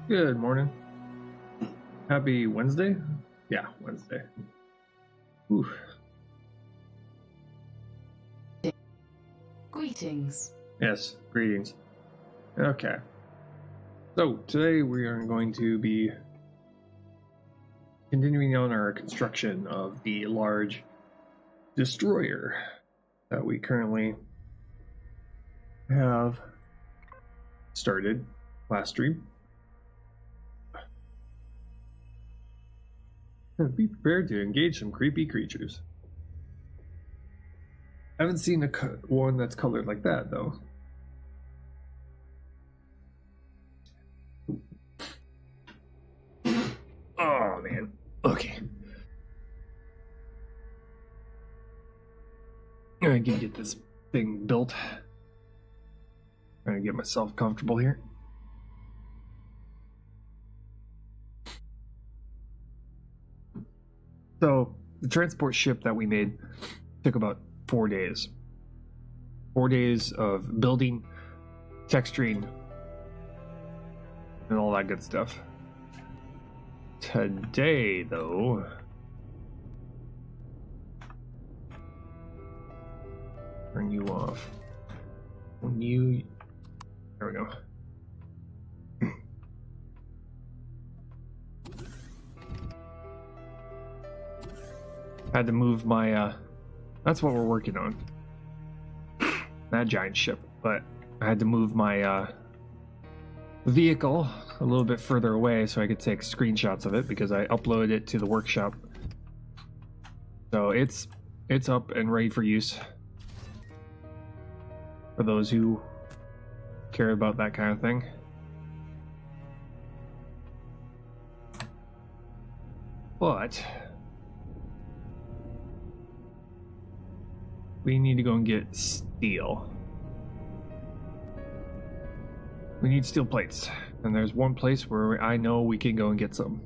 Good morning. Happy Wednesday? Yeah, Wednesday. Ooh. Greetings. Yes, greetings. Okay. So, today we are going to be continuing on our construction of the large destroyer that we currently have started last stream. Be prepared to engage some creepy creatures. I haven't seen one that's colored like that, though. Oh, man. Okay. I can get this thing built. Trying to get myself comfortable here. So, the transport ship that we made took about 4 days. 4 days of building, texturing, and all that good stuff. Today, though, turn you off. When you... There we go. I had to move my, that's what we're working on. That giant ship, but I had to move my, vehicle a little bit further away so I could take screenshots of it because I uploaded it to the workshop. So it's up and ready for use. For those who care about that kind of thing. But we need to go and get steel. We need steel plates. And there's one place where I know we can go and get some.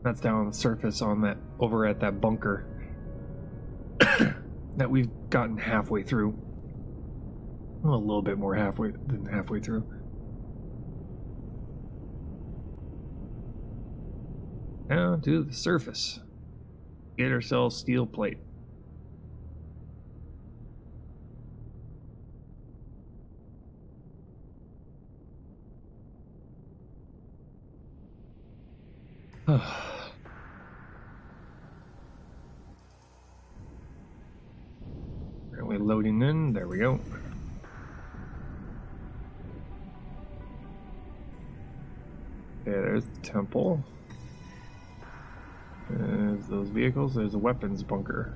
That's down on the surface on that, over at that bunker that we've gotten halfway through. Well, a little bit more than halfway through. Down to the surface. Get ourselves steel plate. Currently loading in. There we go. Okay, there's the temple. There's those vehicles. There's a weapons bunker.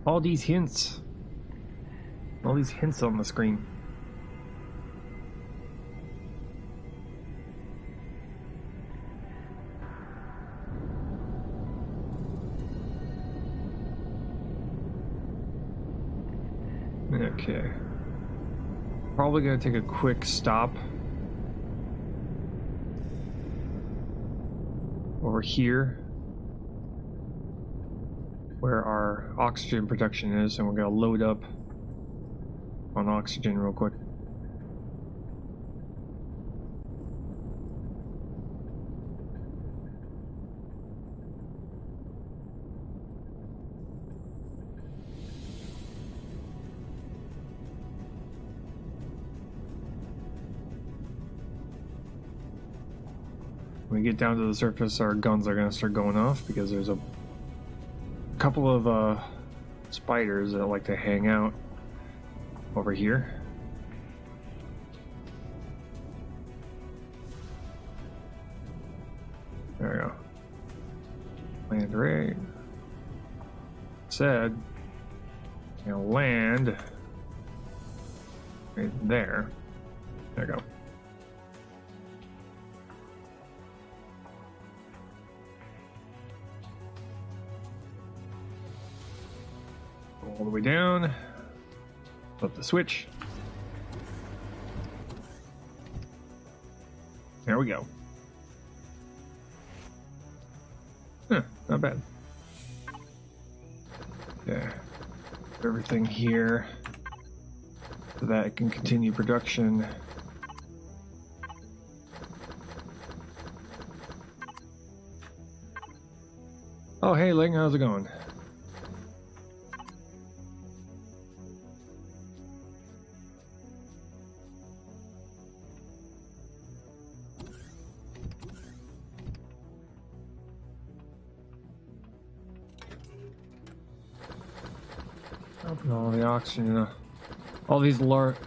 All these hints on the screen. Okay. Probably gonna take a quick stop over here where our oxygen production is, and we're gonna load up on oxygen real quick. When we get down to the surface, our guns are gonna start going off because there's a couple of spiders that like to hang out over here. There we go. Land right. Said, you know, land right there. There we go. All the way down. Flip the switch. There we go. Huh, not bad. Yeah. Everything here so that it can continue production. Oh, hey, Ling, how's it going? Open all the oxygen, all these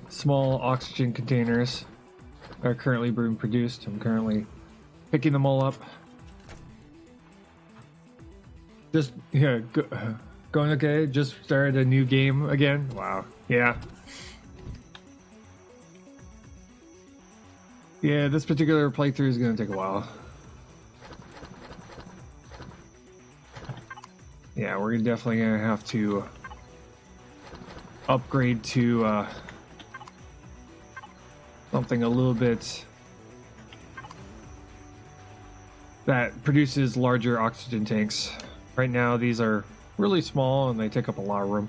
small oxygen containers are currently being produced. I'm currently picking them all up. Just, yeah, going okay. Just started a new game again. Wow. Yeah. Yeah, this particular playthrough is going to take a while. Yeah, we're definitely going to have to upgrade to something a little bit that produces larger oxygen tanks. Right now, these are really small and they take up a lot of room.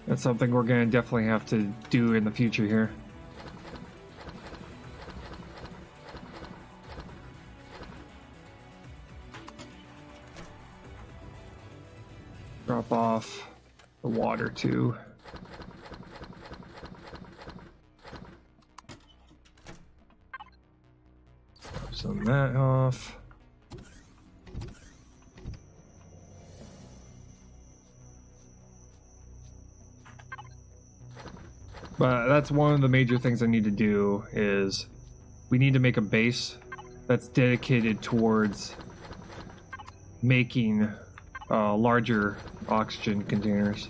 That's something we're going to definitely have to do in the future here. Drop off the water too. Drop some of that off. But that's one of the major things I need to do is we need to make a base that's dedicated towards making larger oxygen containers.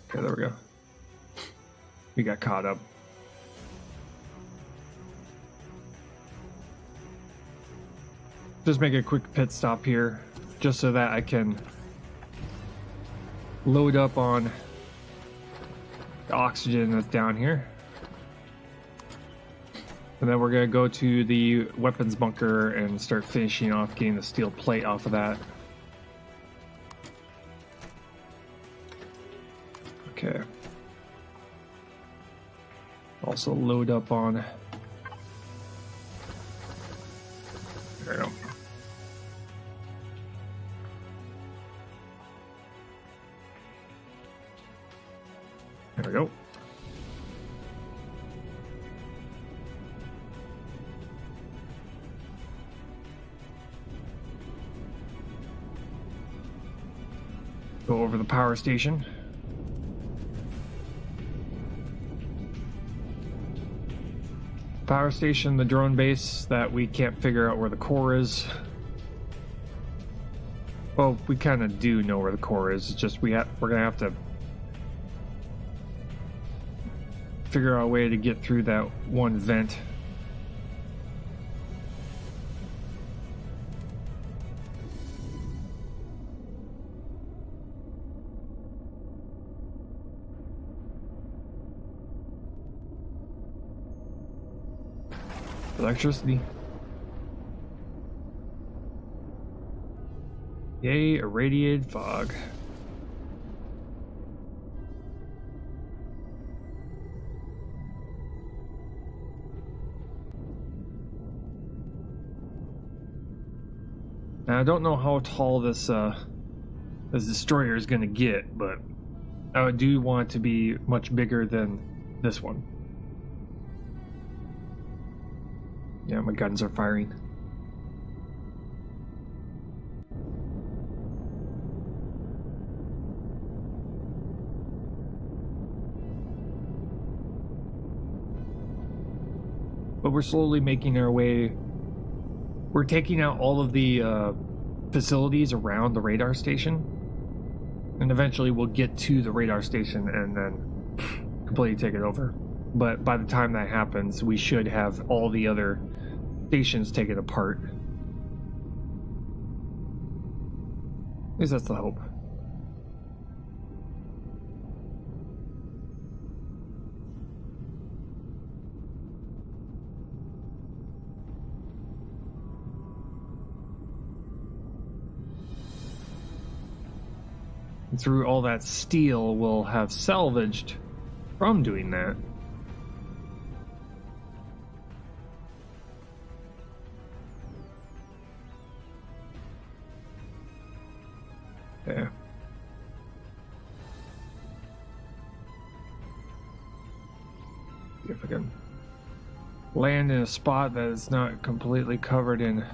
Okay, there we go. We got caught up. Just make a quick pit stop here, just so that I can load up on the oxygen that's down here. And then we're going to go to the weapons bunker and start finishing off getting the steel plate off of that. Okay. Also load up on... There we go. There we go. Go over the power station. Power station, the drone base that we can't figure out where the core is. Well, we kind of do know where the core is. It's just we're gonna have to figure out a way to get through that one vent. Electricity. Yay, irradiated fog. Now I don't know how tall this destroyer is going to get, but I do want it to be much bigger than this one. Yeah, my guns are firing. But we're slowly making our way. We're taking out all of the facilities around the radar station. And eventually we'll get to the radar station and then completely take it over. But by the time that happens, we should have all the other stations taken apart. At least that's the hope. through all that steel we'll have salvaged from doing that. Yeah. See if I can land in a spot that is not completely covered in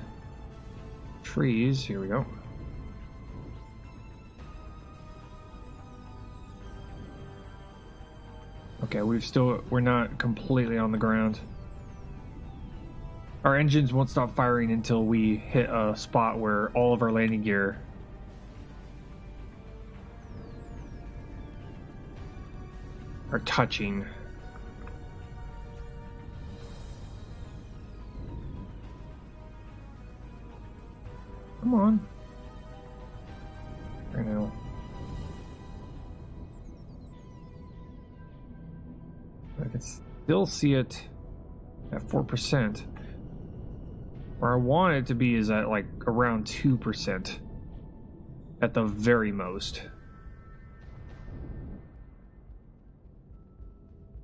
trees. Here we go. Okay, we're not completely on the ground. Our engines won't stop firing until we hit a spot where all of our landing gear are touching. Come on. Right now. I can still see it at 4%. Where I want it to be is at like around 2% at the very most.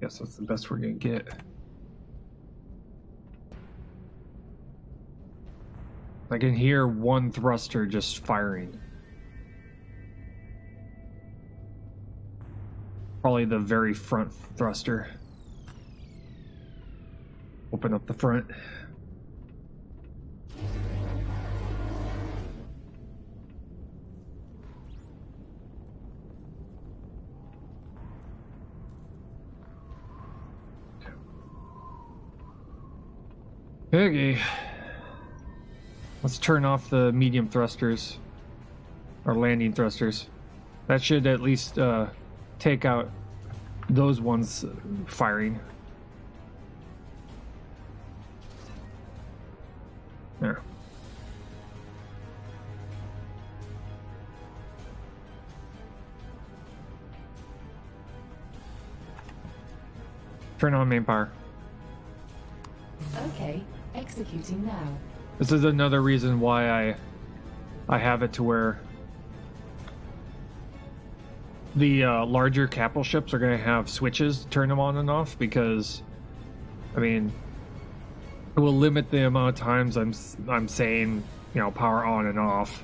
Guess that's the best we're gonna get. I can hear one thruster just firing. Probably the very front thruster. Open up the front. Okay. Let's turn off the medium thrusters. Or landing thrusters. That should at least take out those ones firing. There. Turn on main power. Okay, executing now. This is another reason why I have it to where the larger capital ships are going to have switches to turn them on and off, because I mean it will limit the amount of times I'm saying, you know, power on and off.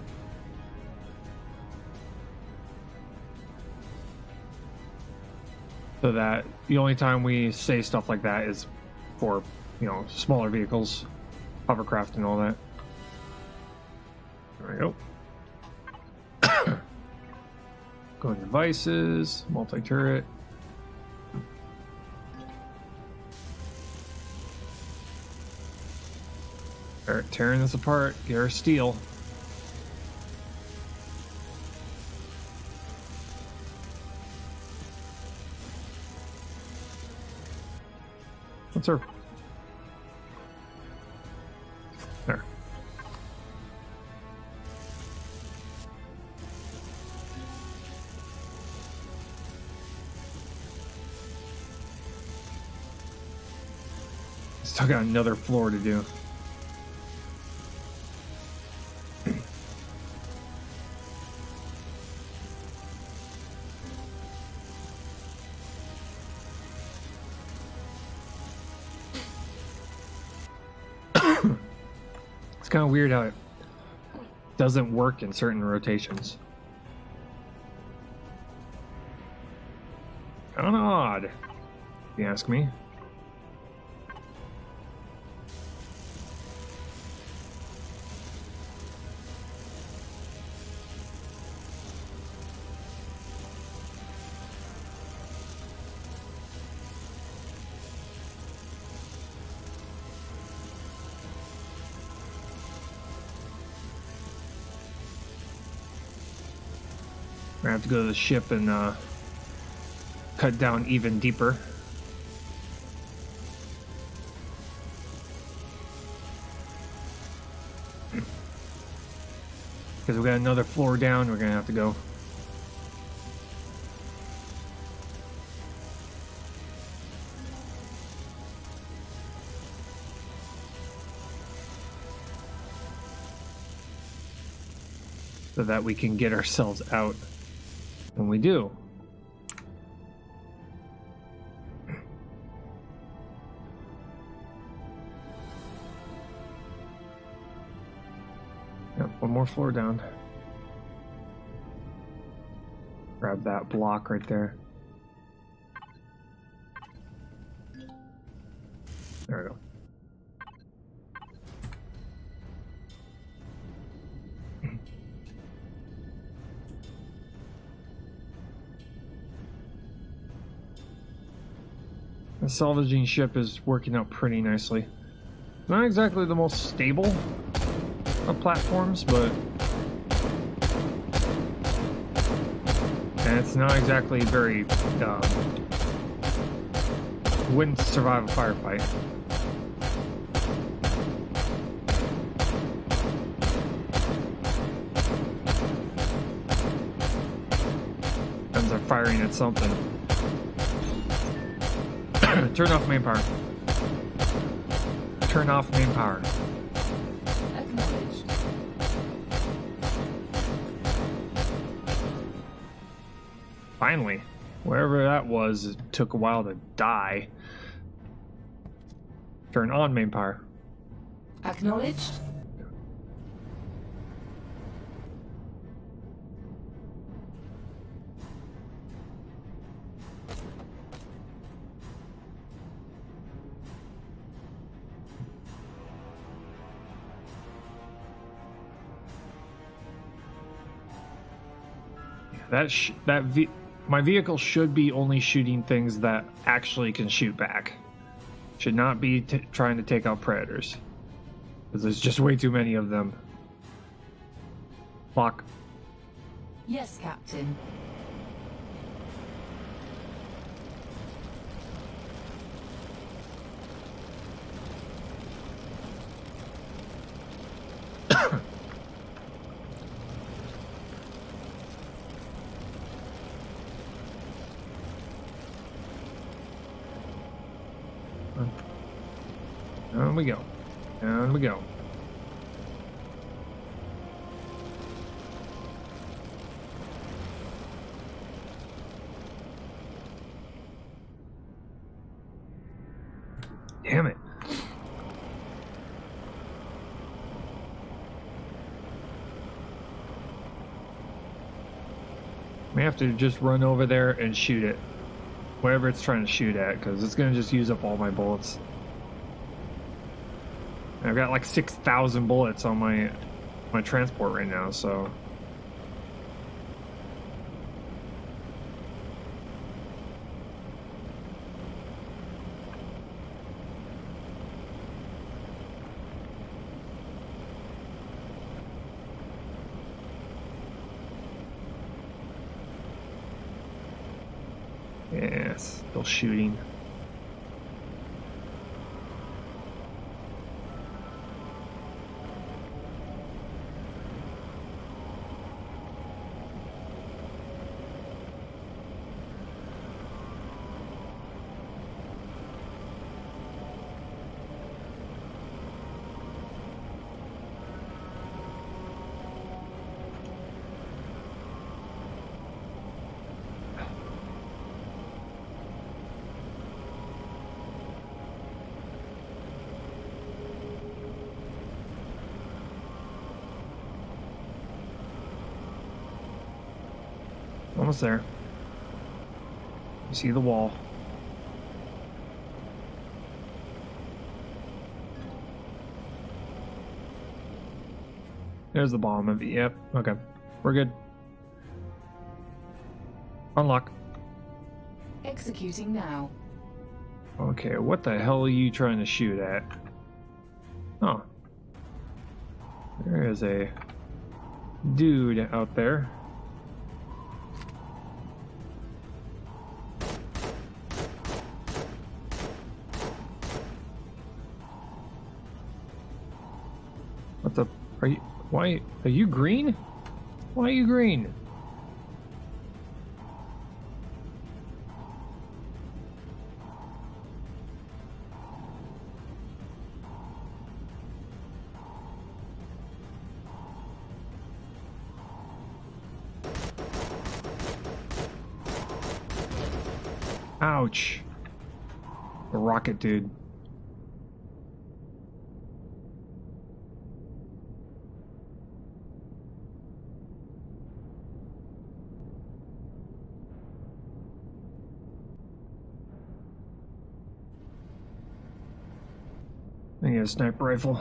So that the only time we say stuff like that is for, you know, smaller vehicles, hovercraft and all that. There we go. Go in devices, multi-turret. Alright, tearing this apart. Get our steel. What's our... There. Still got another floor to do. It's kind of weird how it doesn't work in certain rotations. Kind of odd, if you ask me. We're gonna have to go to the ship and cut down even deeper. Because we got another floor down, we're gonna have to go. So that we can get ourselves out. And we do. Yep, one more floor down. Grab that block right there. There we go. The salvaging ship is working out pretty nicely. Not exactly the most stable of platforms, but and it's not exactly very wouldn't survive a firefight. Guns are firing at something. Turn off main power. Turn off main power. Acknowledged. Finally. Wherever that was, it took a while to die. Turn on main power. Acknowledged. My vehicle should be only shooting things that actually can shoot back. Should not be trying to take out predators. Because there's just way too many of them. Lock. Yes, Captain. Down we go. Down we go. Damn it. We have to just run over there and shoot it. Whatever it's trying to shoot at, because it's going to just use up all my bullets. I've got like 6,000 bullets on my transport right now, so... Yes, still shooting. Almost there. You see the wall. There's the bomb. Yep. Okay. We're good. Unlock. Executing now. Okay, what the hell are you trying to shoot at? Oh. There is a dude out there. What the... Are you... Why... Are you green? Why are you green? Ouch. The rocket dude. I need a sniper rifle.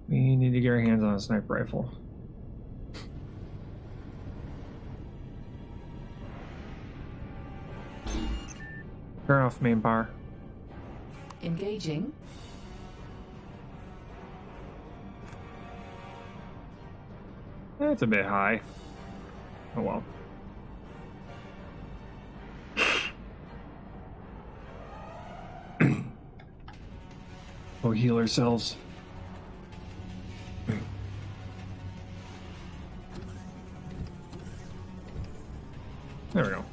We need to get our hands on a sniper rifle. Turn off main power. Engaging. That's a bit high. Oh well. We'll heal ourselves. There we go.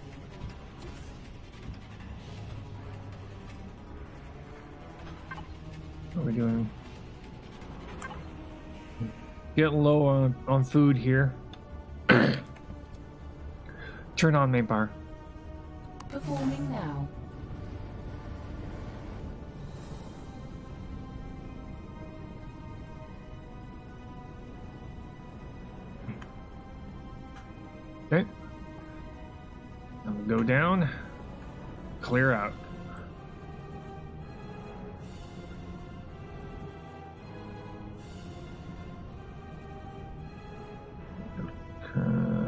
What are we doing? Getting low on food here. Turn on main power. Performing now. Okay. I'm gonna go down. Clear out.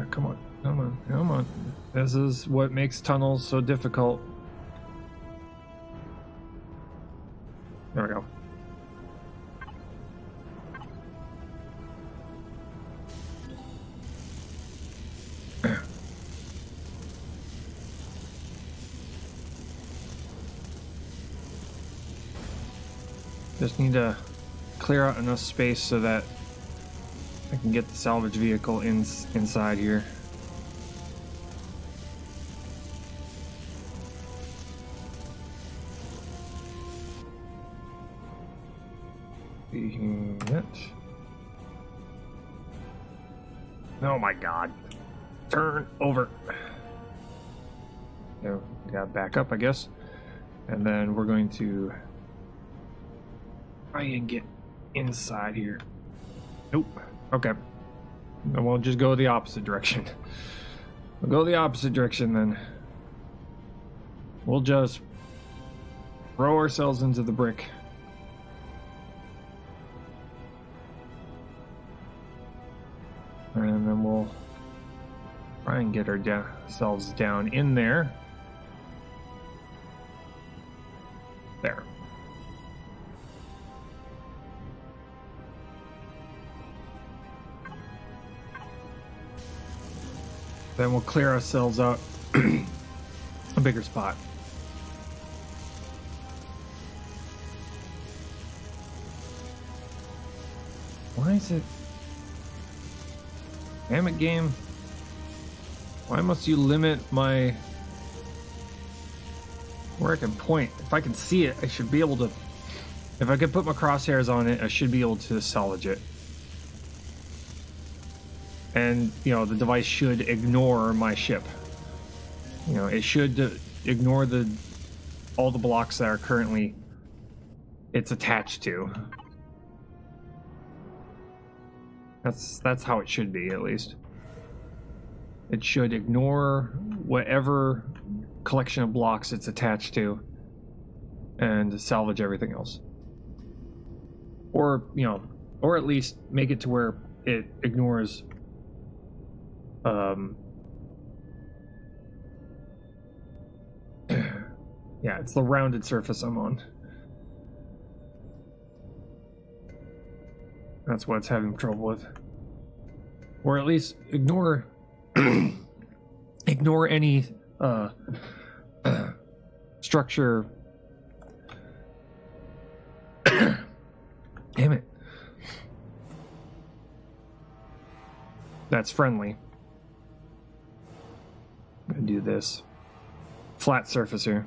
Come on, come on, come on. This is what makes tunnels so difficult. There we go. Just need to clear out enough space so that I can get the salvage vehicle inside here. Oh my god. Turn over. Yeah, we got back up, I guess. And then we're going to try and get inside here. Nope. Okay. We'll just go the opposite direction. We'll go the opposite direction then. We'll just throw ourselves into the brick. And then we'll try and get ourselves down in there. There. Then we'll clear ourselves out a bigger spot. Why is it? Damn it, game. Why must you limit my where I can point? If I can see it, I should be able to. If I could put my crosshairs on it, I should be able to salvage it. And, you know, the device should ignore my ship. You know, it should ignore all the blocks that are currently it's attached to. That's how it should be, at least. It should ignore whatever collection of blocks it's attached to and salvage everything else. Or, you know, or at least make it to where it ignores yeah, it's the rounded surface I'm on. That's what it's having trouble with. Or at least ignore ignore any structure. Damn it. That's friendly. I'm gonna do this. Flat surface here.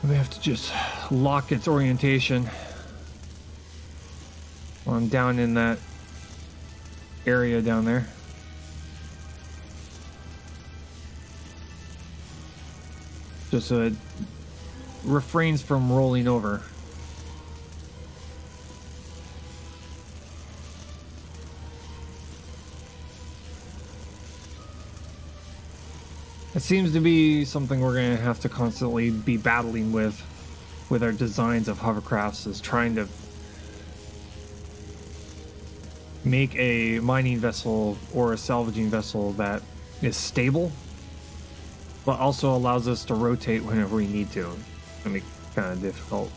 We have to just lock its orientation while I'm down in that area down there. Just so it refrains from rolling over. It seems to be something we're going to have to constantly be battling with our designs of hovercrafts, is trying to make a mining vessel or a salvaging vessel that is stable, but also allows us to rotate whenever we need to. It's going to be kind of difficult.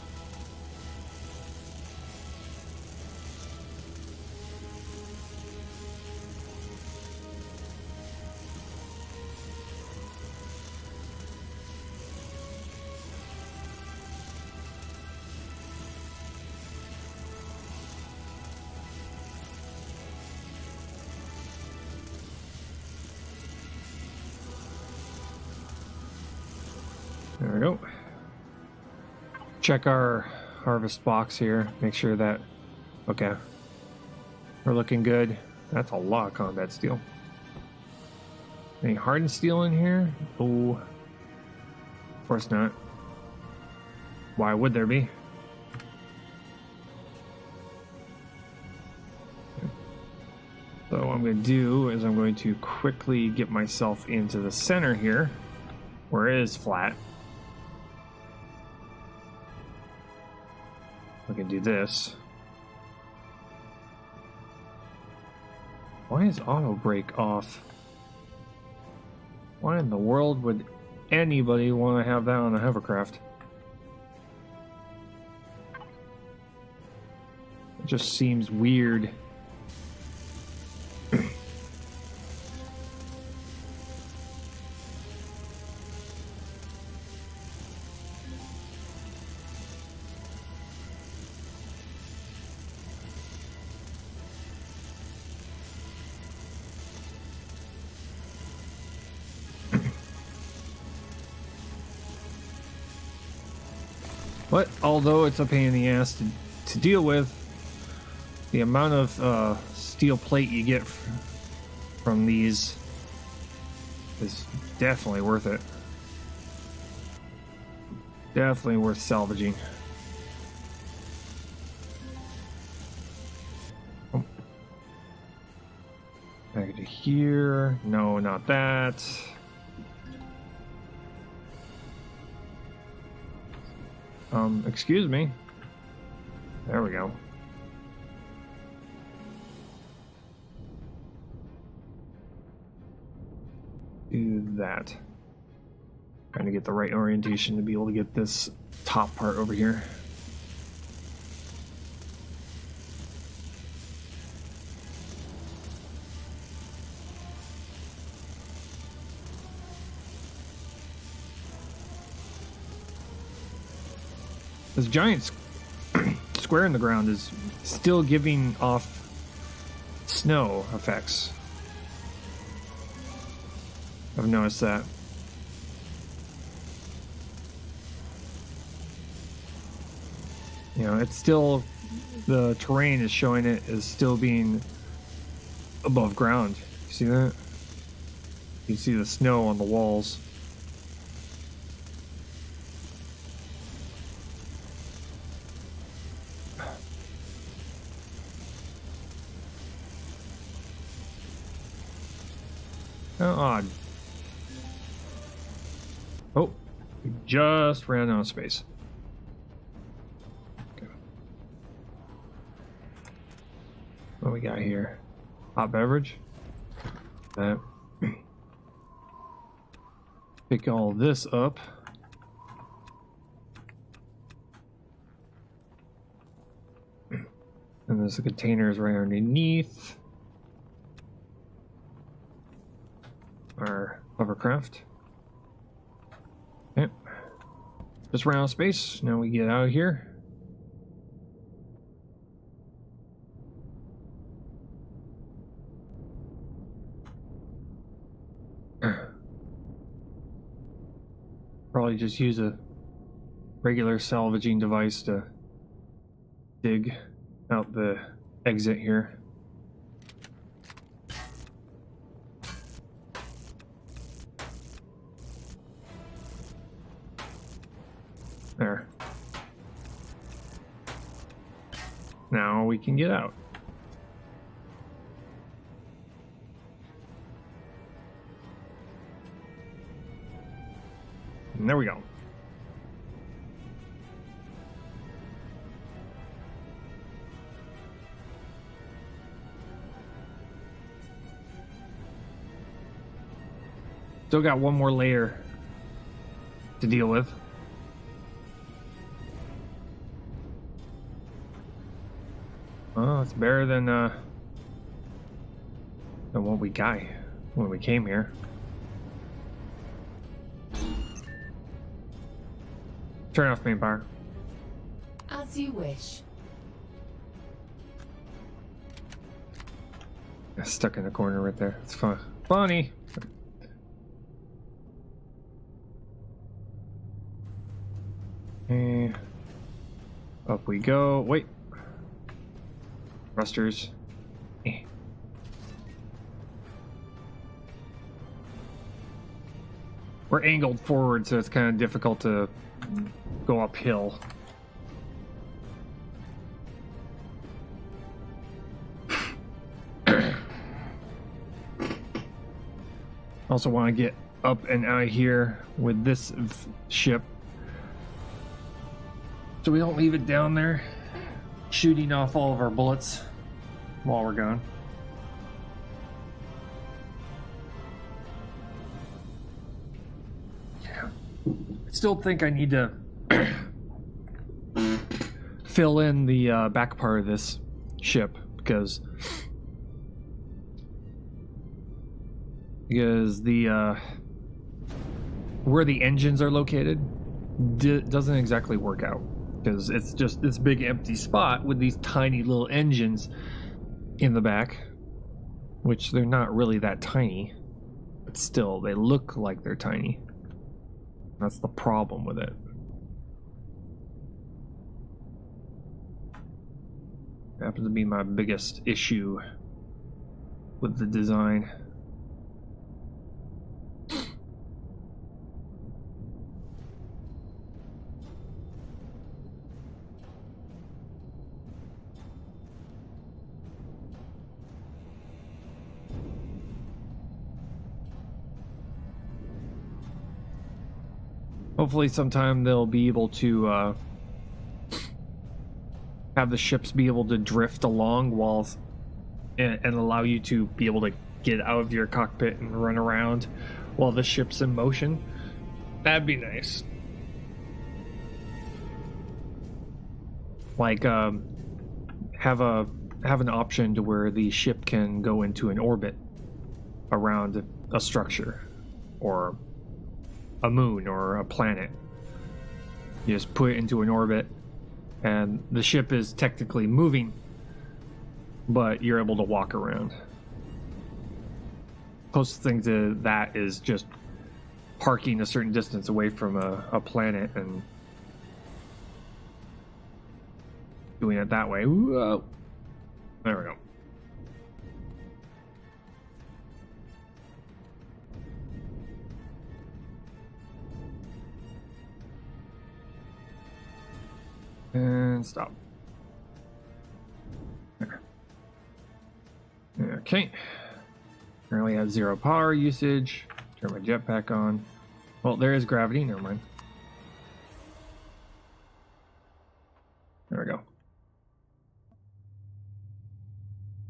There we go. Check our harvest box here. Make sure that... Okay. We're looking good. That's a lot of combat steel. Any hardened steel in here? Oh. Of course not. Why would there be? So what I'm going to do is I'm going to quickly get myself into the center here, where it is flat. We can do this. Why is auto brake off? Why in the world would anybody want to have that on a hovercraft? It just seems weird. But although it's a pain in the ass to deal with, the amount of steel plate you get from these is definitely worth it. Definitely worth salvaging. Oh. Back to here. No, not that. Excuse me. There we go. Do that. Trying to get the right orientation to be able to get this top part over here. This giant square in the ground is still giving off snow effects. I've noticed that. You know, it's still, the terrain is showing it as still being above ground. You see that? You can see the snow on the walls. How odd. Oh, we just ran out of space. Okay. What we got here? Hot beverage. That. Pick all this up. And there's the containers right underneath our hovercraft. Okay. Just ran out of space. Now we get out of here. Probably just use a regular salvaging device to dig out the exit here. There. Now we can get out. And there we go. Still got one more layer to deal with. Oh, it's better than what we got when we came here. Turn off main power. As you wish. Stuck in the corner right there. It's fun. Funny. And up we go. Wait. Thrusters. We're angled forward, so it's kind of difficult to go uphill. Also want to get up and out of here with this ship, so we don't leave it down there shooting off all of our bullets while we're gone. Yeah. I still think I need to fill in the back part of this ship because the where the engines are located doesn't exactly work out, because it's just this big empty spot with these tiny little engines in the back, which they're not really that tiny, but still they look like they're tiny. That's the problem with it. Happens to be my biggest issue with the design. Hopefully sometime they'll be able to have the ships be able to drift along while and allow you to be able to get out of your cockpit and run around while the ship's in motion. That'd be nice. Like have an option to where the ship can go into an orbit around a structure or a moon or a planet. You just put it into an orbit and the ship is technically moving, but you're able to walk around. Closest thing to that is just parking a certain distance away from a planet and doing it that way. Whoa. There we go. And stop. There. Okay. Currently have 0 power usage. Turn my jetpack on. Well, there is gravity. Never mind. There we go.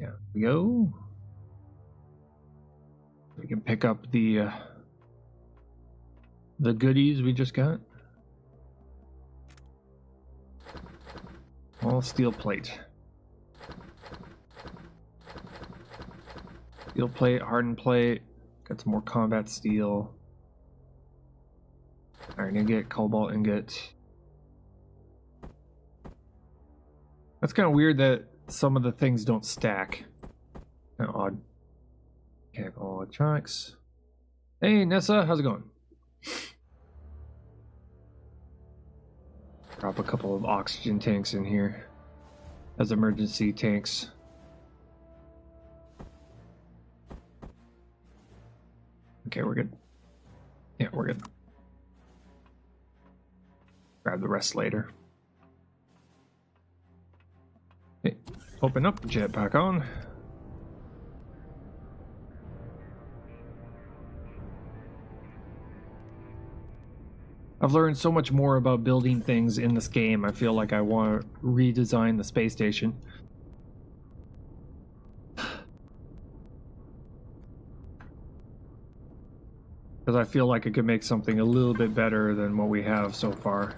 Yeah, we go. We can pick up the goodies we just got. All steel plate. Steel plate, hardened plate. Got some more combat steel. Iron ingot, cobalt ingot. That's kind of weird that some of the things don't stack. Kind of odd. Mechanical electronics. Hey Nessa, how's it going? Drop a couple of oxygen tanks in here as emergency tanks. Okay, we're good. Yeah, we're good. Grab the rest later. Okay, open up, jetpack on. I've learned so much more about building things in this game. I feel like I want to redesign the space station. Because I feel like I could make something a little bit better than what we have so far.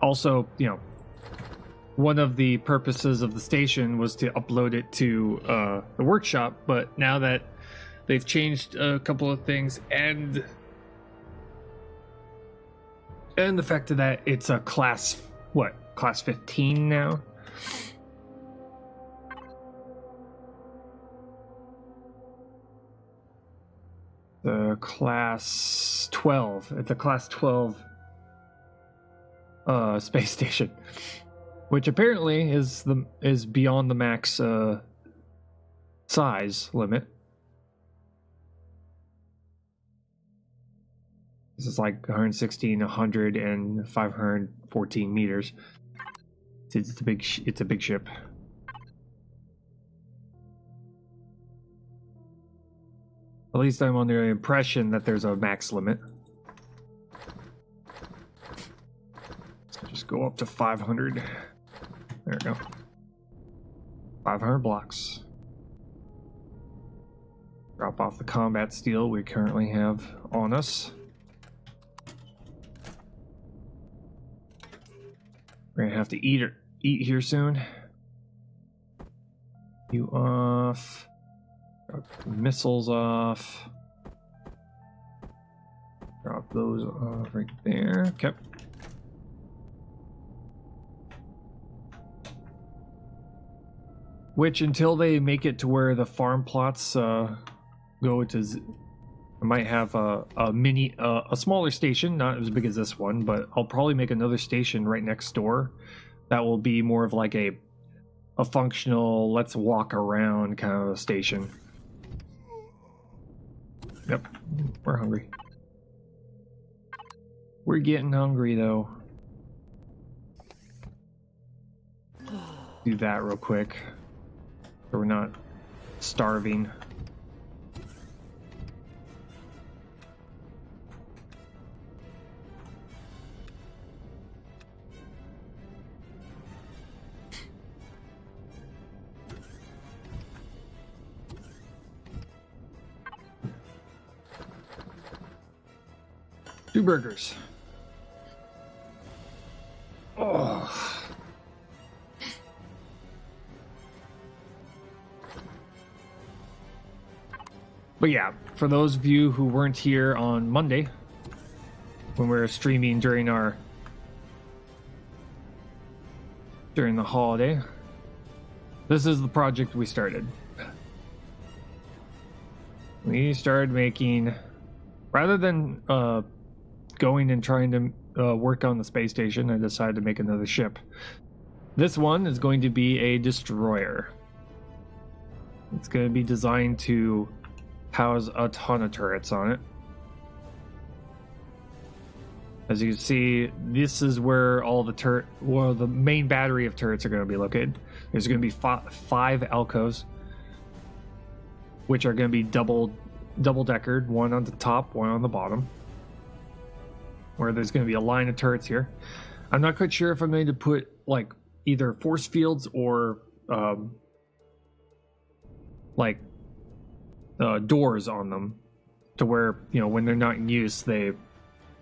Also, you know, one of the purposes of the station was to upload it to the workshop, but now that they've changed a couple of things, and the fact that it's a class, class 15 now? The class 12. It's a class 12 space station, which apparently is beyond the max size limit. This is like 116, 100, and 514 meters. It's a big ship. At least I'm under the impression that there's a max limit. So just go up to 500. There we go. 500 blocks. Drop off the combat steel we currently have on us. We're gonna have to eat here soon. You off. Drop the missiles off. Drop those off right there. Okay. Which, until they make it to where the farm plots go to, I might have a smaller station, not as big as this one, but I'll probably make another station right next door. That will be more of like a functional, let's walk around kind of a station. Yep, we're hungry. We're getting hungry though. Do that real quick, so we're not starving. Two burgers. Oh. But yeah, for those of you who weren't here on Monday, when we were streaming during the holiday, this is the project we started. We started making, rather than going and trying to work on the space station, I decided to make another ship. This one is going to be a destroyer. It's going to be designed to house a ton of turrets on it. As you can see, this is where all the the main battery of turrets are going to be located. There's going to be five alcoves, which are going to be double-deckered, one on the top, one on the bottom, where there's going to be a line of turrets here. I'm not quite sure if I'm going to put like either force fields or doors on them, to where, you know, when they're not in use they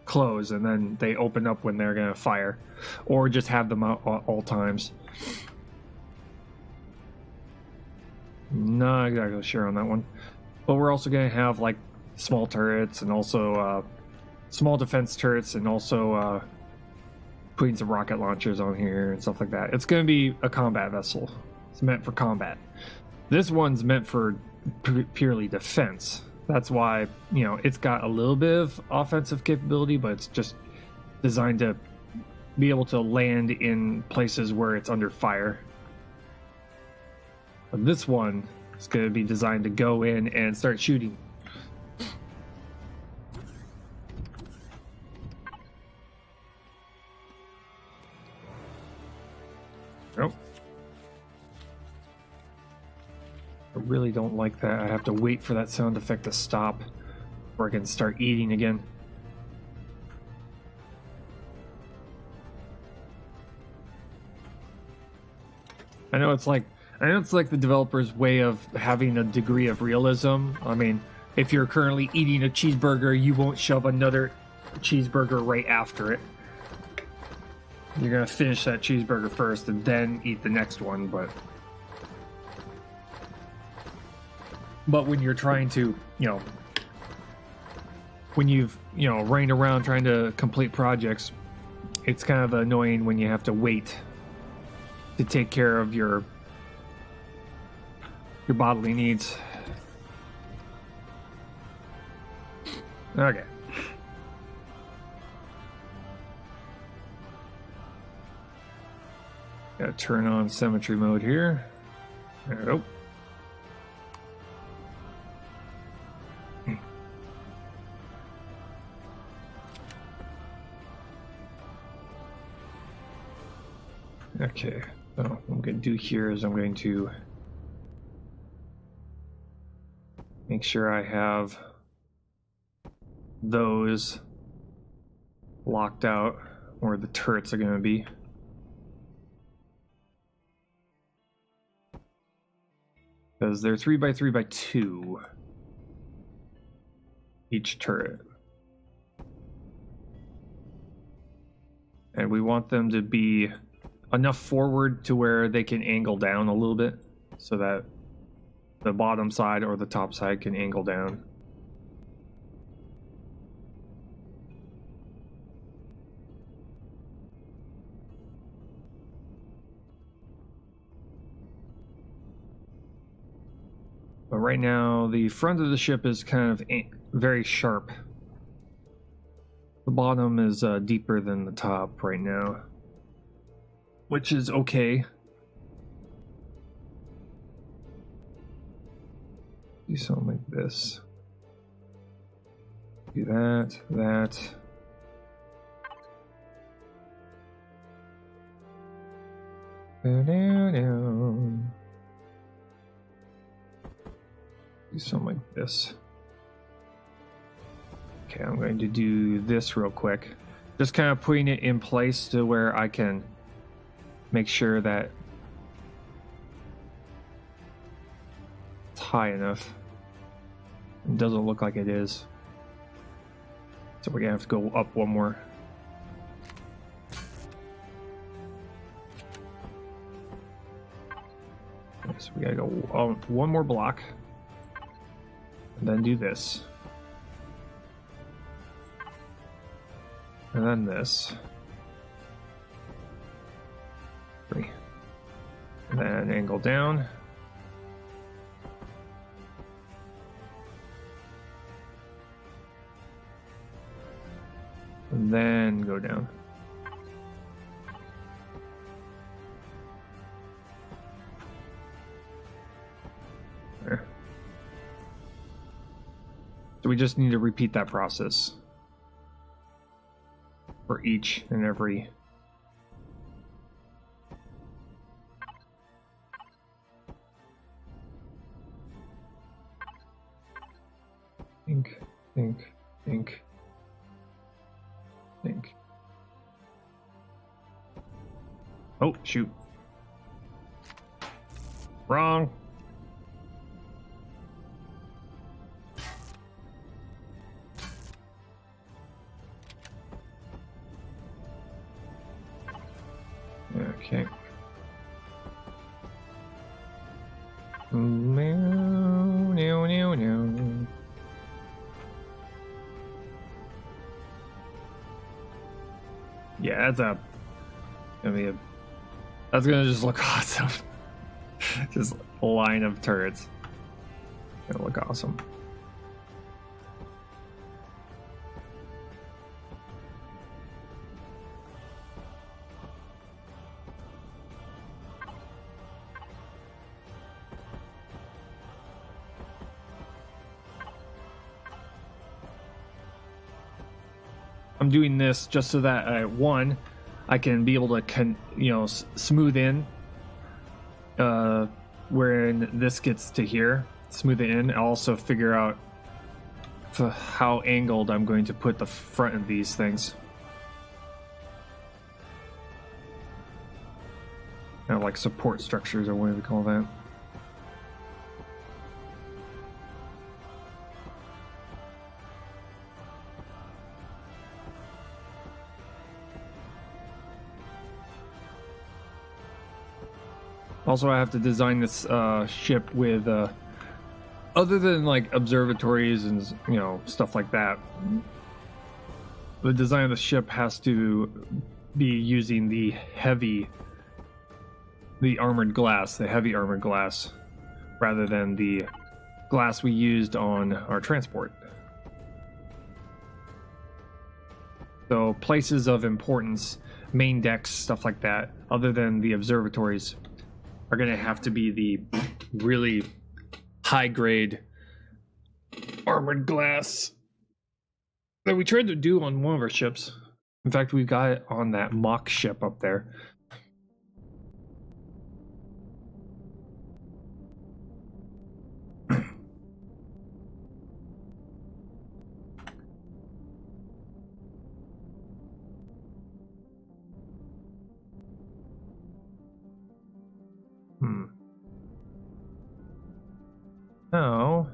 close and then they open up when they're going to fire, or just have them out at all times. Not exactly sure on that one, but we're also going to have like small turrets and also small defense turrets, and also putting some rocket launchers on here and stuff like that. It's going to be a combat vessel. It's meant for combat. This one's meant for purely defense. That's why, you know, it's got a little bit of offensive capability, but it's just designed to be able to land in places where it's under fire. But this one is going to be designed to go in and start shooting. Oh. I really don't like that. I have to wait for that sound effect to stop before I can start eating again. I know it's like the developer's way of having a degree of realism. I mean, if you're currently eating a cheeseburger, you won't shove another cheeseburger right after it. You're gonna finish that cheeseburger first and then eat the next one, but when you're trying to, you know, when you've, you know, running around trying to complete projects, it's kind of annoying when you have to wait to take care of your bodily needs. Okay. Gotta turn on symmetry mode here. There we go. Okay, so what I'm going to do here is I'm going to make sure I have those locked out where the turrets are going to be. Because they're 3x3x2 each turret. And we want them to be enough forward to where they can angle down a little bit so that the bottom side or the top side can angle down. But right now, the front of the ship is kind of very sharp. The bottom is deeper than the top right now, which is okay. Do something like this. Do that, that. Down. Do something like this. Okay, I'm going to do this real quick. Just kind of putting it in place to where I can make sure that it's high enough. It doesn't look like it is. So we're gonna have to go up one more. Okay, so we gotta go one more block. And then do this. And then this. 3. And then angle down. And then go down. There. So we just need to repeat that process for each and every think. Oh, shoot. Wrong. Okay. No. Yeah, that's gonna just look awesome. Just a line of turrets. Gonna look awesome. I'm doing this just so that one, I can be able to smooth in when this gets to here, smooth it in. I'll also figure out how angled I'm going to put the front of these things. Kind of like support structures, or what do we call that? Also, I have to design this ship with, other than like observatories and stuff like that. The design of the ship has to be using the heavy armored glass, rather than the glass we used on our transport. So places of importance, main decks, stuff like that, other than the observatories, are going to have to be the really high grade armored glass that we tried to do on one of our ships. In fact, we got it on that mock ship up there. Now,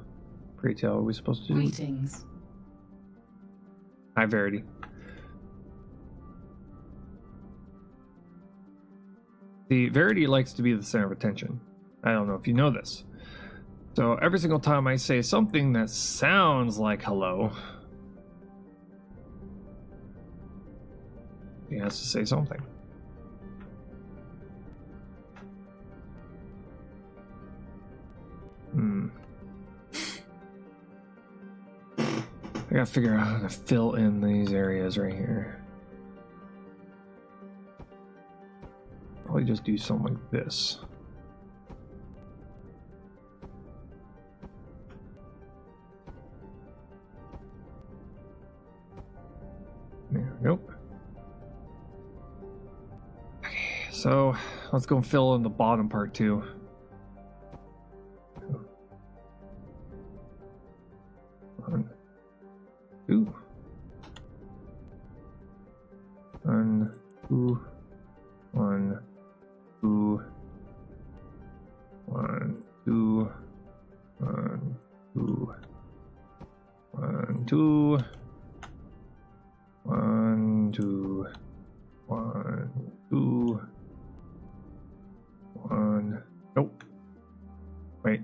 pray tell, are we supposed to do? Greetings. Hi, Verity. See, Verity likes to be the center of attention. I don't know if you know this. So every single time I say something that sounds like hello, he has to say something. I gotta figure out how to fill in these areas right here. Probably just do something like this. There we go. Okay, so let's go fill in the bottom part too. One, two. One, two. One, two. One, two. One, two. One, two. One, two. One, two. One. Nope. Wait.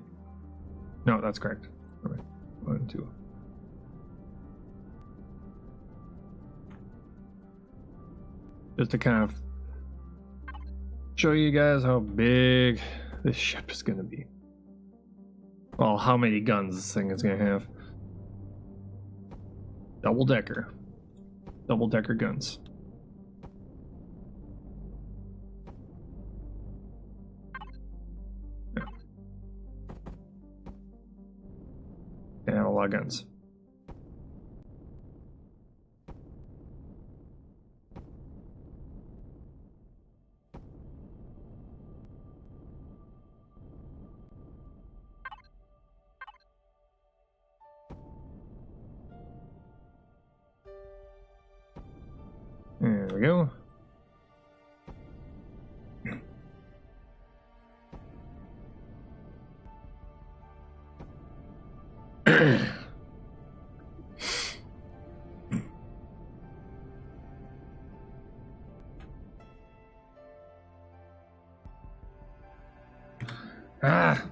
No, that's correct. All right. 1, 2. Just to kind of show you guys how big this ship is going to be. Well, how many guns this thing is going to have. Double-decker guns. Yeah. And a lot of guns. There we go. Ah.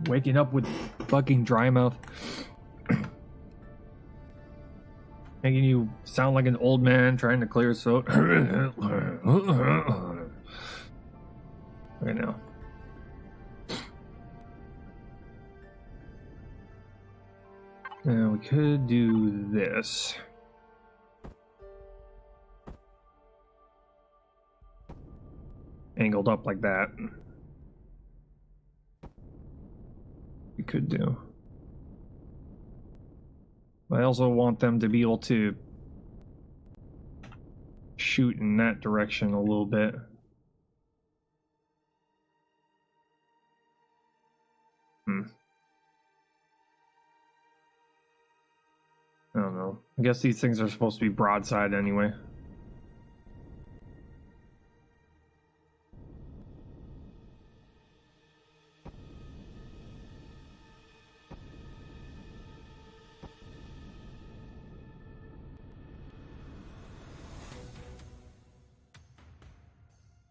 Waking up with fucking dry mouth. Making you sound like an old man trying to clear his throat. Right now. Now we could do this. Angled up like that. we could do. I also want them to be able to shoot in that direction a little bit. I don't know. I guess these things are supposed to be broadside anyway.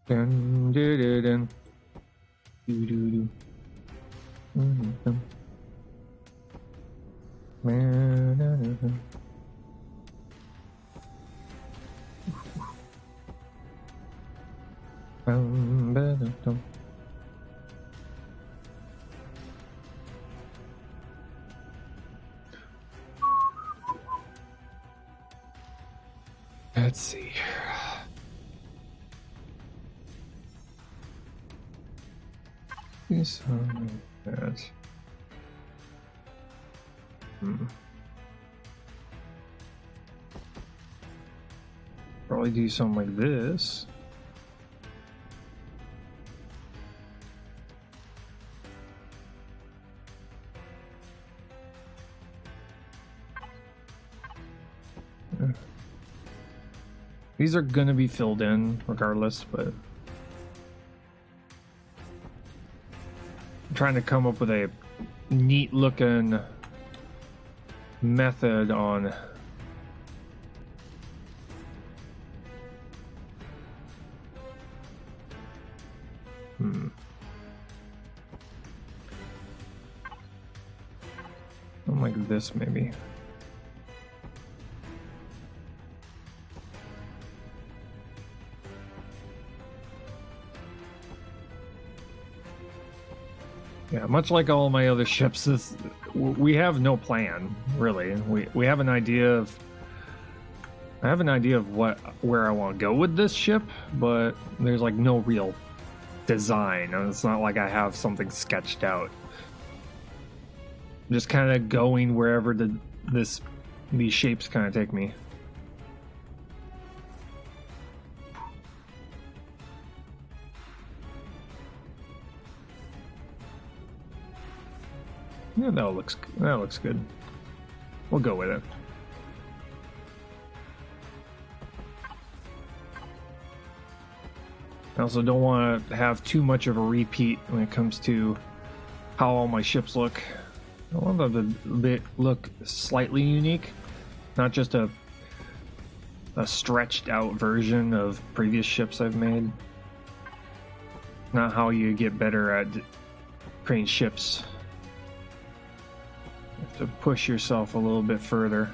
Dun, dun, dun, dun. Doo, doo, doo. Dun. Let's see. This one, that. Probably do something like this. These are gonna be filled in regardless, but I'm trying to come up with a neat looking method on something like this maybe. Yeah, much like all my other ships, we have no plan really. We have an idea of. I have an idea of where I want to go with this ship, but there's like no real design. It's not like I have something sketched out. I'm just kind of going wherever these shapes kind of take me. Yeah, that looks good. We'll go with it. I also don't want to have too much of a repeat when it comes to how all my ships look. I want them to look slightly unique, not just a stretched out version of previous ships I've made. Not how you get better at creating ships. You have to push yourself a little bit further.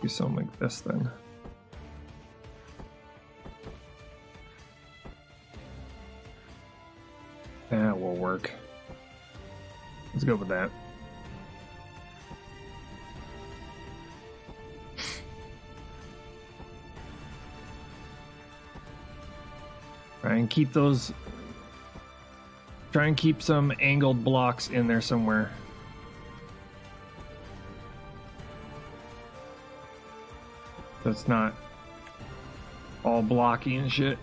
Do something like this then. That will work. Let's go with that. Try and keep those. Try and keep some angled blocks in there somewhere. So it's not all blocky and shit.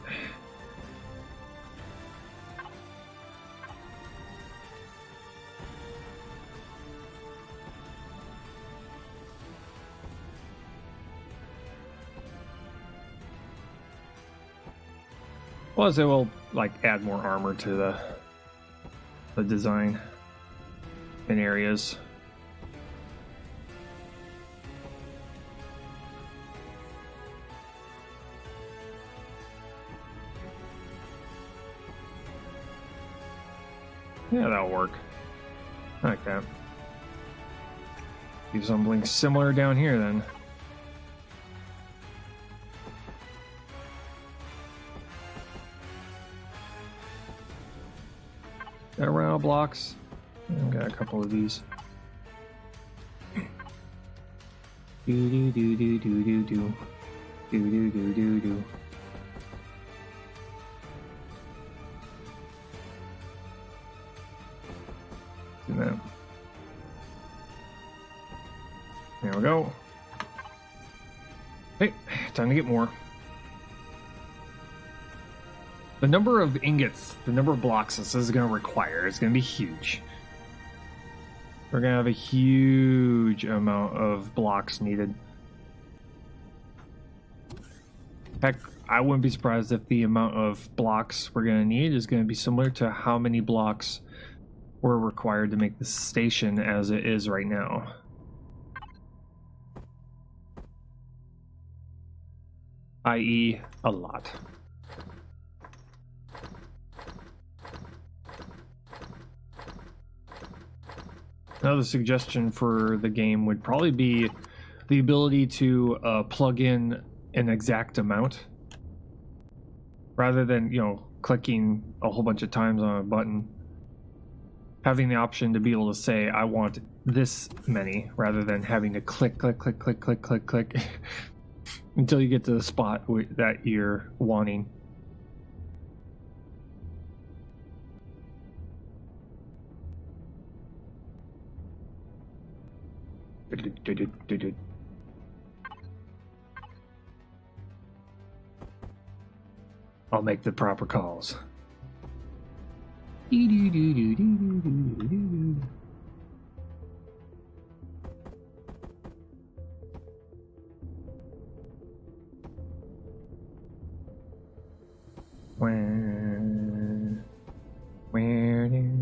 Plus it will like add more armor to the design in areas. Yeah, that'll work. I like that. Do something similar down here then. of blocks. I've got a couple of these. Do do do do do do do do do do do do. Do that. There we go. Hey, time to get more. The number of ingots, the number of blocks this is going to require is going to be huge. We're going to have a huge amount of blocks needed. Heck, I wouldn't be surprised if the amount of blocks we're going to need is going to be similar to how many blocks were required to make the station as it is right now. I.e., a lot. Another suggestion for the game would probably be the ability to plug in an exact amount rather than, you know, clicking a whole bunch of times on a button. Having the option to be able to say, I want this many, rather than having to click, click, click, click, click, click, click until you get to the spot that you're wanting. I'll make the proper calls. Where no.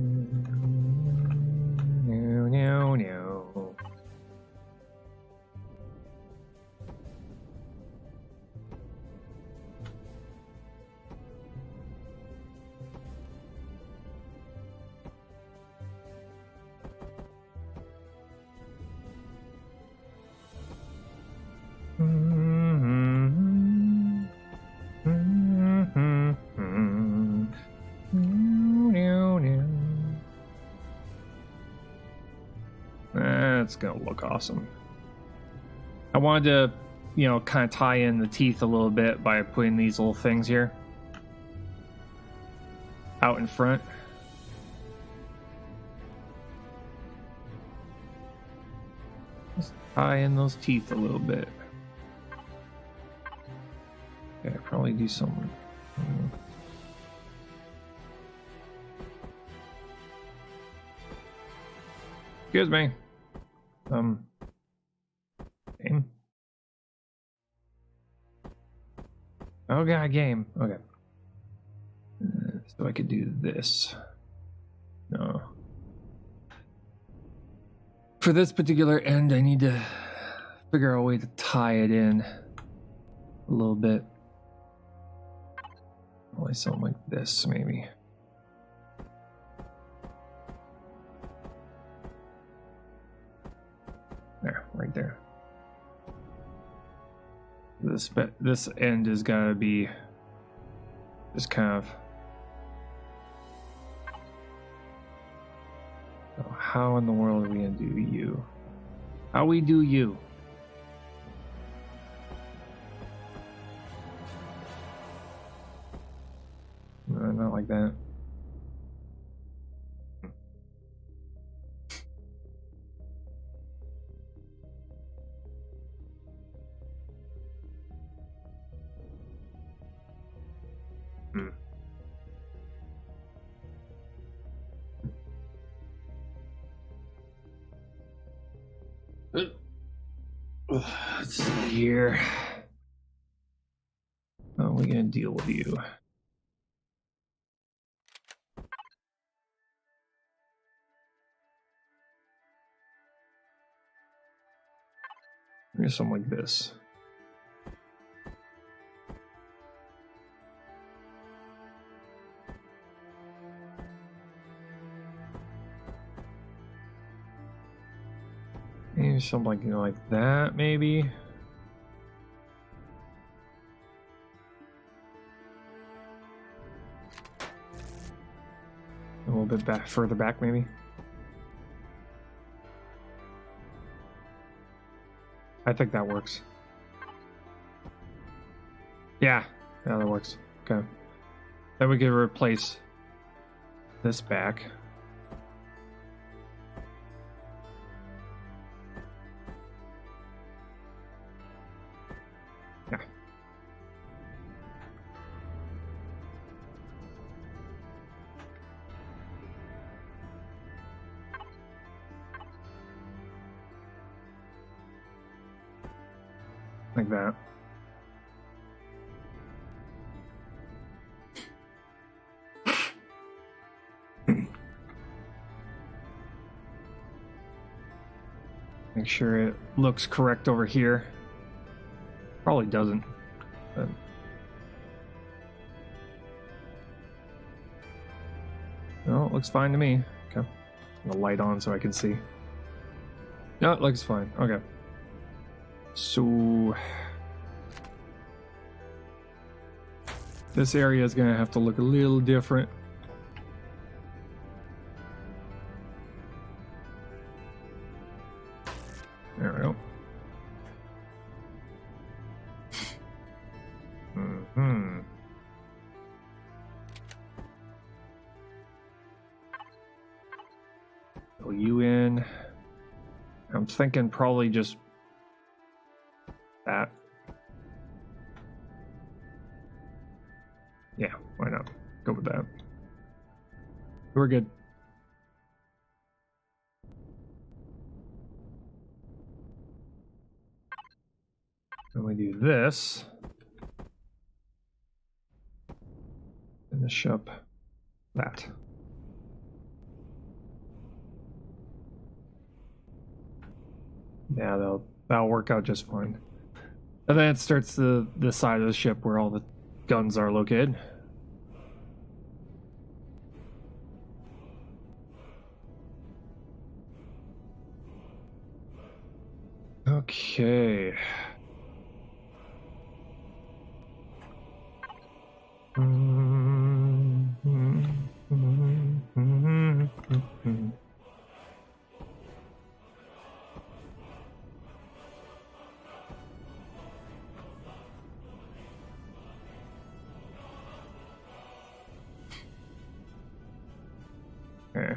That's gonna look awesome. I wanted to, you know, kind of tie in the teeth a little bit by putting these little things here out in front. Just tie in those teeth a little bit. Okay, probably do something. Excuse me. Game. Oh god, game. Okay. So I could do this. No. For this particular end, I need to figure out a way to tie it in a little bit. Probably something like this, maybe. There, right there. This end is gotta be just kind of. So how in the world are we gonna do you? How we do you? No, not like that. Let's see here. How are we gonna deal with you? Here's something like this. Maybe something like, you know, like that, maybe. And we'll bit back, further back, maybe. I think that works. Yeah, that works. Okay. Then we can replace this back. Yeah. Like that. Make sure it looks correct over here. Probably doesn't, but no, it looks fine to me. Okay. The light on so I can see. No, it looks fine. Okay. So this area is gonna have to look a little different. There we go. Mm-hmm. Fill you in. I'm thinking probably just that. Yeah, why not? Go with that. We're good. And we do this. Finish up that. Yeah, that'll work out just fine. And then it starts the side of the ship where all the guns are located. Okay. Okay.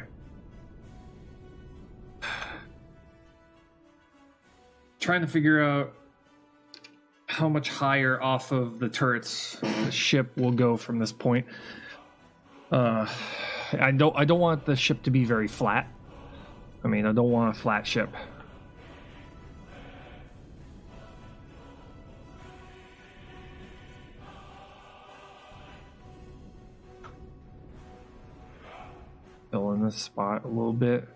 Trying to figure out how much higher off of the turrets the ship will go from this point. I don't want the ship to be very flat. I mean, I don't want a flat ship. Fill in this spot a little bit.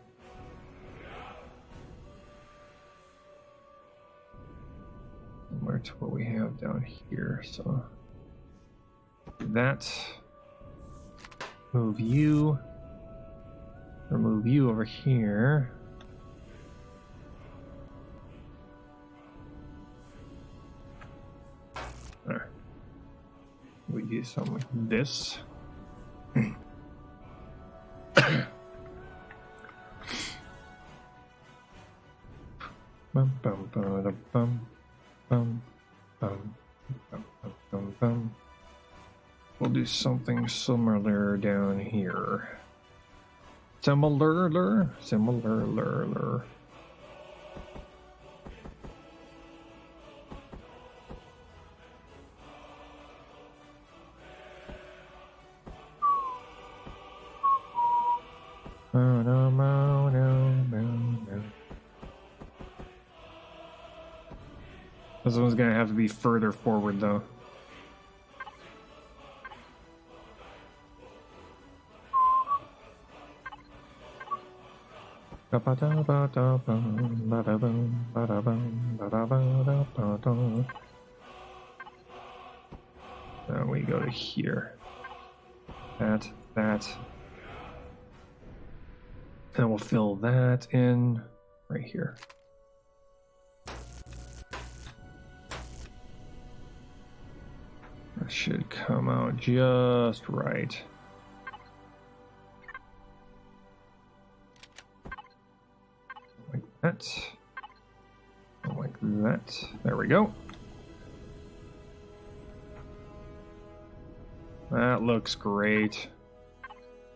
Similar to what we have down here. So that. Move you. Remove you over here. There. We do something like this. Bum, bum, bum, bum, bum, bum, bum, bum. We'll do something similar down here. Similar. Oh, no. This one's gonna have to be further forward, though. Now we go to here. That. And we'll fill that in right here. That should come out just right. that. There we go. That looks great.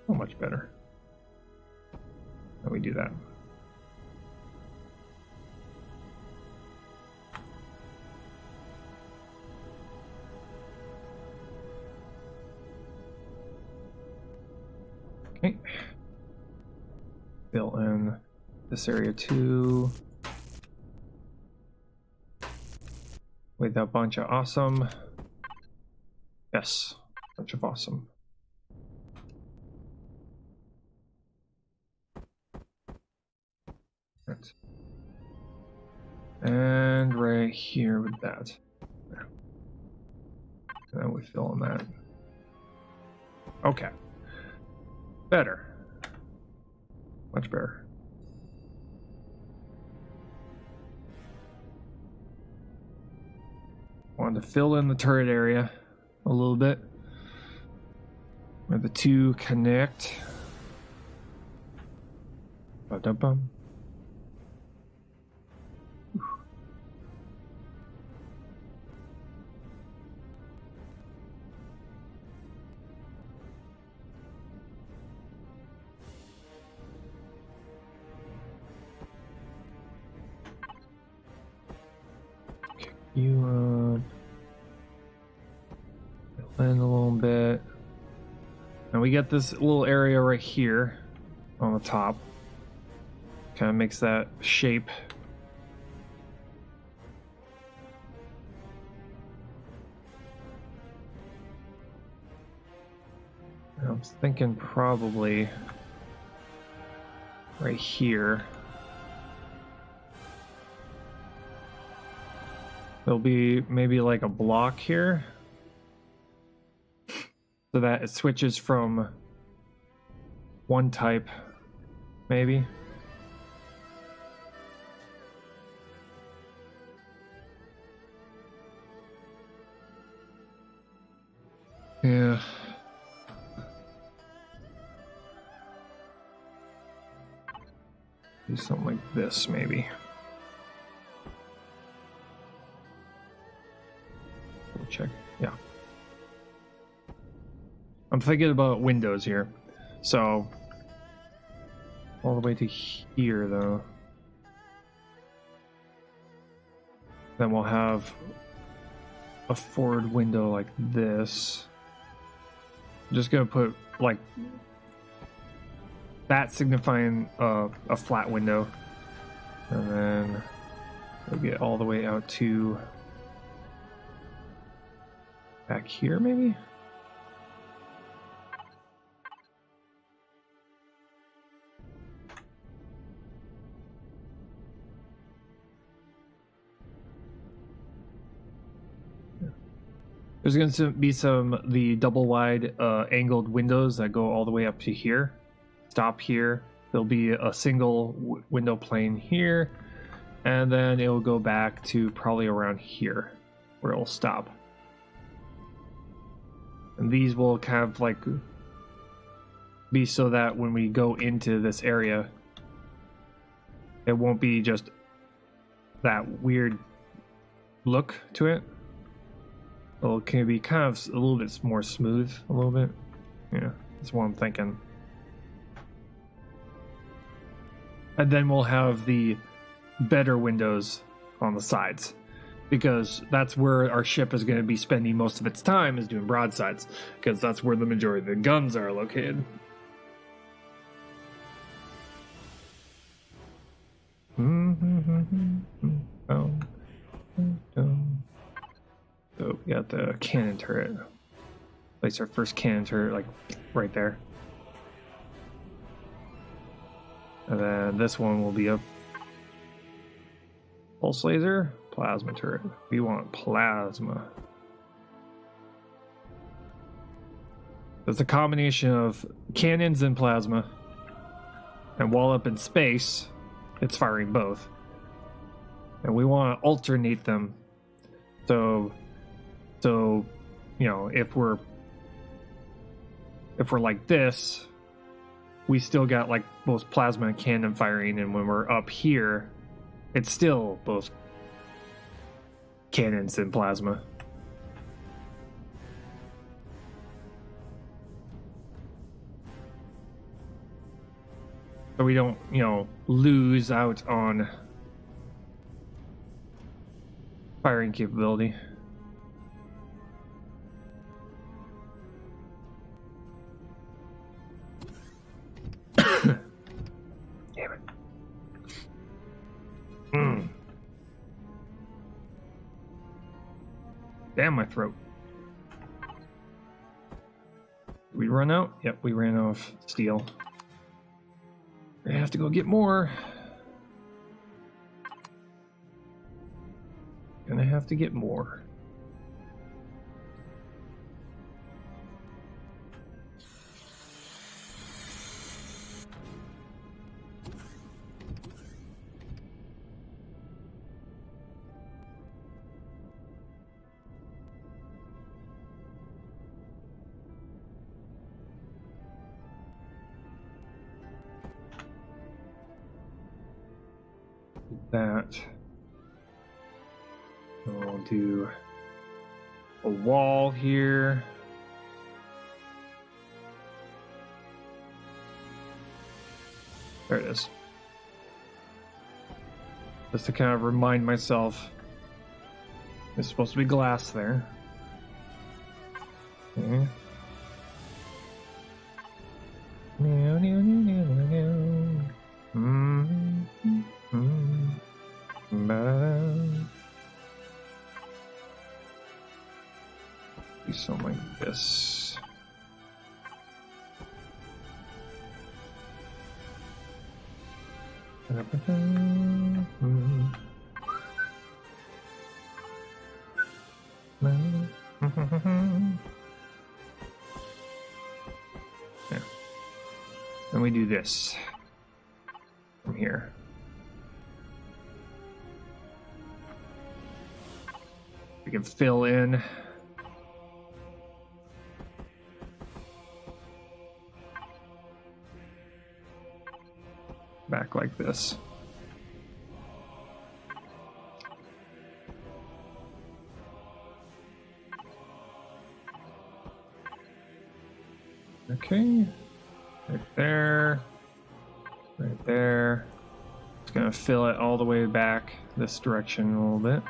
So much better. How we do that? Okay. Fill in this area too. With a bunch of awesome. Yes, bunch of awesome. Right. And right here with that. There. And then we fill in that. Okay. Better. Much better. Wanted to fill in the turret area a little bit where the two connect. Ba-dum-bum. Kick you up. Fill in a little bit. And we get this little area right here on the top. Kind of makes that shape. I was thinking probably right here. There'll be maybe like a block here. So that it switches from one type, maybe. Yeah. Do something like this, maybe. We'll check. Yeah. I'm thinking about windows here. So, all the way to here, though. Then we'll have a forward window like this. I'm just gonna put like that signifying a flat window, and then we'll get all the way out to back here, maybe. There's going to be the double wide angled windows that go all the way up to here. Stop here. There'll be a single window plane here, and then it will go back to probably around here where it will stop. And these will kind of like be so that when we go into this area, it won't be just that weird look to it. It can be kind of a little bit more smooth, a little bit. Yeah, that's what I'm thinking. And then we'll have the better windows on the sides, because that's where our ship is going to be spending most of its time, is doing broadsides, because that's where the majority of the guns are located. So we got the cannon turret. Place our first cannon turret like right there. And then this one will be a pulse laser, plasma turret. We want plasma. It's a combination of cannons and plasma. And while up in space, it's firing both. And we want to alternate them. So you know, if we're like this, we still got like both plasma and cannon firing, and when we're up here, it's still both cannons than plasma. So we don't, lose out on firing capability. Damn it. Damn my throat. Did we run out? Yep, we ran out of steel. We have to go get more. Gonna have to get more. That. I'll do a wall here. There it is. Just to kind of remind myself there's supposed to be glass there. Okay. Do something like this. Yeah. And we do this from here. We can fill in. Back like this. Okay. Right there. Right there. It's gonna fill it all the way back this direction a little bit.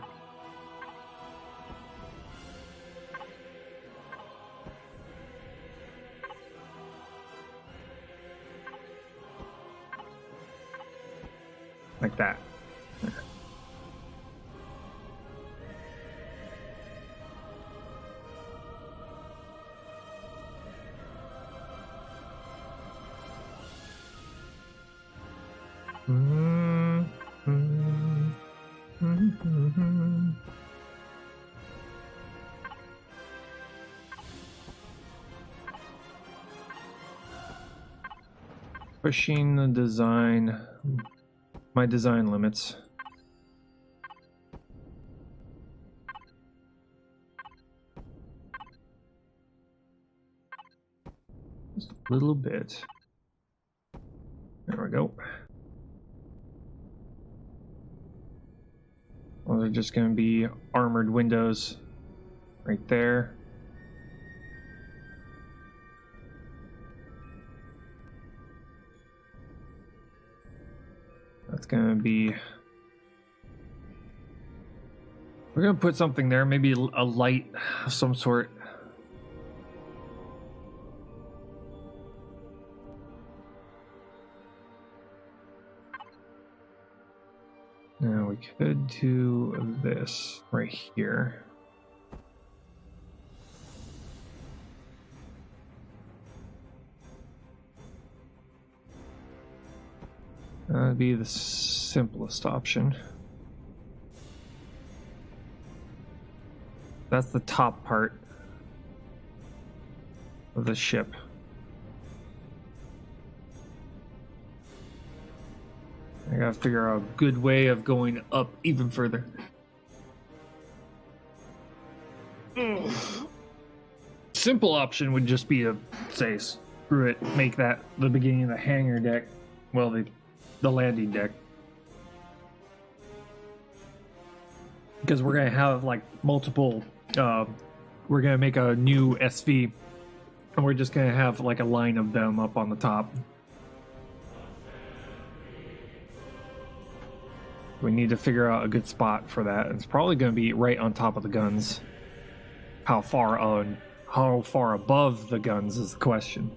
Like that. Pushing the design, my design limits. Just a little bit. There we go. Well, they're just going to be armored windows right there. That's going to be... We're going to put something there, maybe a light of some sort. Now we could do this right here. That'd be the simplest option. That's the top part of the ship. I gotta figure out a good way of going up even further. Simple option would just be to say, screw it, make that the beginning of the hangar deck. Well, the landing deck. because we're gonna have like multiple. We're gonna make a new SV, and we're just gonna have like a line of them up on the top. We need to figure out a good spot for that. It's probably gonna be right on top of the guns. How far above the guns is the question.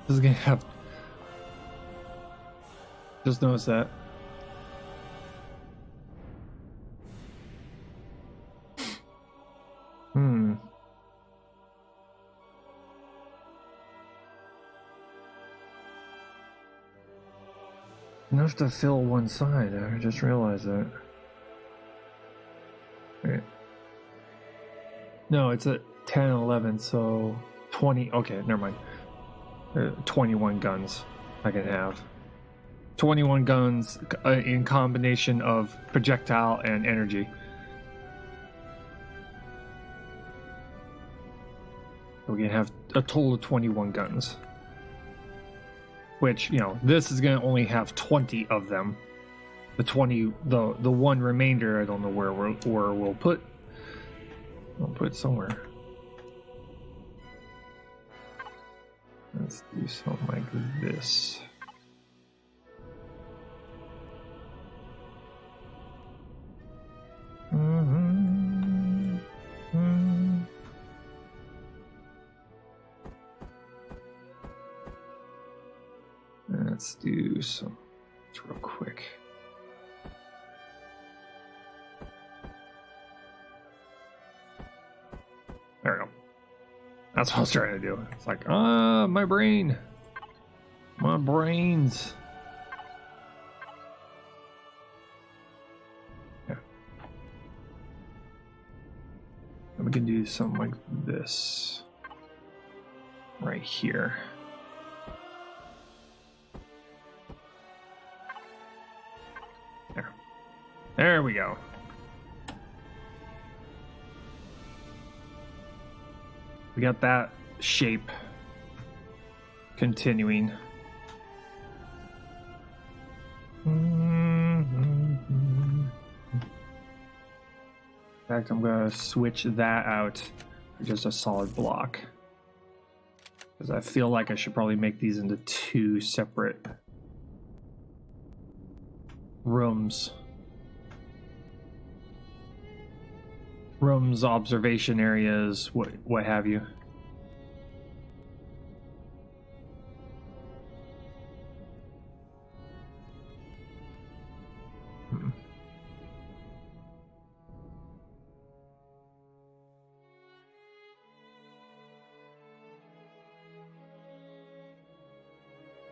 This is gonna have. Just notice that. Enough to fill one side. I just realized that. Wait. No, it's at 10, 11, so 20. Okay, never mind. 21 guns I can have. 21 guns in combination of projectile and energy. We can have a total of 21 guns. Which, you know, this is going to only have 20 of them. The 20, the one remainder, I don't know where we'll put. We'll put it somewhere. Let's do something like this. Let's do some real quick. There we go. That's what I was trying to do. It's like, my brain. My brains. Yeah. And we can do something like this. Right here. There we go. We got that shape continuing. In fact, I'm going to switch that out for just a solid block. Because I feel like I should probably make these into two separate rooms. Rooms, observation areas, what have you.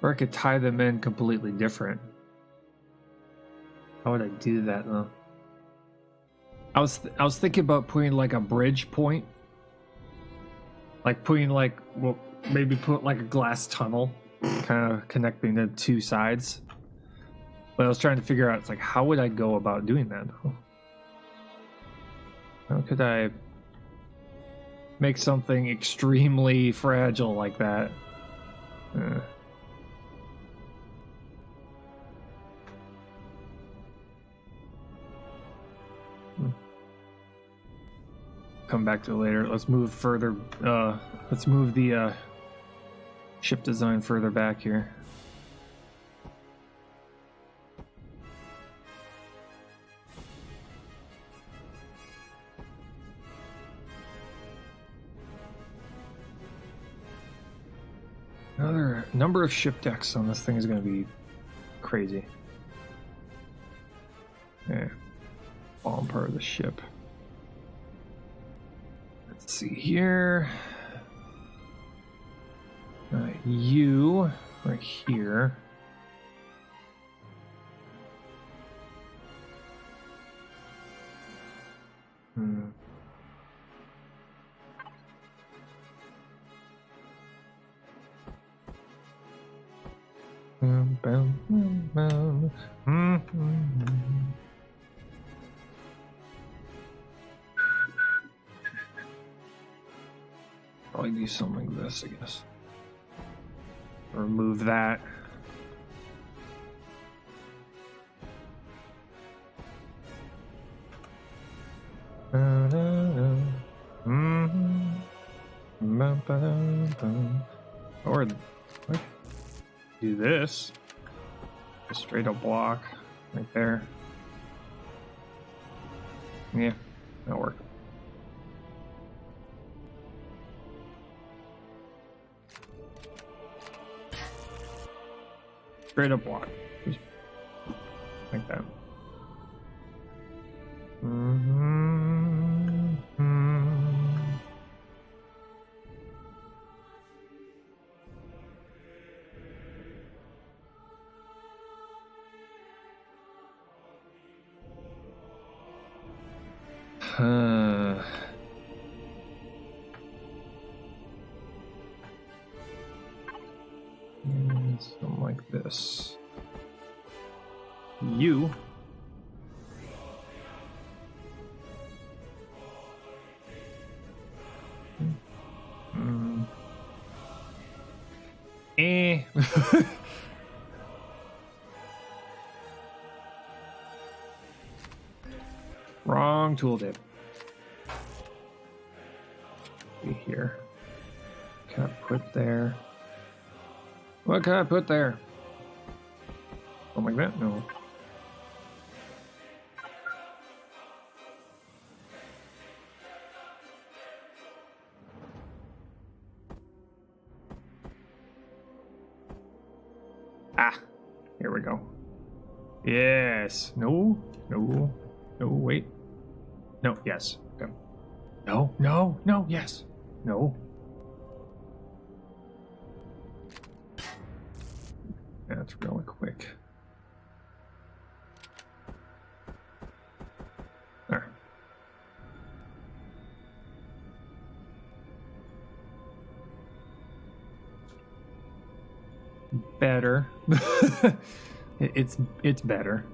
Or I could tie them in completely different. How would I do that though? I was thinking about putting like a bridge point, like putting like, well, maybe put like a glass tunnel, kind of connecting the two sides. But I was trying to figure out, it's like, how would I go about doing that? How could I make something extremely fragile like that? Come back to it later. Let's move further. Let's move the ship design further back here. Another number of ship decks on this thing is going to be crazy. Yeah, bottom part of the ship. Let's see here. You right here. Probably do something like this, I guess. Remove that. Or do this. A straight up block right there. Yeah, that'll work. Straight up block. Just like that. Something like this. You. Eh. Wrong tooltip. Be here. Can I put there? What can I put there? Something like that? No. Ah, here we go. Yes. No. No. No. Wait. No. Yes. Okay. No. No. No. Yes. No. That's really quick. There. Better. It's better.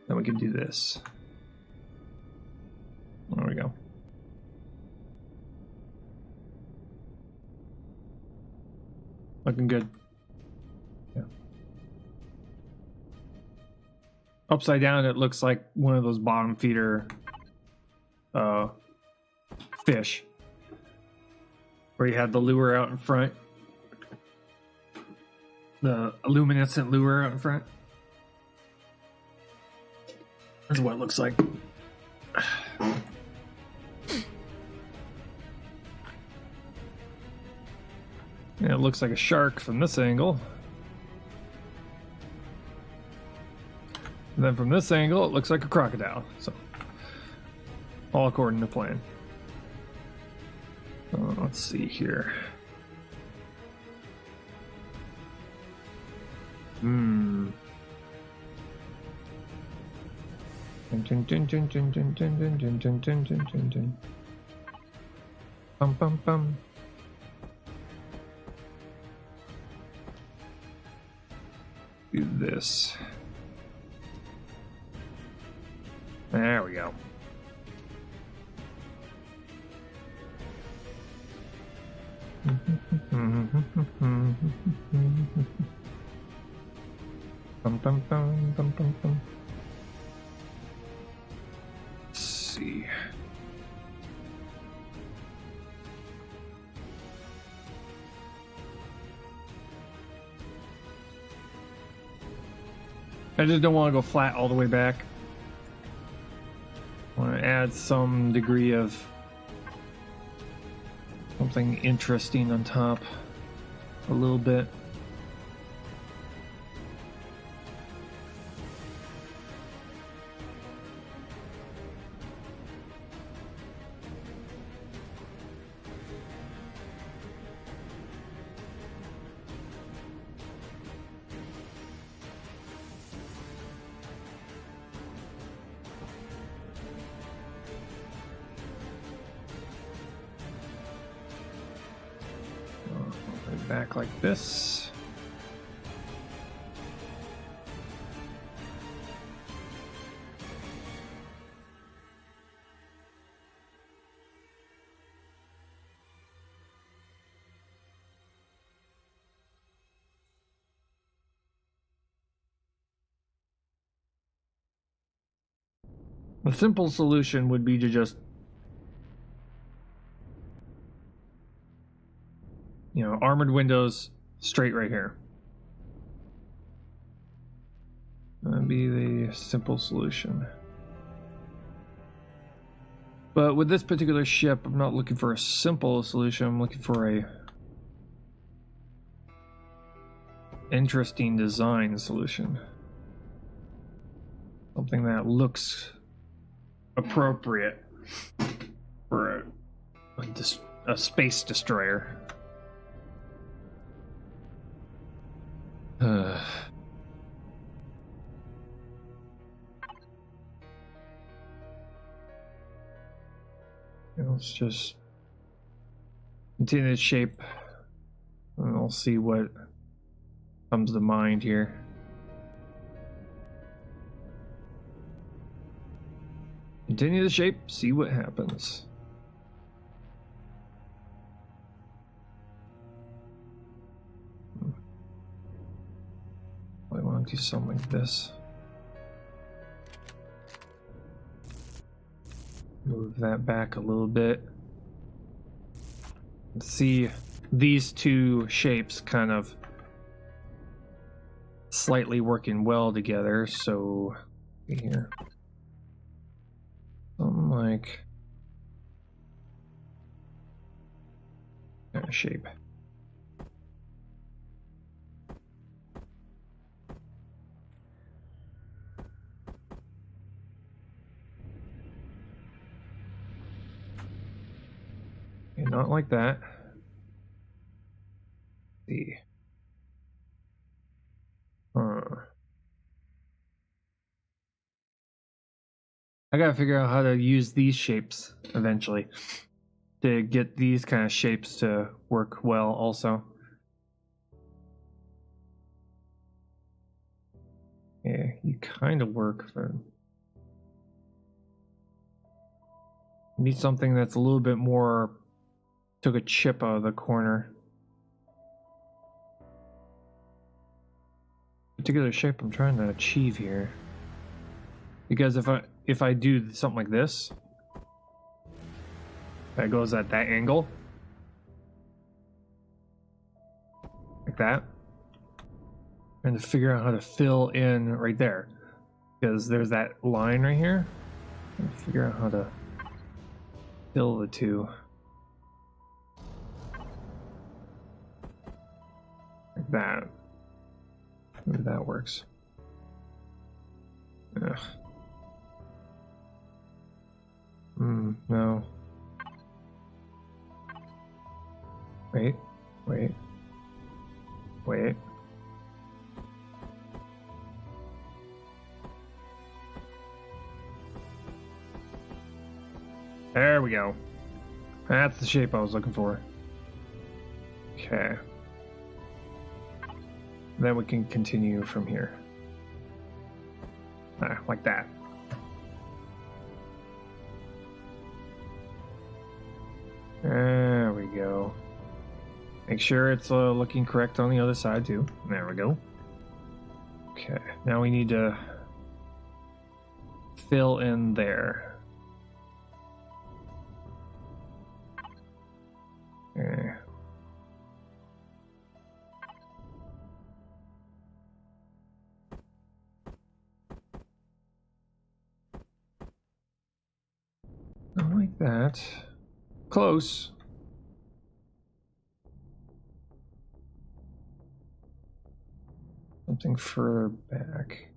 Then we can do this. There we go. Looking good. Yeah. Upside down, it looks like one of those bottom feeder fish, where you had the lure out in front, the luminescent lure out in front. That's what it looks like. Yeah, it looks like a shark from this angle. And then from this angle, it looks like a crocodile. So, all according to plan. Let's see here. Dun, dun, dun, dun, dun, dun, dun, dun, dun, dun, dun, dun, dun. Bum, bum, bum. Do this. There we go. Bum, bum, bum, bum, bum, bum. Let's see. I just don't want to go flat all the way back. I want to add some degree of something interesting on top a little bit. Back like this. A simple solution would be to just, armored windows straight right here. That'd be the simple solution. But with this particular ship, I'm not looking for a simple solution. I'm looking for a interesting design solution. Something that looks appropriate for a space destroyer. Let's just continue to shape, and I'll see what comes to mind here. Continue the shape, see what happens. I want to do something like this. Move that back a little bit. See these two shapes kind of slightly working well together, so here. Something like kind of shape. Okay, not like that. Let's see. I gotta figure out how to use these shapes eventually to get these kind of shapes to work well also. Yeah, you kind of work for... Need something that's a little bit more... Took a chip out of the corner. Particular shape I'm trying to achieve here. Because if I do something like this, that goes at that angle, like that, and to figure out how to fill in right there, because there's that line right here, and figure out how to fill the two, like that. Maybe that works. Ugh. No. Wait. There we go. That's the shape I was looking for. Okay. Then we can continue from here. Like that. There we go. Make sure it's looking correct on the other side too. There we go. Okay, now we need to fill in there. Okay. Not like that. Close. Something further back.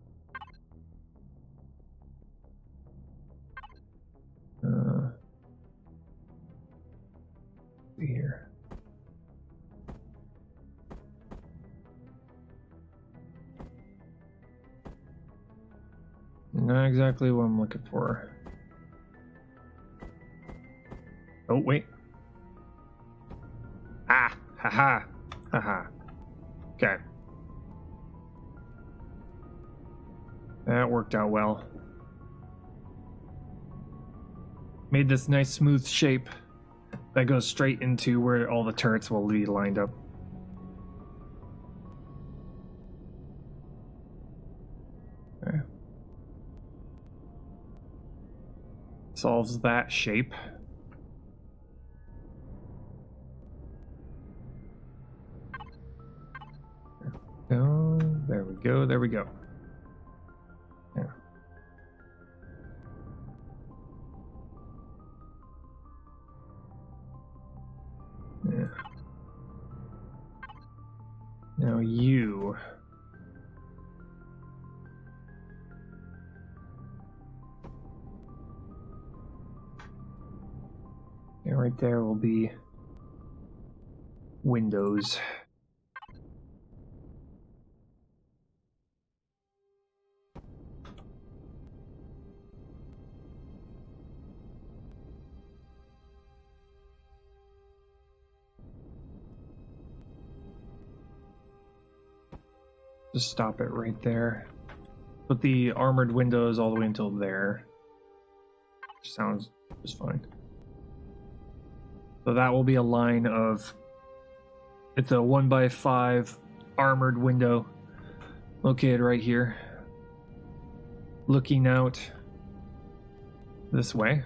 Here. Not exactly what I'm looking for. Oh, wait. Ah, haha, haha. Okay. That worked out well. Made this nice smooth shape that goes straight into where all the turrets will be lined up. Okay. solves that shape. Oh, there we go, there we go. Yeah. Yeah. Now you. Yeah, right there will be windows. Just stop it right there. Put the armored windows all the way until there. Sounds just fine. So that will be a line of, it's a 1x5 armored window located right here, looking out this way.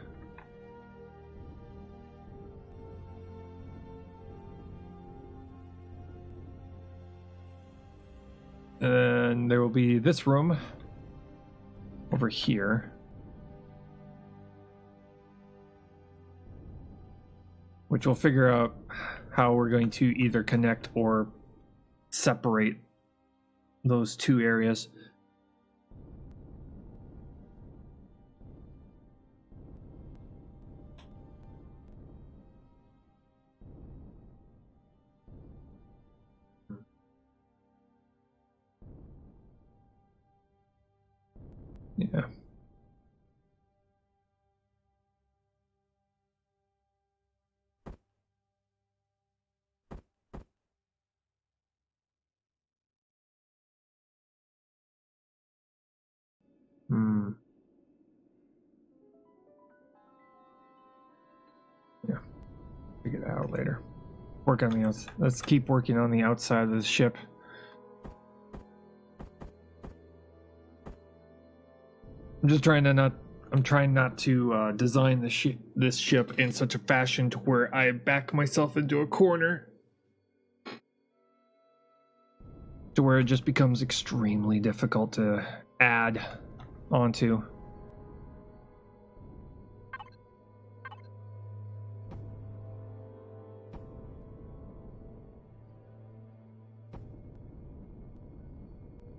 And there will be this room over here. Which we'll figure out how we're going to either connect or separate those two areas. Yeah. Yeah. Figure that out later. Work on the outside. Let's keep working on the outside of the ship. I'm trying not to design this ship in such a fashion to where I back myself into a corner, to where it just becomes extremely difficult to add onto.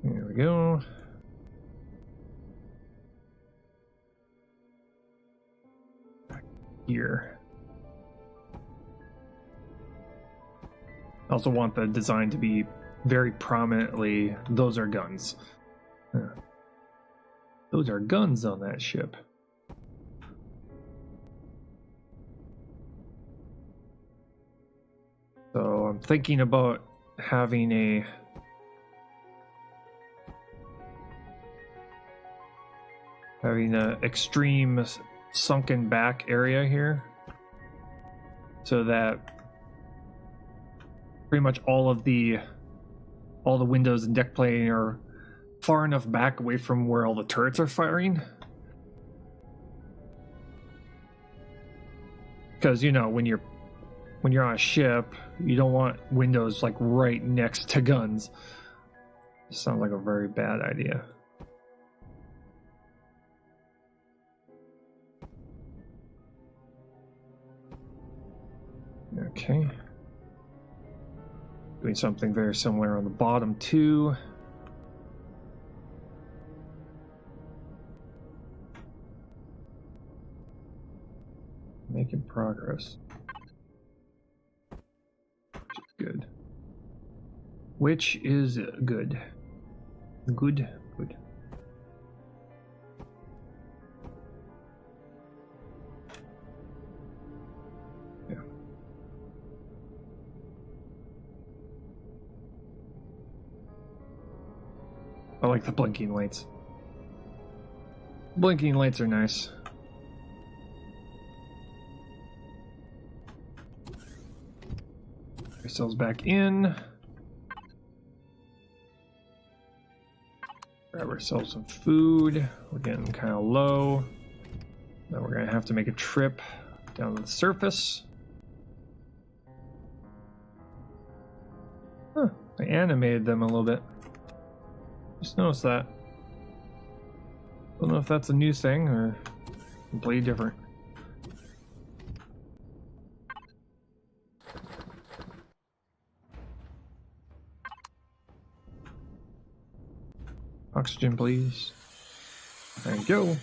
There we go. Here. I also want the design to be very prominently, those are guns. Those are guns on that ship. So I'm thinking about having a extreme sunken back area here, so that pretty much all the windows and deck plating are far enough back away from where all the turrets are firing. Because when you're on a ship, you don't want windows like right next to guns. Sounds like a very bad idea. Okay. Doing something very similar on the bottom too. Making progress. Which is good. Good. Yeah. I like the blinking lights. Blinking lights are nice. Ourselves back in. Grab ourselves some food. We're getting kind of low. Now we're going to have to make a trip down to the surface. Huh, I animated them a little bit. Just noticed that. Don't know if that's a new thing or completely different. Oxygen, please. There you go.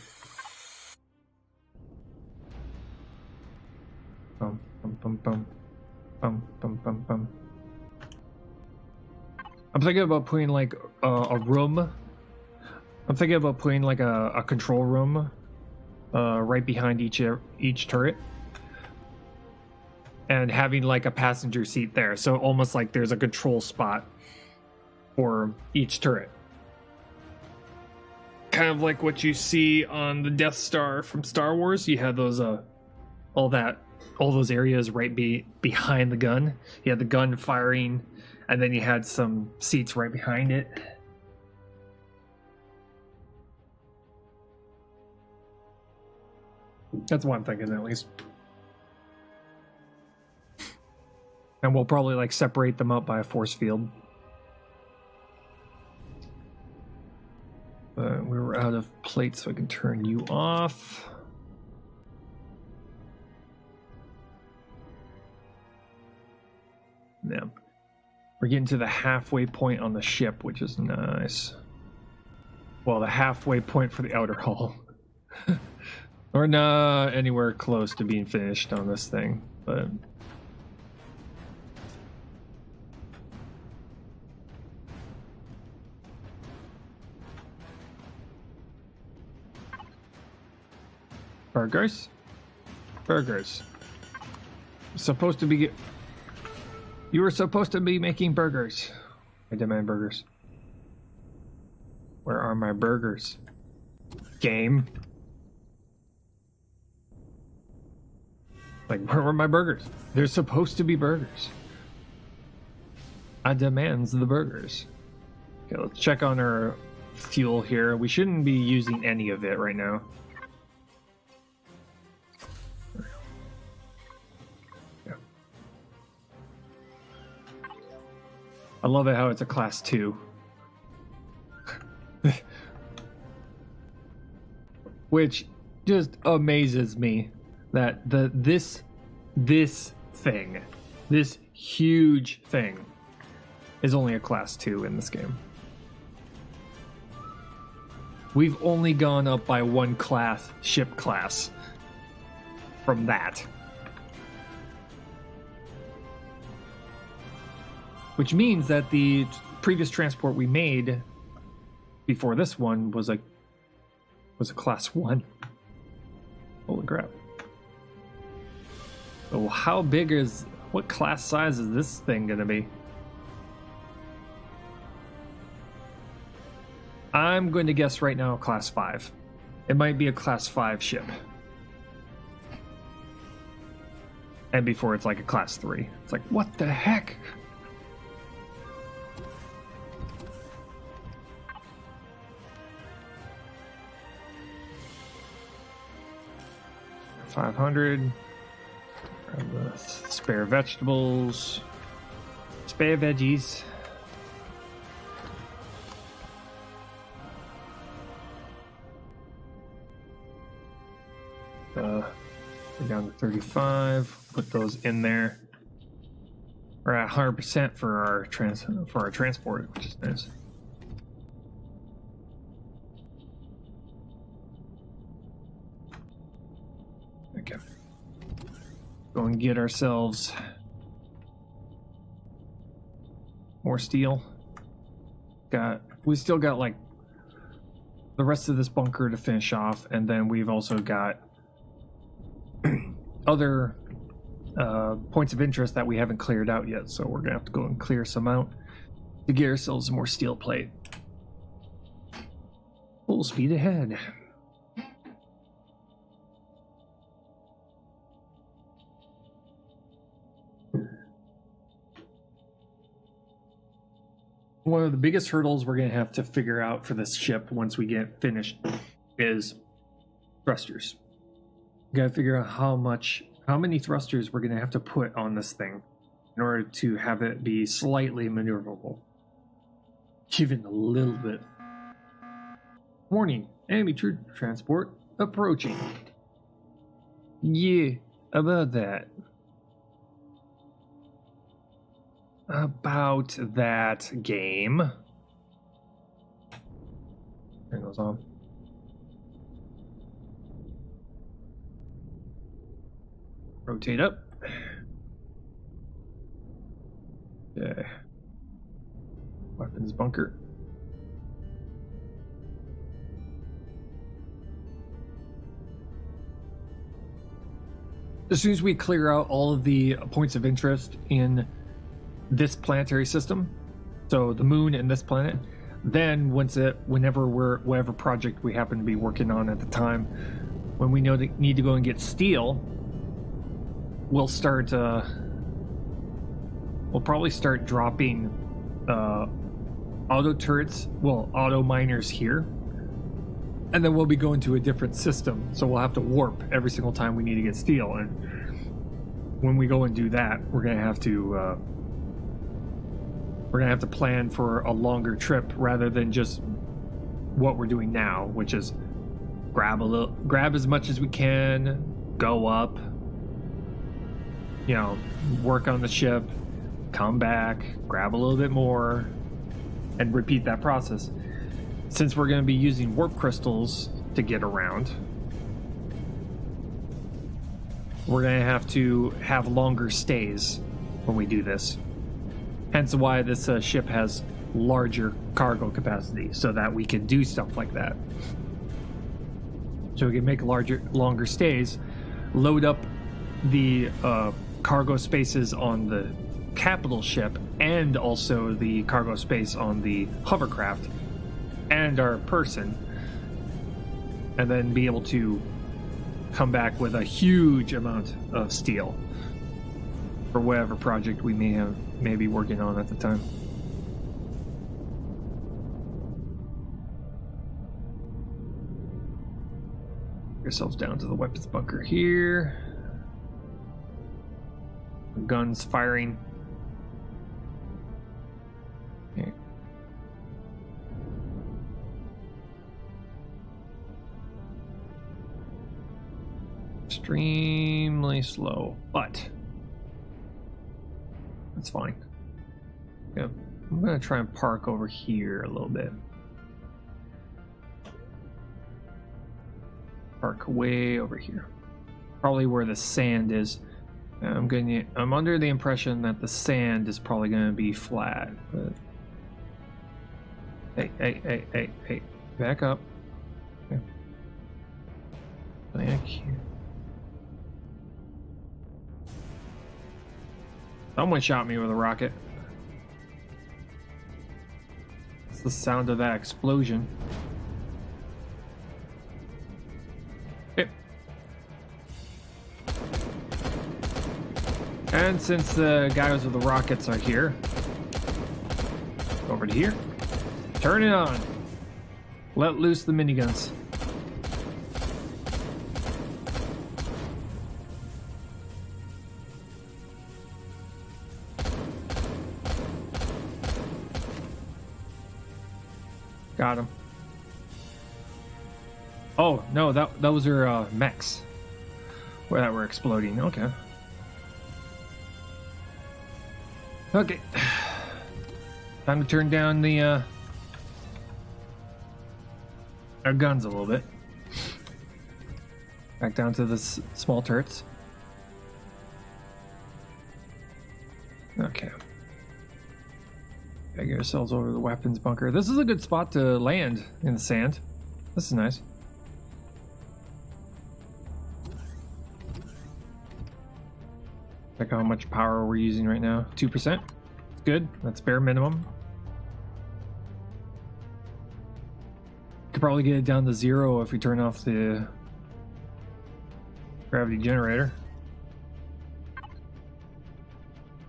Bum, bum, bum, bum. Bum, bum, bum, bum. I'm thinking about putting like a room. I'm thinking about putting like a control room right behind each turret. And having like a passenger seat there. So almost like there's a control spot for each turret. Kind of like what you see on the Death Star from Star Wars. You had those all those areas right behind the gun. You had the gun firing, and then you had some seats right behind it. That's what I'm thinking, at least. And we'll probably like separate them up by a force field. We were out of plates, so I can turn you off. Yeah. We're getting to the halfway point on the ship, which is nice. Well, the halfway point for the outer hull. We're not anywhere close to being finished on this thing, but... Burgers? Burgers. Supposed to be... You were supposed to be making burgers. I demand burgers. Where are my burgers? Game. Like, where were my burgers? There's supposed to be burgers. I demands the burgers. Okay, let's check on our fuel here. We shouldn't be using any of it right now. I love it how it's a class 2. Which just amazes me that this thing, this huge thing, is only a class 2 in this game. We've only gone up by one class, ship class, from that. Which means that the previous transport we made before this one was a class 1. Holy crap. So how big what class size is this thing gonna be? I'm going to guess right now class 5. It might be a class 5 ship. And before it's like a class 3. It's like, what the heck? $500. Grab the spare vegetables. Spare veggies. We're down to 35. Put those in there. We're at 100% for our transport, which is nice. Okay. Go and get ourselves more steel. We still got like the rest of this bunker to finish off, and then we've also got other points of interest that we haven't cleared out yet, so we're gonna have to go and clear some out to get ourselves more steel plate. Full speed ahead. One of the biggest hurdles we're going to have to figure out for this ship once we get finished is thrusters. Gotta figure out how many thrusters we're gonna have to put on this thing in order to have it be slightly maneuverable. Even a little bit. Warning, enemy troop transport approaching. Yeah, about that. About that game. Turn those on. Rotate up. Okay. Weapons bunker. As soon as we clear out all of the points of interest in this planetary system, so the moon and this planet, then whatever project we happen to be working on at the time, when we need to go and get steel, we'll probably start dropping auto turrets, auto miners here, and then we'll be going to a different system, so we'll have to warp every single time we need to get steel. And when we go and do that, we're gonna have to plan for a longer trip rather than just what we're doing now, which is grab as much as we can, go up, work on the ship, come back, grab a little bit more, and repeat that process. Since we're going to be using warp crystals to get around, we're going to have longer stays when we do this. Hence why this ship has larger cargo capacity, so that we can do stuff like that. So we can make longer stays, load up the cargo spaces on the capital ship and also the cargo space on the hovercraft and our person, and then be able to come back with a huge amount of steel for whatever project we may be working on at the time. Get ourselves down to the weapons bunker here. Guns firing. Okay. Extremely slow, but that's fine. Yeah, I'm gonna try and park over here a little bit. Park way over here, probably where the sand is. I'm under the impression that the sand is probably going to be flat. But hey, back up. Okay. Back here. Someone shot me with a rocket. It's the sound of that explosion. Okay. And since the guys with the rockets are here, over to here, turn it on. Let loose the miniguns. Got him. Oh no, those are mechs that were exploding. Okay. Okay. Time to turn down the our guns a little bit. Back down to the small turrets. Okay. Gotta get ourselves over to the weapons bunker. This is a good spot to land in the sand. This is nice. Check how much power we're using right now. 2%. It's good. That's bare minimum. Could probably get it down to 0 if we turn off the gravity generator.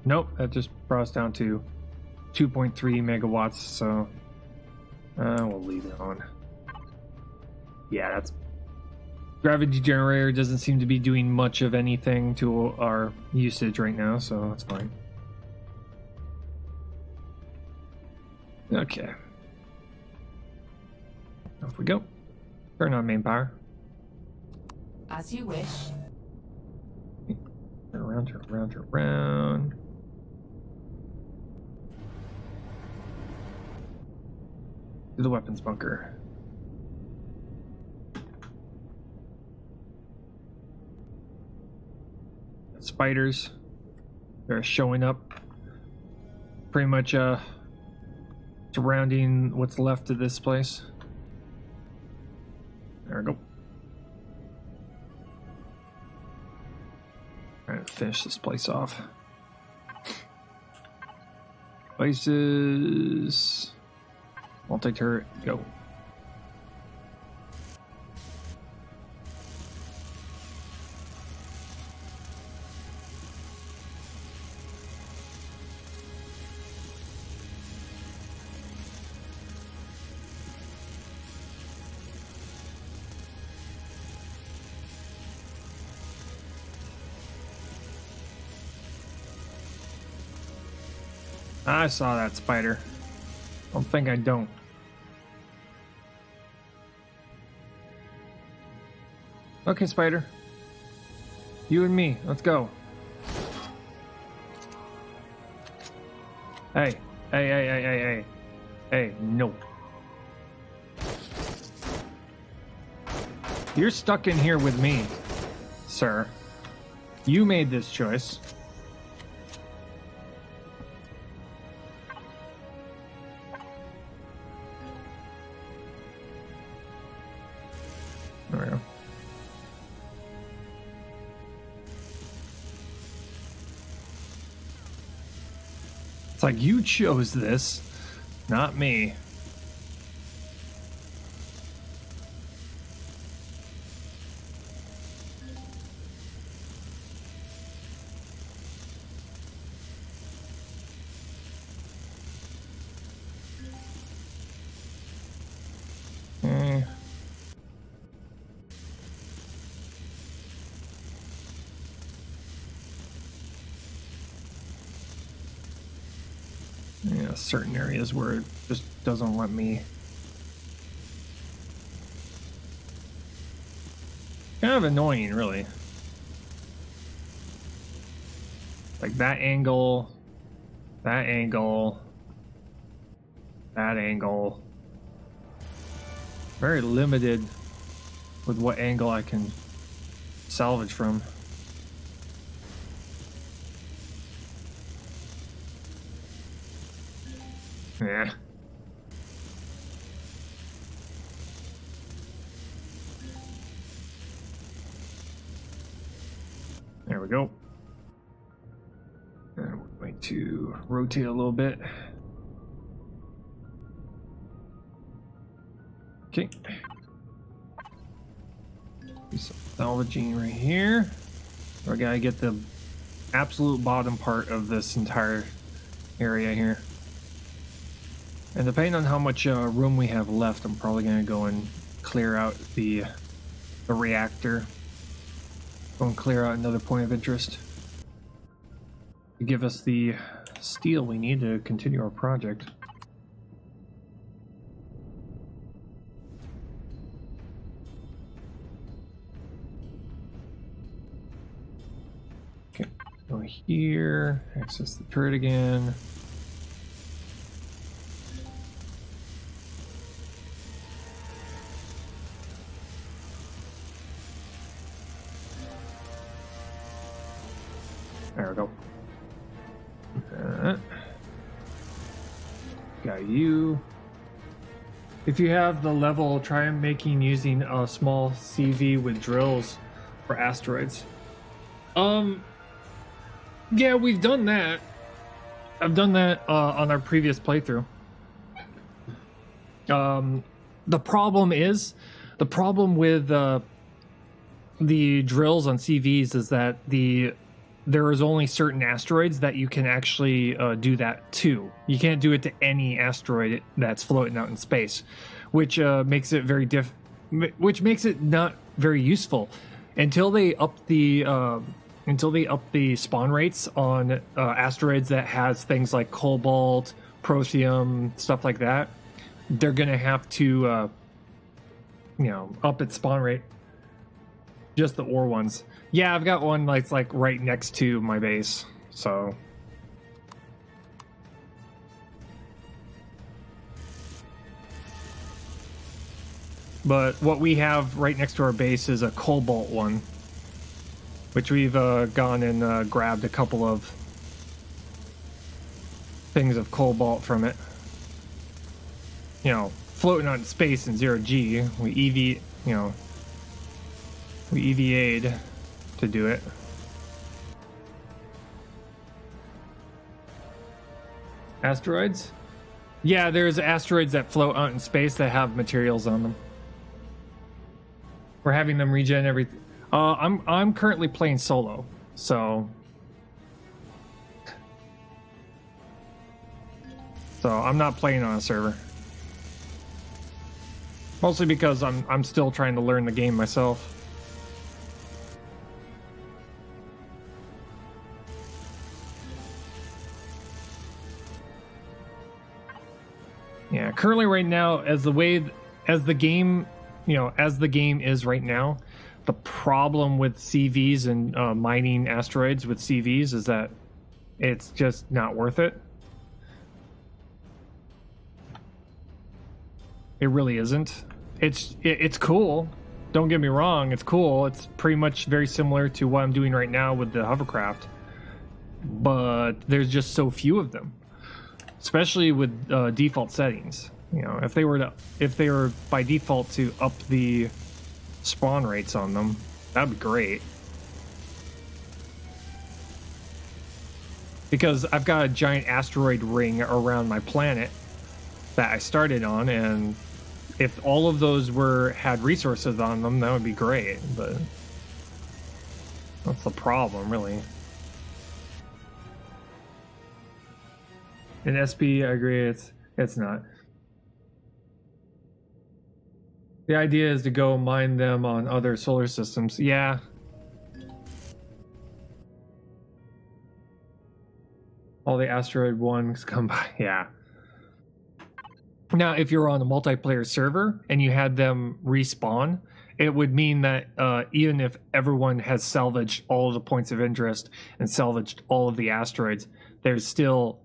Nope, that just brought us down to 2.3 megawatts, so we'll leave it on. Yeah, Gravity generator doesn't seem to be doing much of anything to our usage right now, so that's fine. Okay. Off we go. Turn on main power. As you wish. Turn around, turn around, turn around. To the weapons bunker. Spiders. They're showing up. Pretty much surrounding what's left of this place. There we go. Trying to finish this place off. Places. Multi-turret, go. I saw that spider. Don't think I don't. Okay, spider. You and me, let's go. Hey, hey. Hey, no. You're stuck in here with me, sir. You made this choice. There we go. It's like you chose this, not me. Yeah, certain areas where it just doesn't let me. Kind of annoying, really. Like that angle, that angle, that angle. Very limited with what angle I can salvage from. Yeah. There we go. And we're going to rotate a little bit. Okay. Do some salvaging right here. We gotta get the absolute bottom part of this entire area here. And depending on how much room we have left, I'm probably going to go and clear out the reactor. Go and clear out another point of interest. To give us the steel we need to continue our project. Okay, go here, access the turret again. There we go. Got you. If you have the level, try making using a small CV with drills for asteroids. Yeah, we've done that. I've done that on our previous playthrough. The problem with the drills on CVs is that there is only certain asteroids that you can actually do that to. You can't do it to any asteroid that's floating out in space, which makes it very which makes it not very useful until they up the spawn rates on asteroids that has things like cobalt, protheum, stuff like that. They're gonna have to up its spawn rate. Just the ore ones. Yeah, I've got one that's like right next to my base, so. But what we have right next to our base is a cobalt one, which we've gone and grabbed a couple of things of cobalt from it. You know, floating out in space in 0G, we EVA'd to do it. Asteroids? Yeah, there's asteroids that float out in space that have materials on them. We're having them regen everything. I'm currently playing solo, so I'm not playing on a server. Mostly because I'm still trying to learn the game myself. Yeah, currently right now, as the game is right now, the problem with CVs and mining asteroids with CVs is that it's just not worth it. It really isn't. It's cool. Don't get me wrong, it's cool. It's pretty much very similar to what I'm doing right now with the hovercraft. But there's just so few of them. Especially with default settings. You know, if they were by default to up the spawn rates on them, that'd be great. Because I've got a giant asteroid ring around my planet that I started on, and if all of those had resources on them, that would be great, but that's the problem, really. In SP, I agree, it's not. The idea is to go mine them on other solar systems. Yeah. All the asteroid ones come by. Yeah. Now, if you're on a multiplayer server and you had them respawn, it would mean that even if everyone has salvaged all of the points of interest and salvaged all of the asteroids, there's still,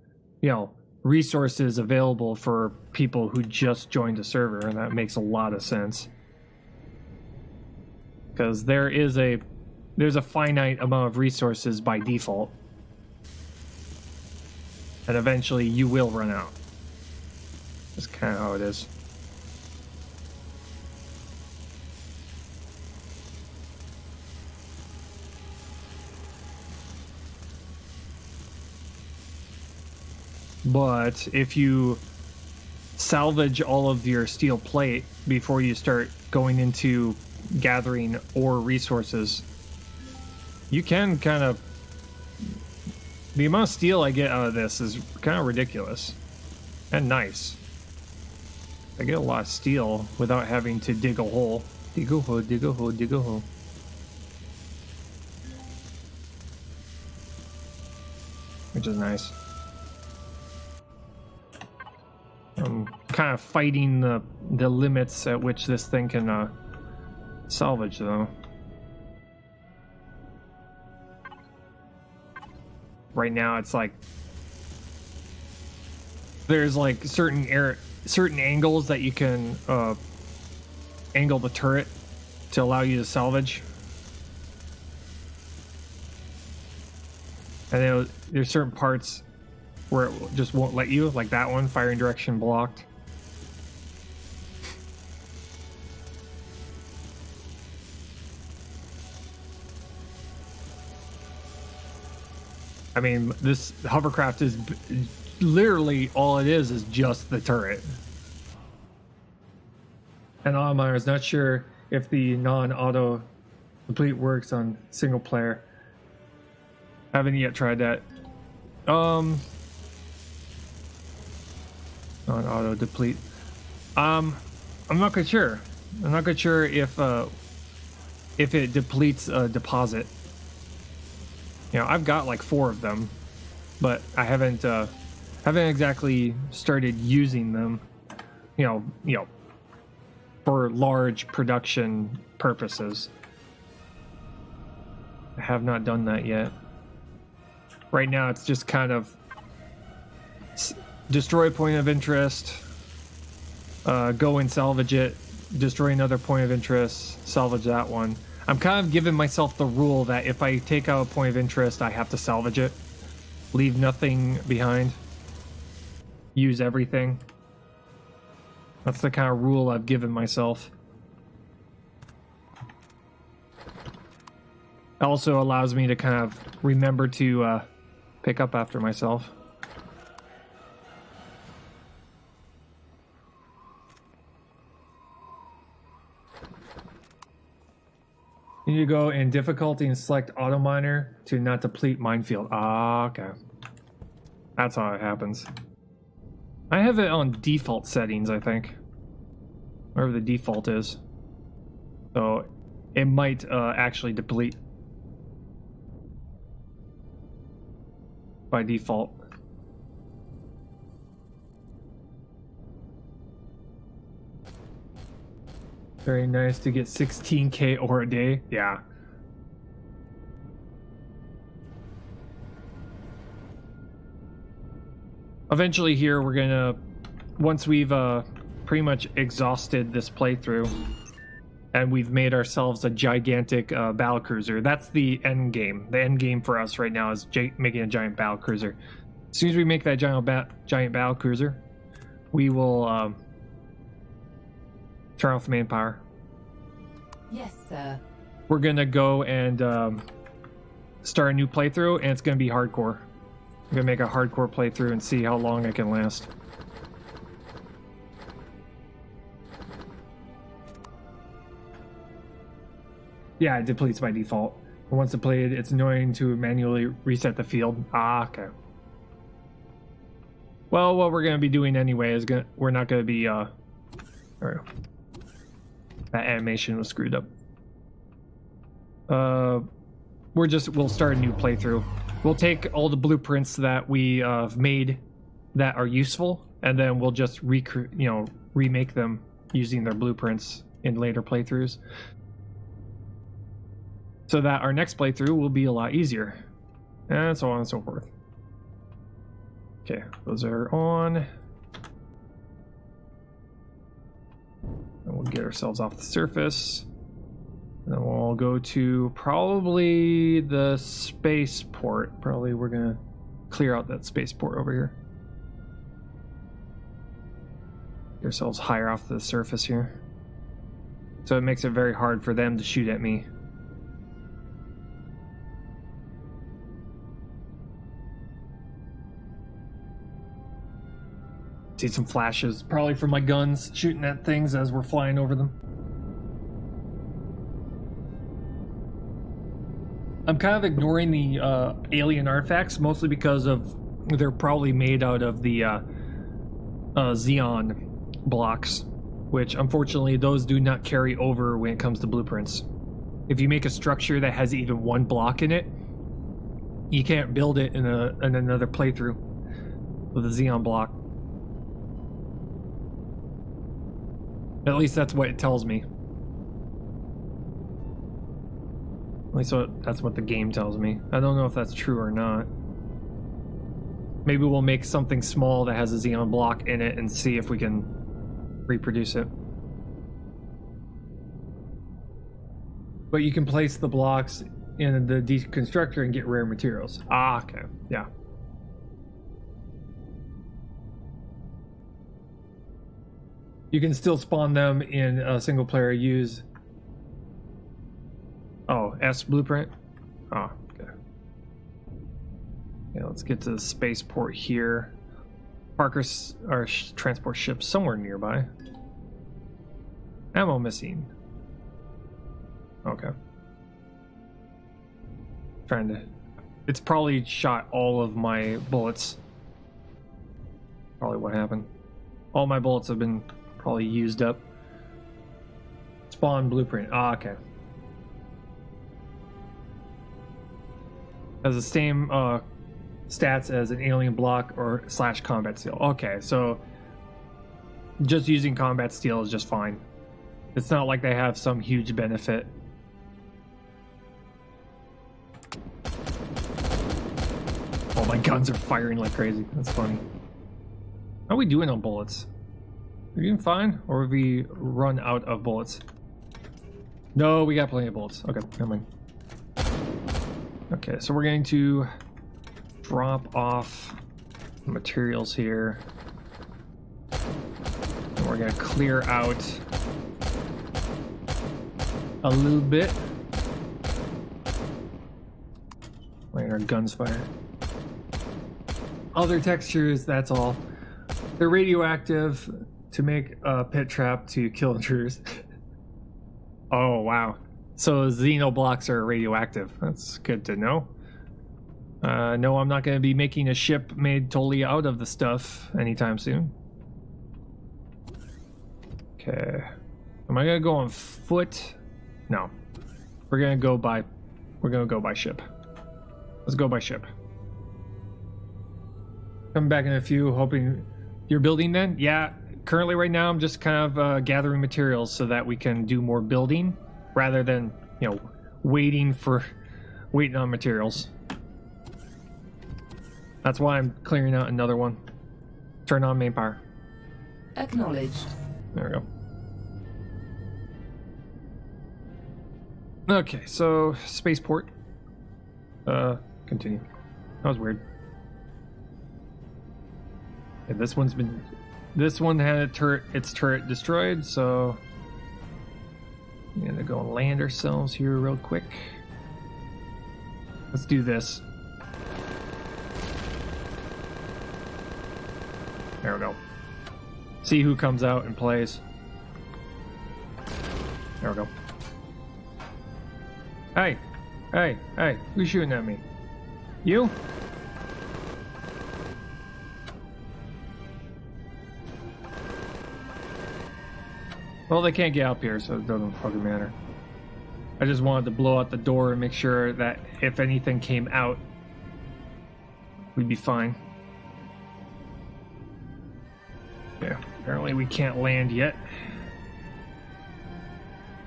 resources available for people who just joined a server, and that makes a lot of sense. Because there's a finite amount of resources by default. And eventually you will run out. That's kind of how it is. But if you salvage all of your steel plate before you start going into gathering ore resources, you can kind of... The amount of steel I get out of this is kind of ridiculous. And nice. I get a lot of steel without having to dig a hole. Dig a hole, dig a hole, dig a hole. Which is nice. I'm kind of fighting the limits at which this thing can salvage, though. Right now, it's like there's like certain angles that you can angle the turret to allow you to salvage, and then there's certain parts where it just won't let you, like that one, firing direction blocked. I mean, this hovercraft is literally all it is just the turret. And Autominer is not sure if the non-auto complete works on single player. I haven't yet tried that. Non-auto deplete. I'm not quite sure. I'm not quite sure if if it depletes a deposit. You know, I've got like 4 of them, but I haven't exactly started using them. You know, for large production purposes. I have not done that yet. Right now, it's just kind of destroy a point of interest, go and salvage it, destroy another point of interest, salvage that one. I'm kind of giving myself the rule that if I take out a point of interest, I have to salvage it. Leave nothing behind. Use everything. That's the kind of rule I've given myself. It also allows me to kind of remember to pick up after myself. You need to go in difficulty and select auto miner to not deplete minefield. Ah, okay. That's how it happens. I have it on default settings, I think. Wherever the default is. So it might actually deplete by default. Very nice to get 16k ore a day. Yeah. Eventually here we're gonna, once we've pretty much exhausted this playthrough and we've made ourselves a gigantic battle cruiser. That's the end game. The end game for us right now is making a giant battle cruiser. As soon as we make that giant battle cruiser, we will turn off the main power. Yes, sir. We're gonna go and start a new playthrough, and it's gonna be hardcore. I'm gonna make a hardcore playthrough and see how long I can last. Yeah, it depletes by default. Once depleted, it's annoying to manually reset the field. Ah, okay. Well, what we're gonna be doing anyway is we're not gonna be that animation was screwed up. We'll start a new playthrough. We'll take all the blueprints that we made that are useful, and then we'll just remake them using their blueprints in later playthroughs, so that our next playthrough will be a lot easier, and so on and so forth. Okay, those are on. And we'll get ourselves off the surface. And then we'll go to probably the spaceport. Probably we're gonna clear out that spaceport over here. Get ourselves higher off the surface here. So it makes it very hard for them to shoot at me. See some flashes, probably from my guns shooting at things as we're flying over them. I'm kind of ignoring the alien artifacts, mostly because of they're probably made out of the Xeon blocks, which unfortunately those do not carry over when it comes to blueprints. If you make a structure that has even one block in it, you can't build it in another playthrough with a Xeon block. At least that's what it tells me. At least that's what the game tells me. I don't know if that's true or not. Maybe we'll make something small that has a Xeon block in it and see if we can reproduce it. But you can place the blocks in the deconstructor and get rare materials. Ah, okay. Yeah. You can still spawn them in a single player use. Oh, S blueprint? Oh, okay. Yeah, let's get to the spaceport here. Parker's our transport ship somewhere nearby. Ammo missing. Okay. Trying to. It's probably shot all of my bullets. Probably what happened. All my bullets have been probably used up. Spawn blueprint. Ah, okay. Has the same stats as an alien block or / combat steel. Okay, so just using combat steel is just fine. It's not like they have some huge benefit. Oh, my guns are firing like crazy. That's funny. How are we doing on bullets? Are we doing fine? Or have we run out of bullets? No, we got plenty of bullets. Okay, never mind. Okay, so we're going to drop off materials here. And we're going to clear out a little bit. Letting our guns fire. Other textures, that's all. They're radioactive to make a pit trap to kill intruders. Oh, wow. So xenoblocks are radioactive. That's good to know. No, I'm not going to be making a ship made totally out of the stuff anytime soon. Okay. Am I going to go on foot? No. We're going to go by ship. Let's go by ship. Coming back in a few, hoping you're building then? Yeah, currently right now I'm just kind of gathering materials so that we can do more building rather than, you know, waiting on materials. That's why I'm clearing out another one. Turn on main power. Acknowledged. There we go. Okay, so spaceport. Continue. That was weird. And this one had its turret destroyed, so we're gonna go and land ourselves here real quick. Let's do this. There we go. See who comes out and plays. There we go. Hey, hey, hey, who's shooting at me? You? Well, they can't get up here, so it doesn't fucking matter. I just wanted to blow out the door and make sure that if anything came out, we'd be fine. Yeah, apparently we can't land yet.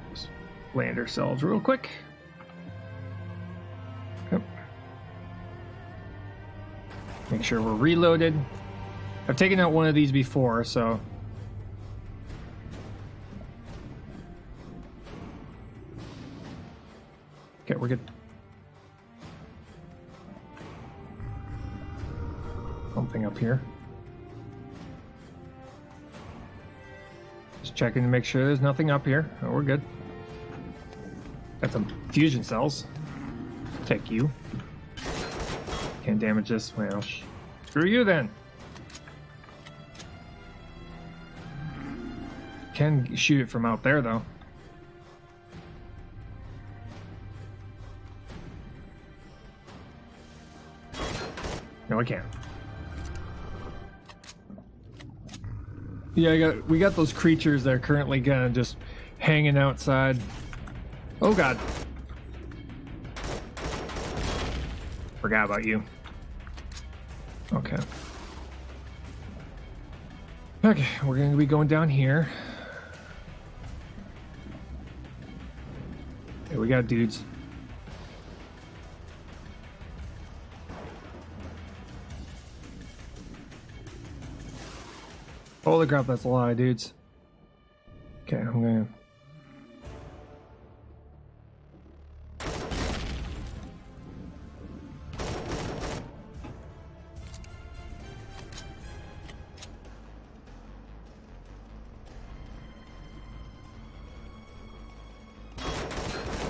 Let's land ourselves real quick. Yep. Make sure we're reloaded. I've taken out one of these before, so... Okay, we're good. Something up here. Just checking to make sure there's nothing up here. Oh, we're good. Got some fusion cells. Take you. Can't damage this. Well, screw you then. Can shoot it from out there though. No, I can't. Yeah, we got those creatures that are currently kind of just hanging outside. Oh god. Forgot about you. Okay. Okay, we're going to be going down here. Okay, we got dudes. Holy crap, that's a lot of dudes. Okay, I'm gonna...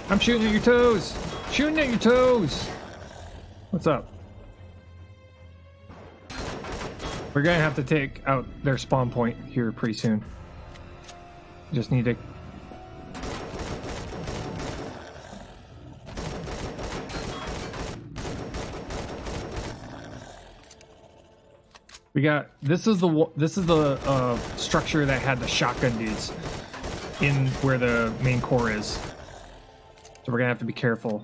I'm shooting at your toes! Shooting at your toes! What's up? We're gonna have to take out their spawn point here pretty soon. Just need to... We got... This is the structure that had the shotgun dudes in where the main core is. So we're gonna have to be careful.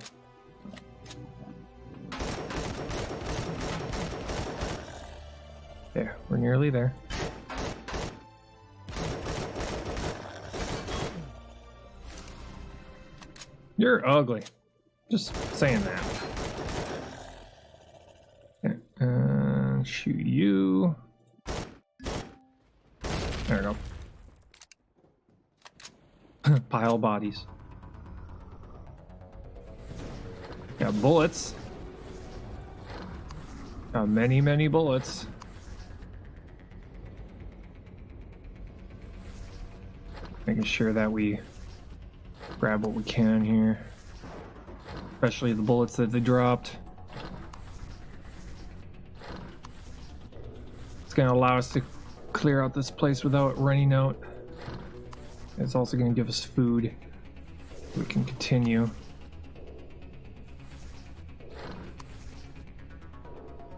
There, we're nearly there. You're ugly. Just saying that. Okay, shoot you. There we go. Pile bodies. Got bullets. Got many, many bullets. Making sure that we grab what we can here. Especially the bullets that they dropped. It's going to allow us to clear out this place without running out. It's also going to give us food. We can continue.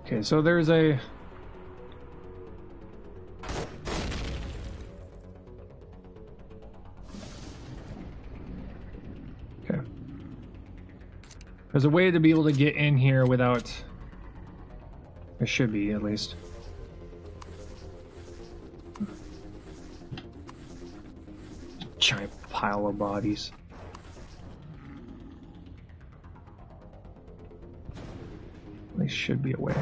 Okay, so there's a... Okay. There's a way to be able to get in here without... There should be, at least. Giant pile of bodies. There should be a way.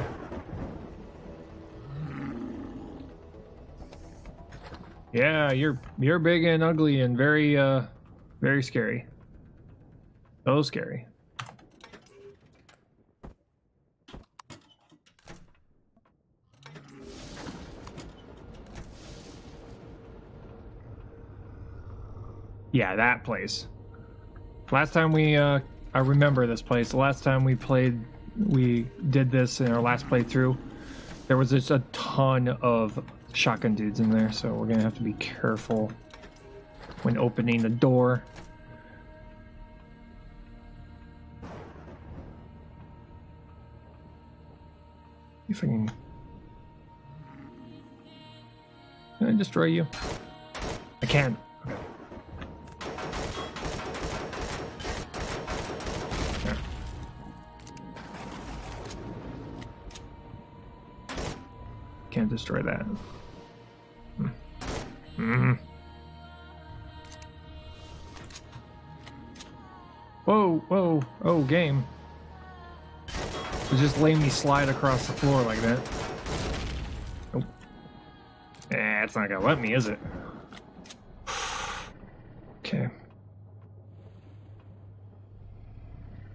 Yeah, you're big and ugly and very very scary. So scary. Yeah, that place. Last time we I remember this place. The last time we did this in our last playthrough, there was just a ton of shotgun dudes in there, so we're gonna have to be careful when opening the door. If I can I destroy you? I can. Okay. Yeah. Can't destroy that. Whoa, whoa, oh, game. Just lay me slide across the floor like that. Oh. Eh, it's not gonna let me, is it? Okay.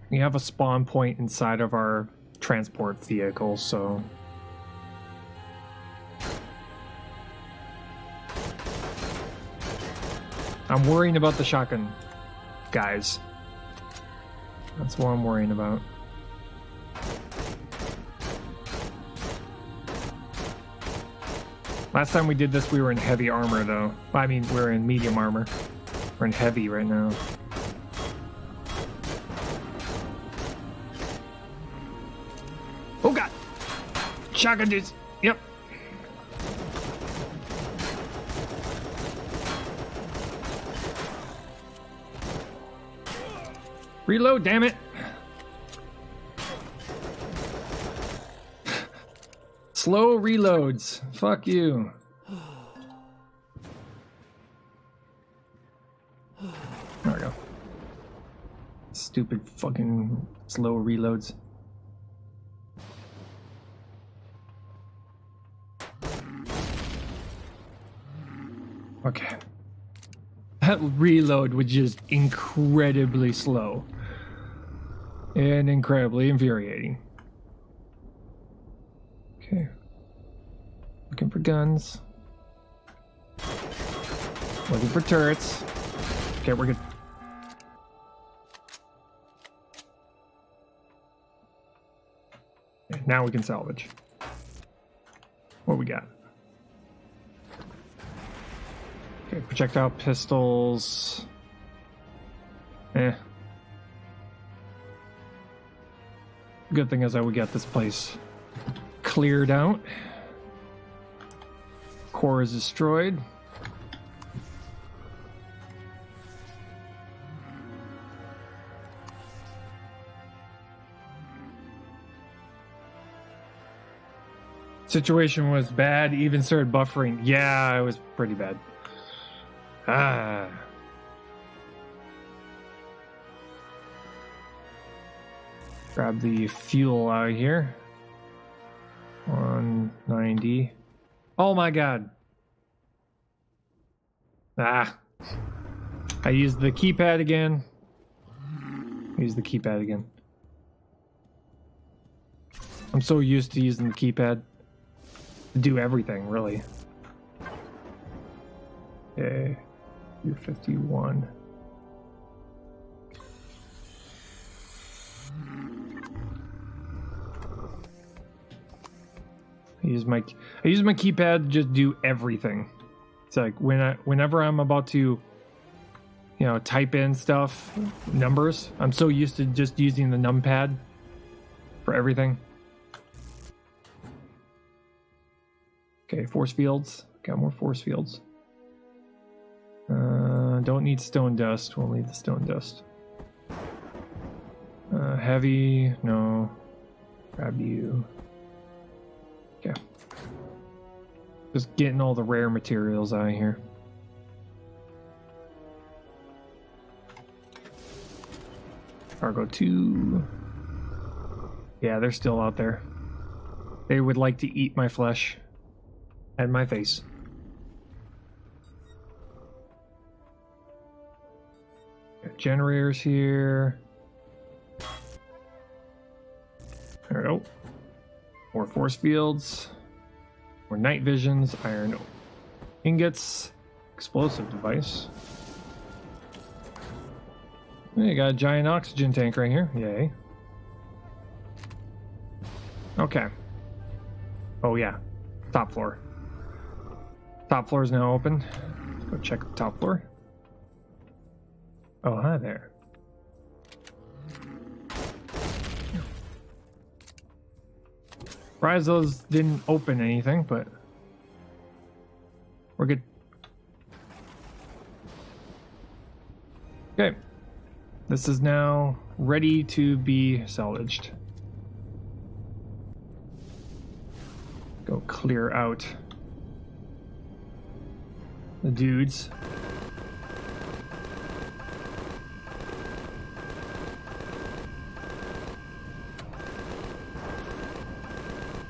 We have a spawn point inside of our transport vehicle, so... I'm worrying about the shotgun guys. That's what I'm worrying about. Last time we did this, we were in heavy armor, though. I mean, we're in medium armor. We're in heavy right now. Oh, God! Shotgun dudes! Yep. Reload, damn it! Slow reloads. Fuck you. There we go. Stupid fucking slow reloads. Okay. That reload was just incredibly slow. And incredibly infuriating. Okay. Looking for guns. Looking for turrets. Okay, we're good. Okay, now we can salvage. What we got? Okay, projectile pistols. Eh. Good thing is that we got this place cleared out. Core is destroyed. Situation was bad, even started buffering. Yeah, it was pretty bad. Ah. Grab the fuel out of here. 190. Oh my god. Ah. I used the keypad again. Use the keypad again. I'm so used to using the keypad to do everything, really. Okay. 251. I use my keypad to just do everything. It's like whenever I'm about to, you know, type in stuff, numbers, I'm so used to just using the numpad for everything. Okay, force fields. Got more force fields. Don't need stone dust. We'll need the stone dust. Heavy, no. Grab you. Okay. Just getting all the rare materials out of here. Cargo 2. Yeah, they're still out there. They would like to eat my flesh and my face. Got generators here. There we go. More force fields. More night visions. Iron ingots. Explosive device. You got a giant oxygen tank right here. Yay. Okay. Oh yeah. Top floor. Top floor is now open. Let's go check the top floor. Oh, hi there. Surprised those didn't open anything, but we're good. Okay. This is now ready to be salvaged. Go clear out the dudes.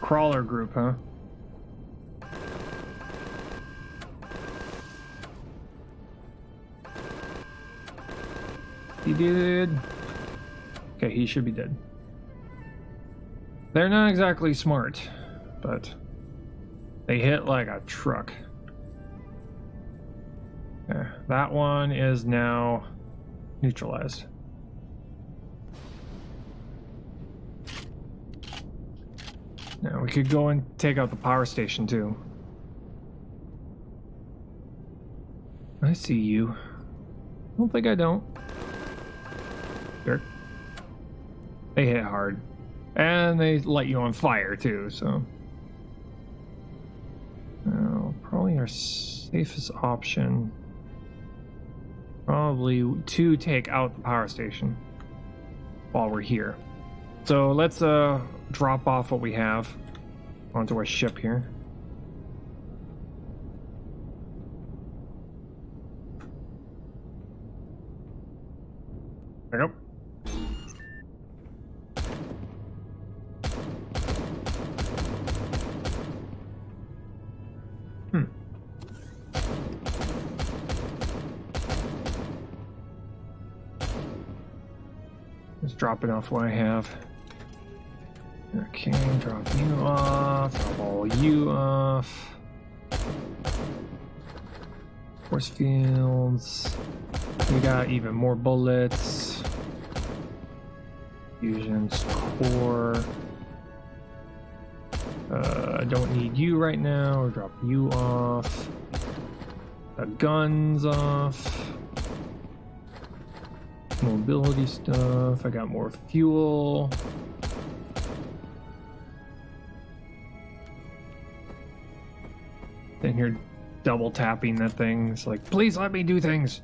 Crawler group, huh? He did. Okay, he should be dead. They're not exactly smart, but they hit like a truck. Okay, that one is now neutralized. Now we could go and take out the power station too. I see you. I don't think I don't. Jerk. They hit hard. And they light you on fire too, so. Now, probably our safest option. Probably to take out the power station while we're here. So let's drop off what we have onto our ship here. There we go. Just dropping off what I have. Okay, drop you off, drop all you off. Force fields. We got even more bullets. Fusions, core. I don't need you right now. We'll drop you off. The guns off. Mobility stuff. I got more fuel. Then you're double tapping that thing. It's like, please let me do things.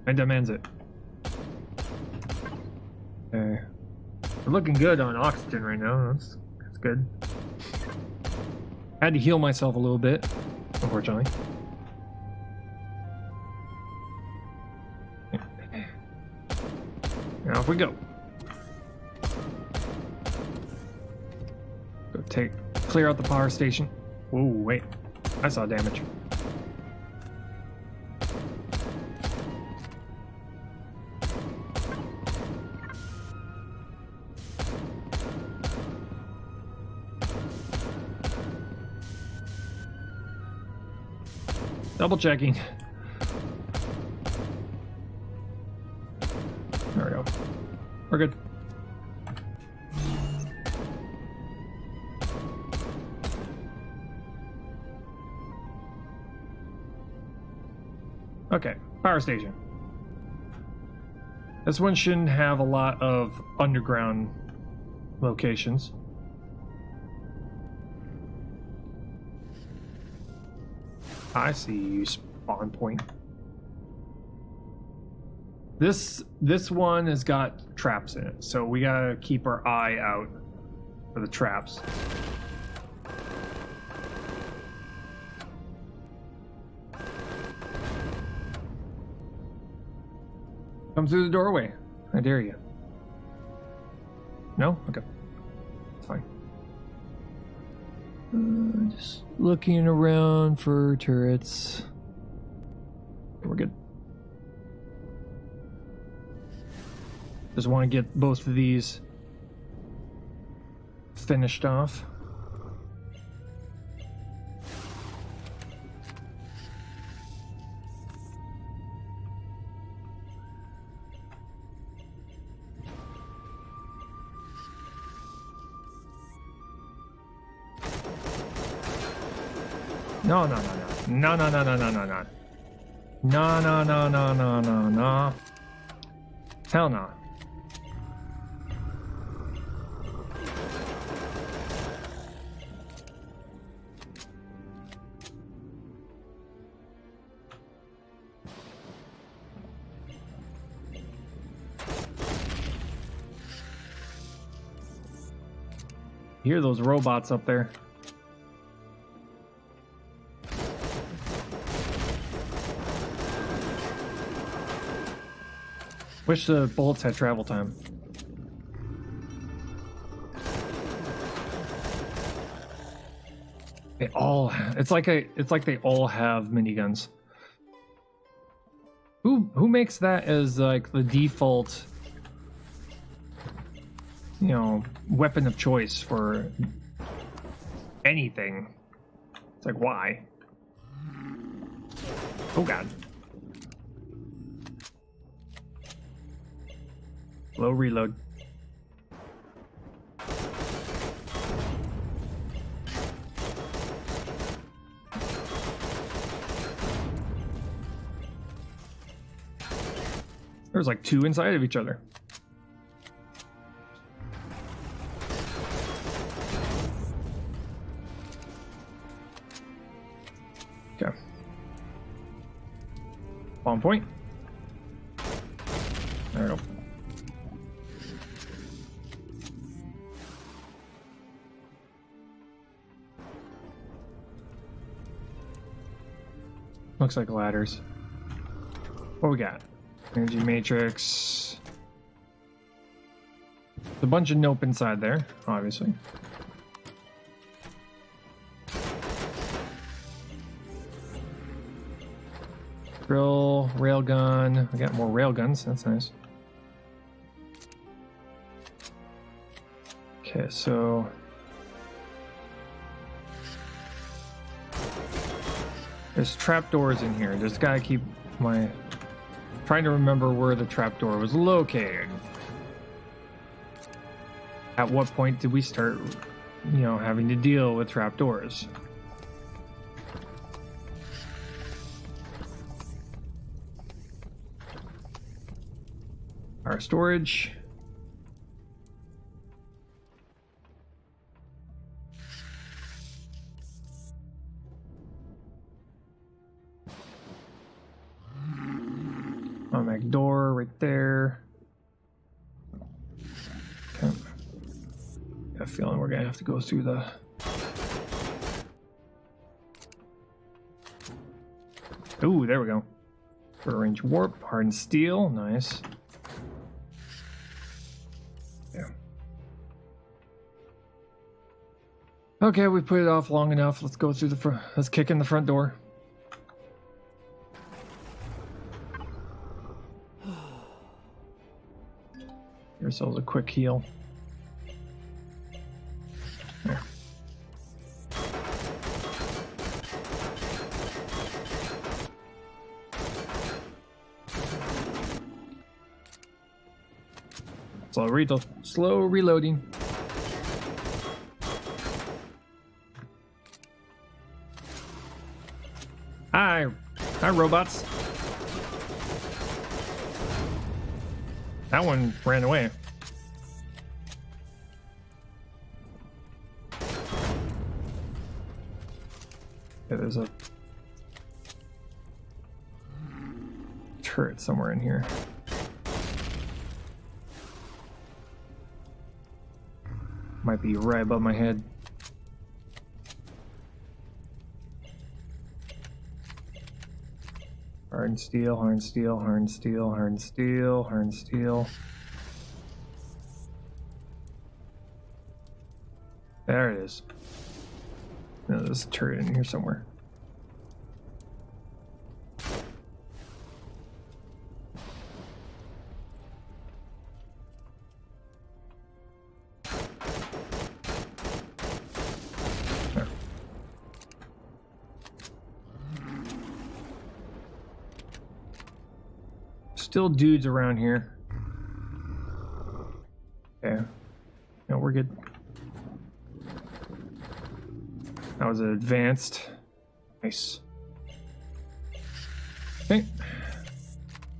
I demands it. Okay. We're looking good on oxygen right now. That's good. I had to heal myself a little bit, unfortunately. Now off we go. Clear out the power station. Whoa, wait. I saw damage. Double checking. There we go. We're good. Okay, power station. This one shouldn't have a lot of underground locations. I see you, spawn point. This one has got traps in it, so we gotta keep our eye out for the traps. Come through the doorway. I dare you. No? Okay. It's fine. Just looking around for turrets. We're good. Just want to get both of these finished off. No, no, no, no. No, no, no, no, no, no, no. No, no, no, no, no, no, no. Hell no. You hear those robots up there? Wish the bullets had travel time. They all, it's like they all have miniguns. Who makes that as like the default, you know, weapon of choice for anything? It's like, why? Oh god. Low reload. There's like two inside of each other. Okay. On point. There we go. Looks like ladders. What we got? Energy matrix. There's a bunch of nope inside there, obviously. Drill, railgun. I got more railguns, that's nice. Okay, so there's trapdoors in here. Just gotta keep my trying to remember where the trapdoor was located. At what point did we start, you know, having to deal with trapdoors? Our storage. Automatic door right there. Okay. Got a feeling we're gonna have to go through the Ooh, there we go. For range warp, hardened steel, nice. Yeah. Okay, we put it off long enough. Let's go through the front. Let's kick in the front door. Give ourselves a quick heal. There. Slow reloading. Hi, robots. That one ran away. Yeah, there's a turret somewhere in here. Might be right above my head. Hardened steel, hardened steel, hardened steel, hardened steel, hardened steel. There it is. No, there's a turret in here somewhere. There. Still dudes around here. Okay. No, we're good. That was advanced. Nice. Okay.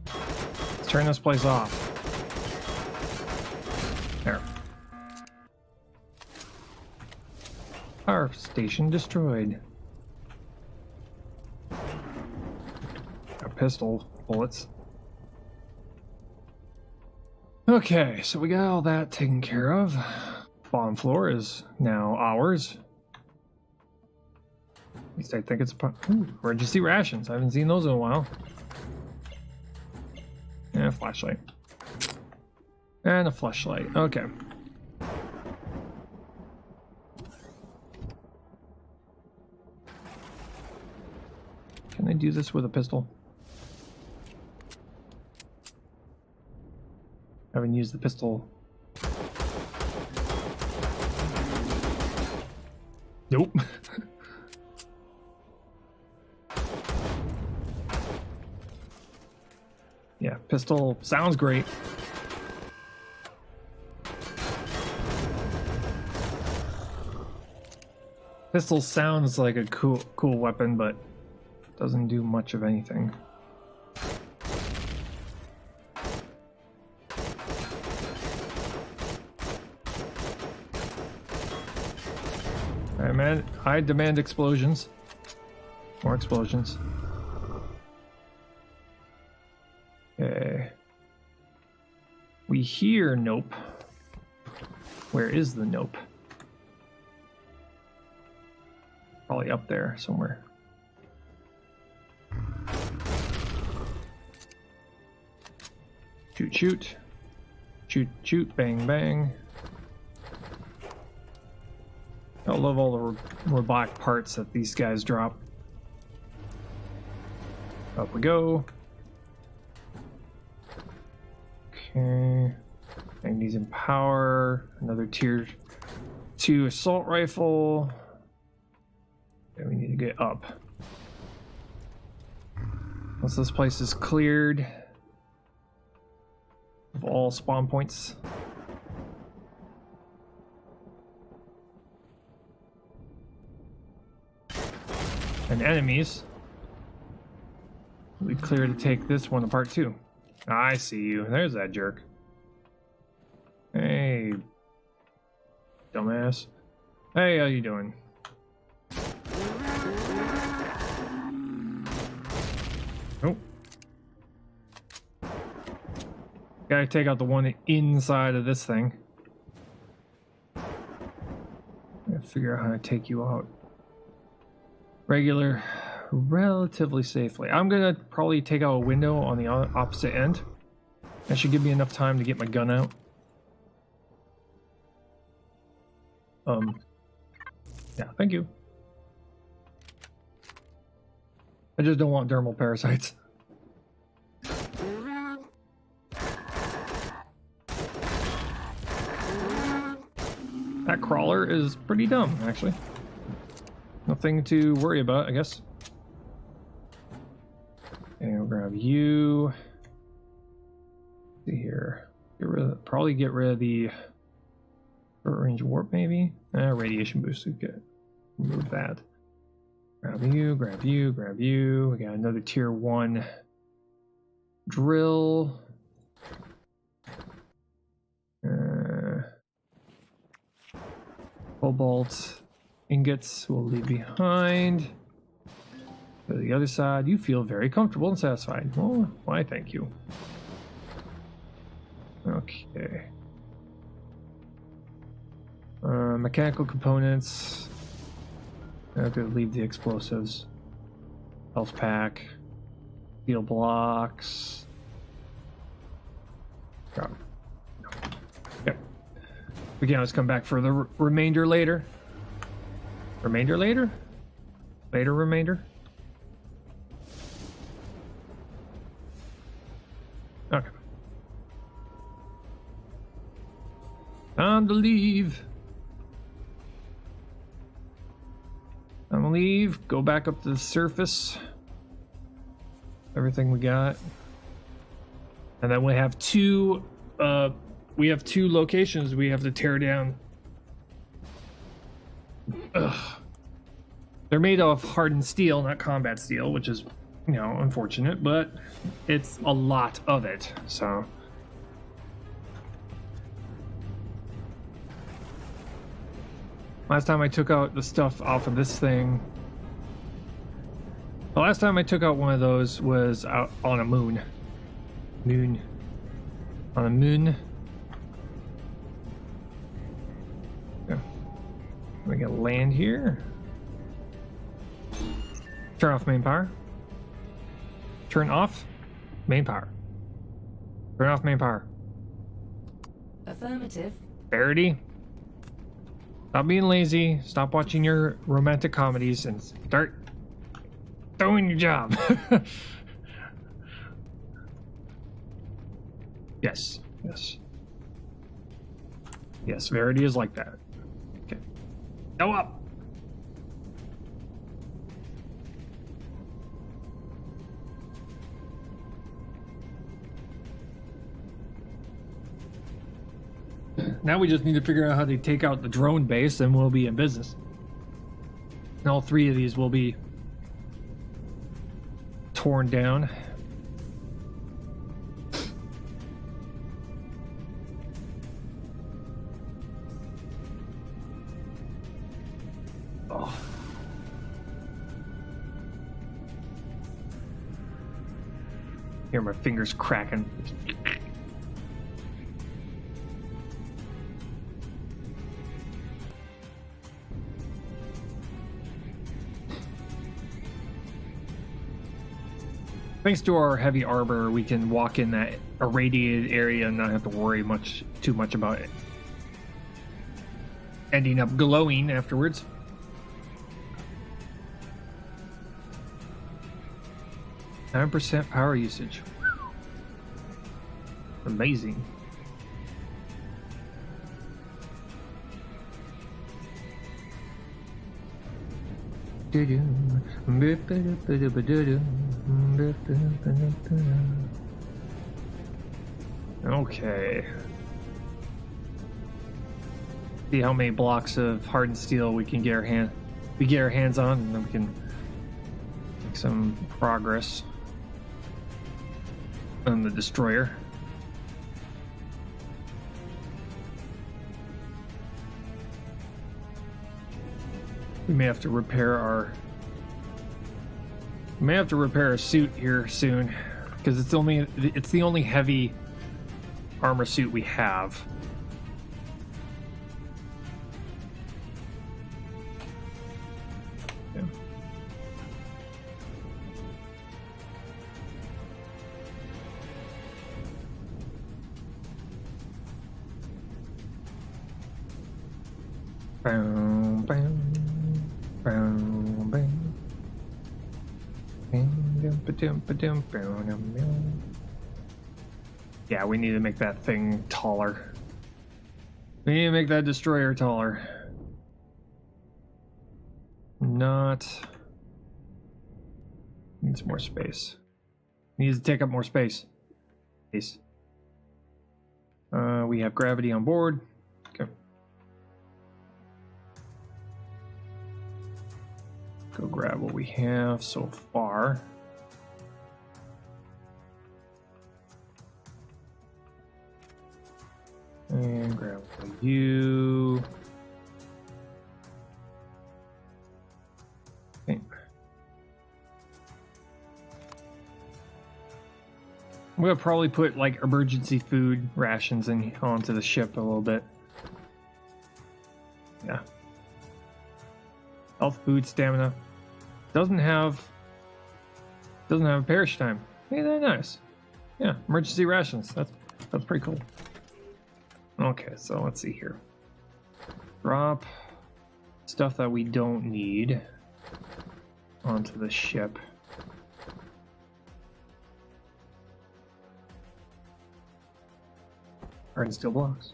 Let's turn this place off. There. Power station destroyed. Got pistol bullets. Okay, so we got all that taken care of. Bottom floor is now ours. At least I think it's emergency rations. I haven't seen those in a while. And a flashlight. And a flashlight. Okay. Can I do this with a pistol? I haven't used the pistol. Nope. Yeah, pistol sounds great. Pistol sounds like a cool weapon, but doesn't do much of anything. I demand explosions. More explosions. Okay. We hear nope. Where is the nope? Probably up there somewhere. Shoot, shoot. Shoot, shoot, bang, bang. I love all the robotic parts that these guys drop. Up we go. Okay. Magnesium power. Another tier 2 assault rifle. Okay, we need to get up. Once this place is cleared of all spawn points. And enemies. We clear to take this one apart too. I see you. There's that jerk. Hey, dumbass. Hey, how you doing? Oh. Gotta take out the one inside of this thing. Gotta figure out how to take you out. Regular relatively safely. I'm gonna probably take out a window on the opposite end. That should give me enough time to get my gun out. Yeah, thank you. I just don't want dermal parasites. That crawler is pretty dumb, actually. Nothing to worry about, I guess. And we'll grab you. Let's see here. Probably get rid of the short range warp, maybe. Radiation boost. We could remove that. Grab you, grab you, grab you. We got another tier 1 drill. Cobalt ingots we'll leave behind. To the other side, you feel very comfortable and satisfied. Well, why, thank you. Okay. Mechanical components. I have to leave the explosives. Health pack. Steel blocks. Oh. Yep. We can always come back for the remainder later. Remainder later? Later remainder? Okay. Time to leave. I'm gonna leave, go back up to the surface. Everything we got. And then we have two locations we have to tear down. Ugh. They're made of hardened steel, not combat steel, which is, you know, unfortunate, but it's a lot of it, so. Last time I took out the stuff off of this thing. The last time I took out one of those was out on a moon. On a moon. Yeah. We gotta land here. Turn off main power. Turn off main power. Turn off main power. Affirmative. Verity. Stop being lazy. Stop watching your romantic comedies and start doing your job. Yes. Yes. Yes, Verity is like that. Okay. Go up. Now we just need to figure out how to take out the drone base, and we'll be in business. And all three of these will be torn down. Oh. Hear my fingers cracking. Thanks to our heavy armor, we can walk in that irradiated area and not have to worry too much about it ending up glowing afterwards. %9 power usage. Amazing. Okay. See how many blocks of hardened steel we can get our hands on, and then we can make some progress on the destroyer. We may have to repair our suit here soon, because it's the only heavy armor suit we have. Yeah. Boom, boom, boom, boom. Yeah, we need to make that thing taller. We need to make that destroyer taller. Not... Needs more space. Needs to take up more space. Space. We have gravity on board. Okay. Go grab what we have so far. And grab you. Okay. I'm gonna probably put like emergency food rations in onto the ship a little bit. Yeah. Health, food, stamina. Doesn't have a perish time. Hey, that's nice. Yeah, emergency rations. That's pretty cool. Okay, so let's see here. Drop stuff that we don't need onto the ship. Hardened steel blocks.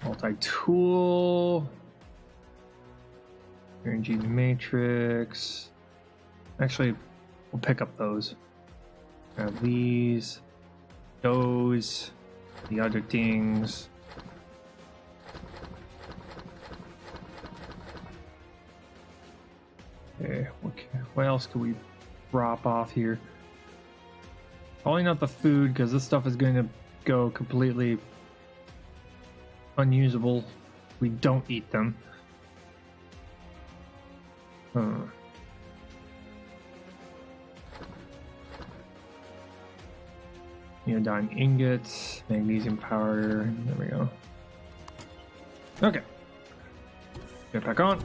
Multi-tool. Energy matrix. Actually, we'll pick up those. Grab these. Those. The other things. Okay, what else could we drop off here? Probably not the food, because this stuff is going to go completely unusable. We don't eat them. Neodyne ingots, magnesium powder. There we go. Okay. Get back on.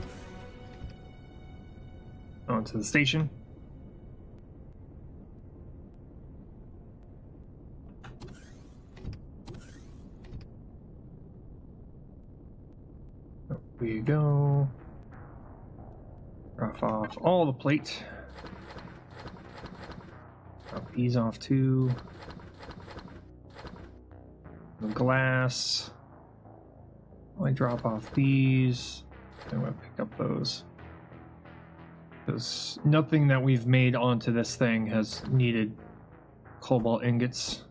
Onto the station. Up we go. Drop off all the plate. Drop these off too. The glass. I drop off these. I'm gonna pick up those. Because nothing that we've made onto this thing has needed cobalt ingots.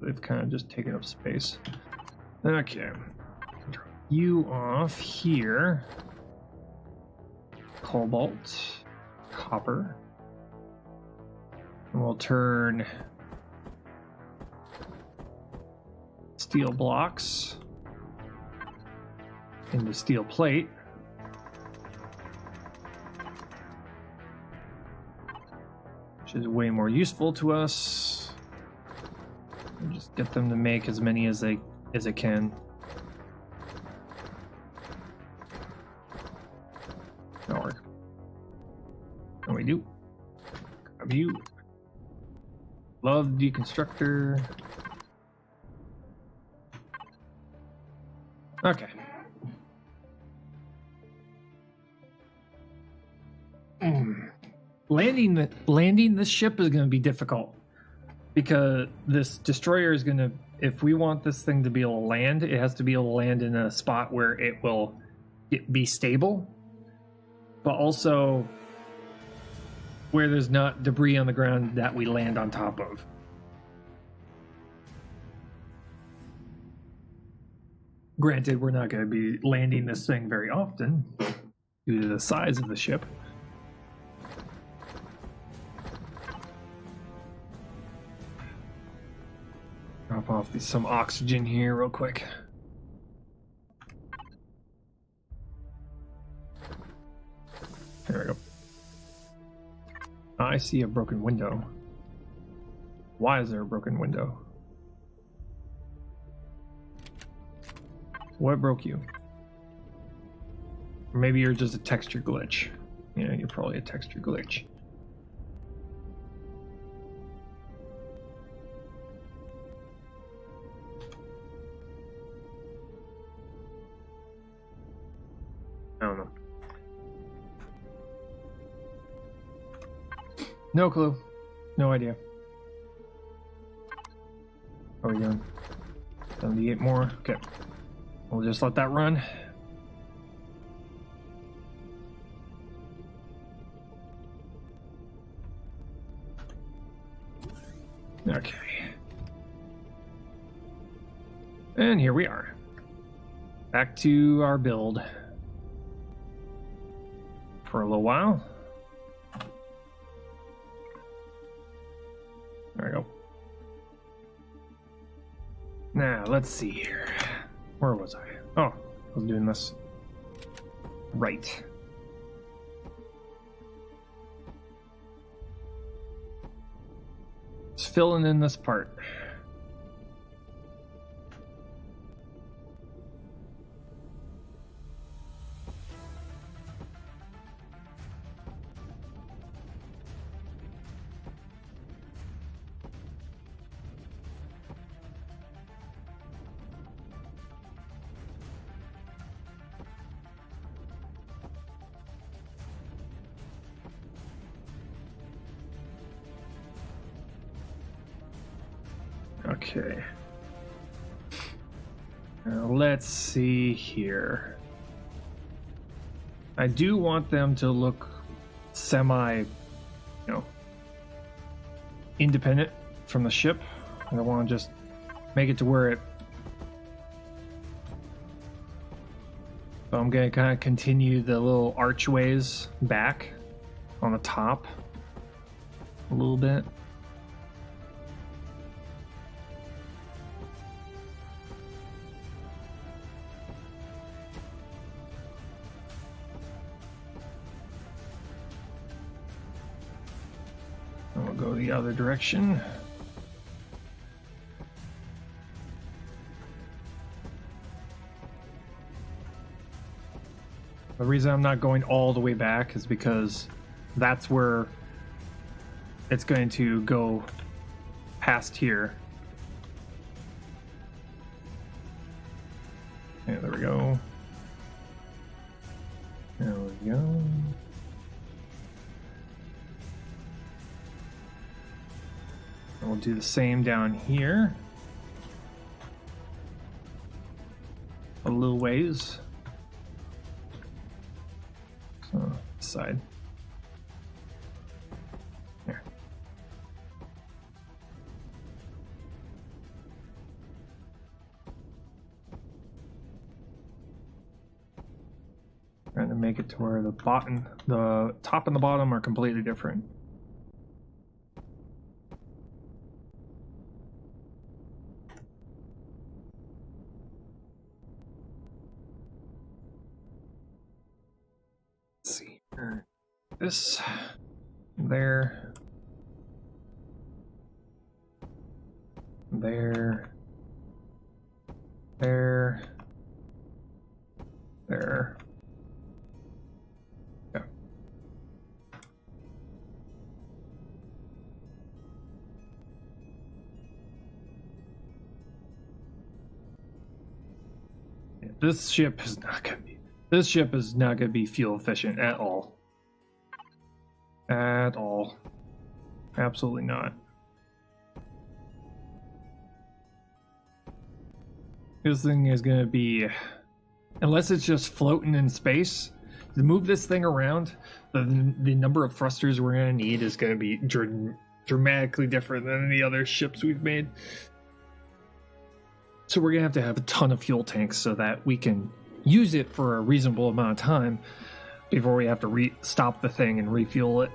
They've kind of just taken up space. Okay. Drop you off here. Cobalt. Copper. And we'll turn steel blocks into steel plate. Which is way more useful to us. We'll just get them to make as many as they can. That'll work. And we do. Grab you. Love deconstructor. Okay. Landing this ship is going to be difficult because this destroyer is going to, if we want this thing to be able to land, it has to be able to land in a spot where it will be stable, but also where there's not debris on the ground that we land on top of. Granted, we're not going to be landing this thing very often due to the size of the ship. Drop off some oxygen here real quick. There we go. I see a broken window. Why is there a broken window? What broke you? Or maybe you're just a texture glitch. Yeah, you're probably a texture glitch. No clue. No idea. How are we doing? 78 more. Okay. We'll just let that run. Okay. And here we are. Back to our build. For a little while. There we go. Now, let's see here. Where was I? Oh, I was doing this. Right. Just filling in this part. Okay. Now let's see here. I do want them to look semi, independent from the ship. I don't want to just make it to where it... So I'm going to kind of continue the little archways back on the top a little bit. Go the other direction. The reason I'm not going all the way back is because that's where it's going to go past here. Yeah, there we go. There we go. We'll do the same down here. A little ways. So, side. Here. Trying to make it to where the top and the bottom are completely different. This, there, there, there. Yeah. This ship is not gonna be. This ship is not gonna be fuel efficient at all. At all. Absolutely not. This thing is going to be, unless it's just floating in space, to move this thing around, the number of thrusters we're going to need is going to be dramatically different than any other ships we've made. So we're going to have a ton of fuel tanks so that we can use it for a reasonable amount of time before we have to stop the thing and refuel it.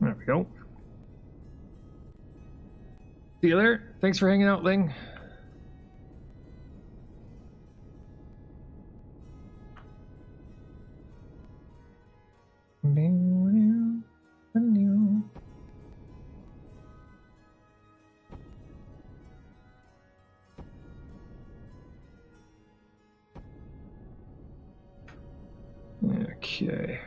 There we go. See you there. Thanks for hanging out, Ling. Okay.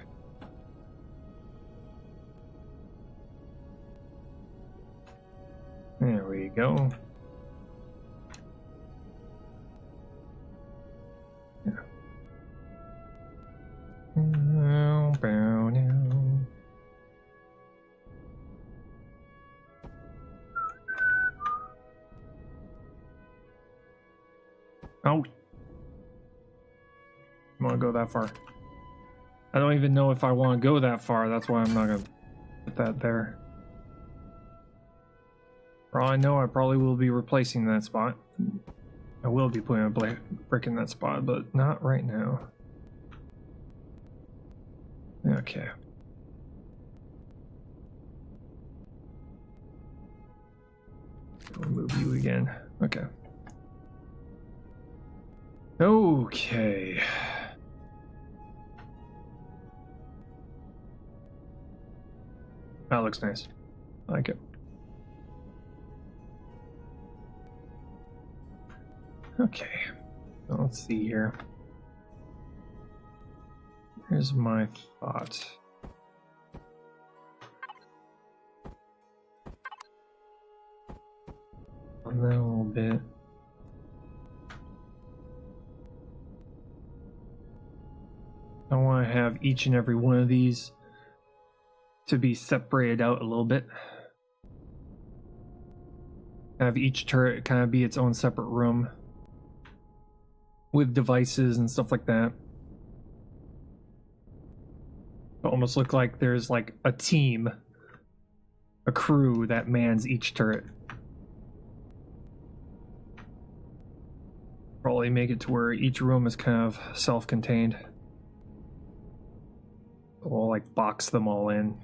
you go. Yeah. Oh. I want to go that far. I don't even know if I want to go that far. That's why I'm not going to put that there. For all I know, I probably will be replacing that spot. I will be putting a brick in that spot, but not right now. Okay. I'll move you again. Okay. Okay. That looks nice. I like it. Okay. So let's see here. Here's my thought. On that a little bit. I want to have each and every one of these to be separated out a little bit. Have each turret kind of be its own separate room with devices and stuff like that. It almost look like there's like a team, a crew that mans each turret. Probably make it to where each room is kind of self-contained. We'll like box them all in.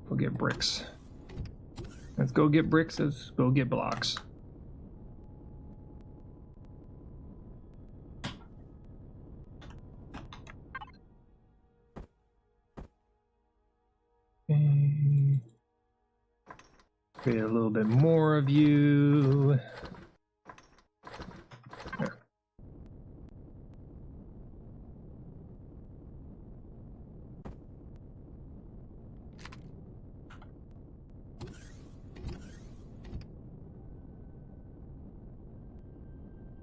Go get bricks. Let's go get bricks. Let's go get blocks. Okay. Create a little bit more of you. There.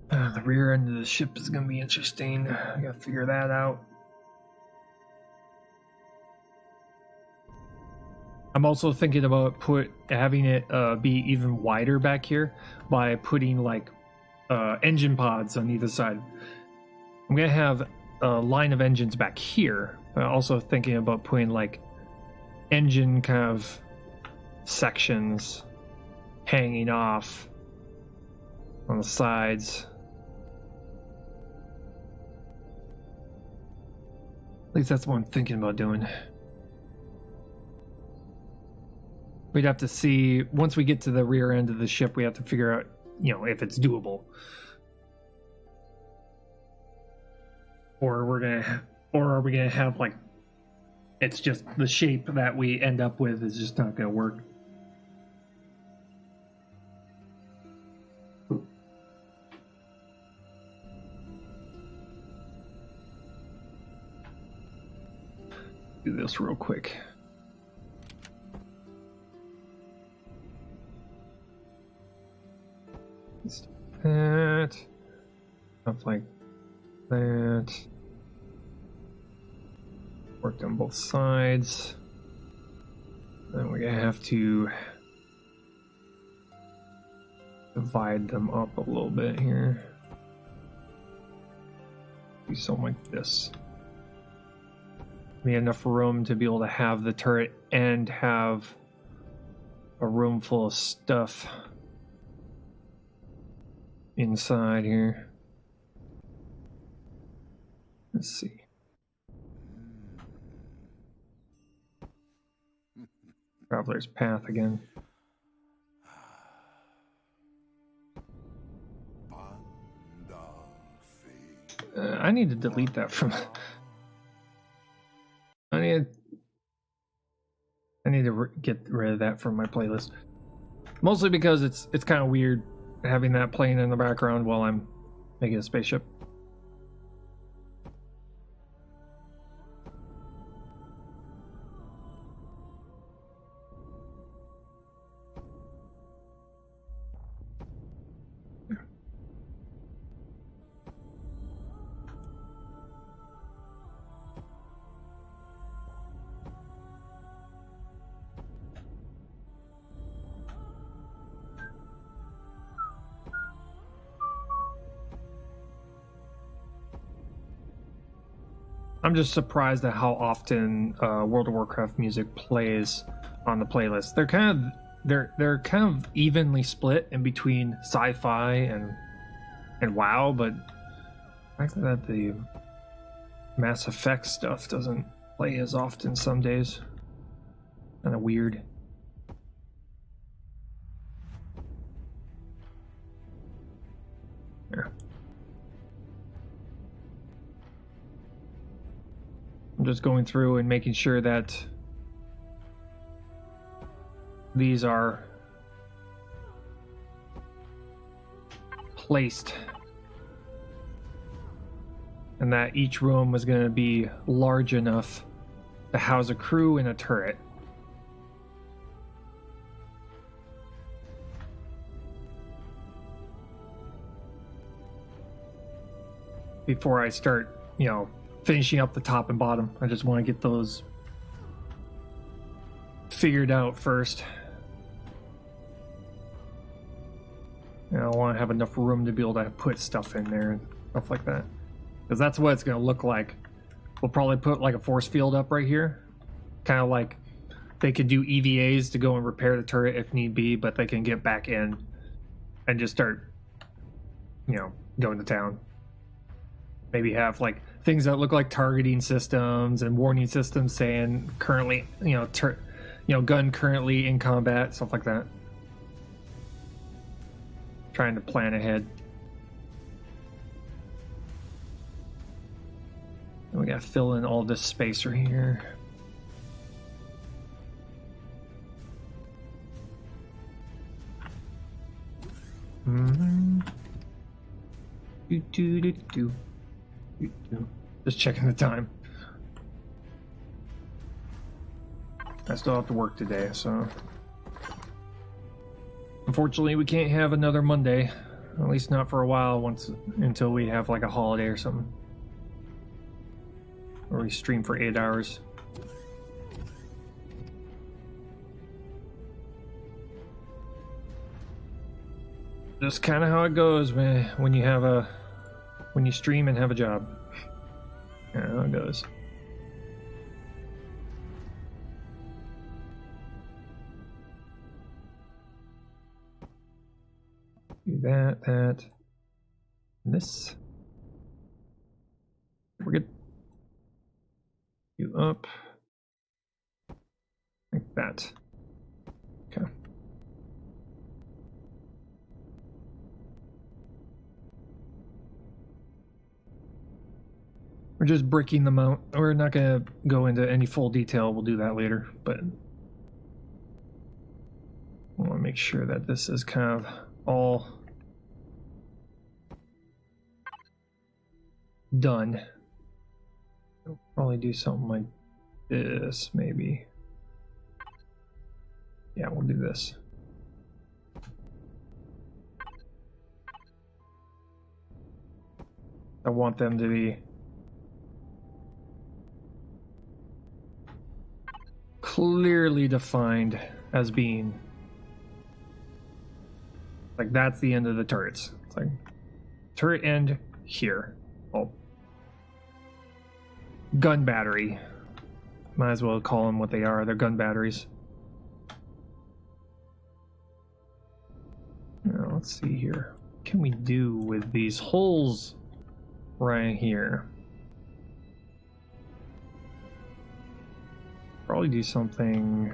The rear end of the ship is going to be interesting. I got to figure that out. I'm also thinking about having it be even wider back here by putting like engine pods on either side. I'm gonna have a line of engines back here. Also thinking about putting like engine kind of sections hanging off on the sides. At least that's what I'm thinking about doing. We'd have to see, once we get to the rear end of the ship, we have to figure out, you know, if it's doable. Or are we gonna have like, it's just the shape that we end up with is just not gonna work. Do this real quick. That, stuff like that. Worked on both sides. Then we're gonna have to divide them up a little bit here. Do something like this. We have enough room to be able to have the turret and have a room full of stuff inside here. Let's see. Traveler's Path again. I need to delete that from. I need to get rid of that from my playlist. Mostly because it's kind of weird having that playing in the background while I'm making a spaceship. I'm just surprised at how often World of Warcraft music plays on the playlist. They're kind of evenly split in between sci-fi and WoW, but the fact that the Mass Effect stuff doesn't play as often some days, kind of weird. Here. I'm just going through and making sure that these are placed and that each room was going to be large enough to house a crew and a turret. Before I start, finishing up the top and bottom, I just want to get those figured out first. I want to have enough room to be able to put stuff in there and stuff like that, because that's what it's going to look like. We'll probably put like a force field up right here, kind of like they could do EVAs to go and repair the turret if need be, but they can get back in and just start, going to town. Maybe have like things that look like targeting systems and warning systems saying currently, gun currently in combat, stuff like that. Trying to plan ahead. And we gotta fill in all this space right here. Just checking the time. I still have to work today, so unfortunately we can't have another Monday, at least not for a while, until we have like a holiday or something, or we stream for 8 hours. Just kind of how it goes when you stream and have a job. Yeah, how it goes. Do that, and this. We're good. You up. Like that. Okay. We're just bricking them out. We're not going to go into any full detail. We'll do that later, but I want to make sure that this is kind of all done. I'll probably do something like this, maybe. Yeah, we'll do this. I want them to be clearly defined as being like that's the end of the turrets. It's like turret end here. Oh, gun battery. Might as well call them what they are. They're gun batteries. Now, let's see here. What can we do with these holes right here? Probably do something,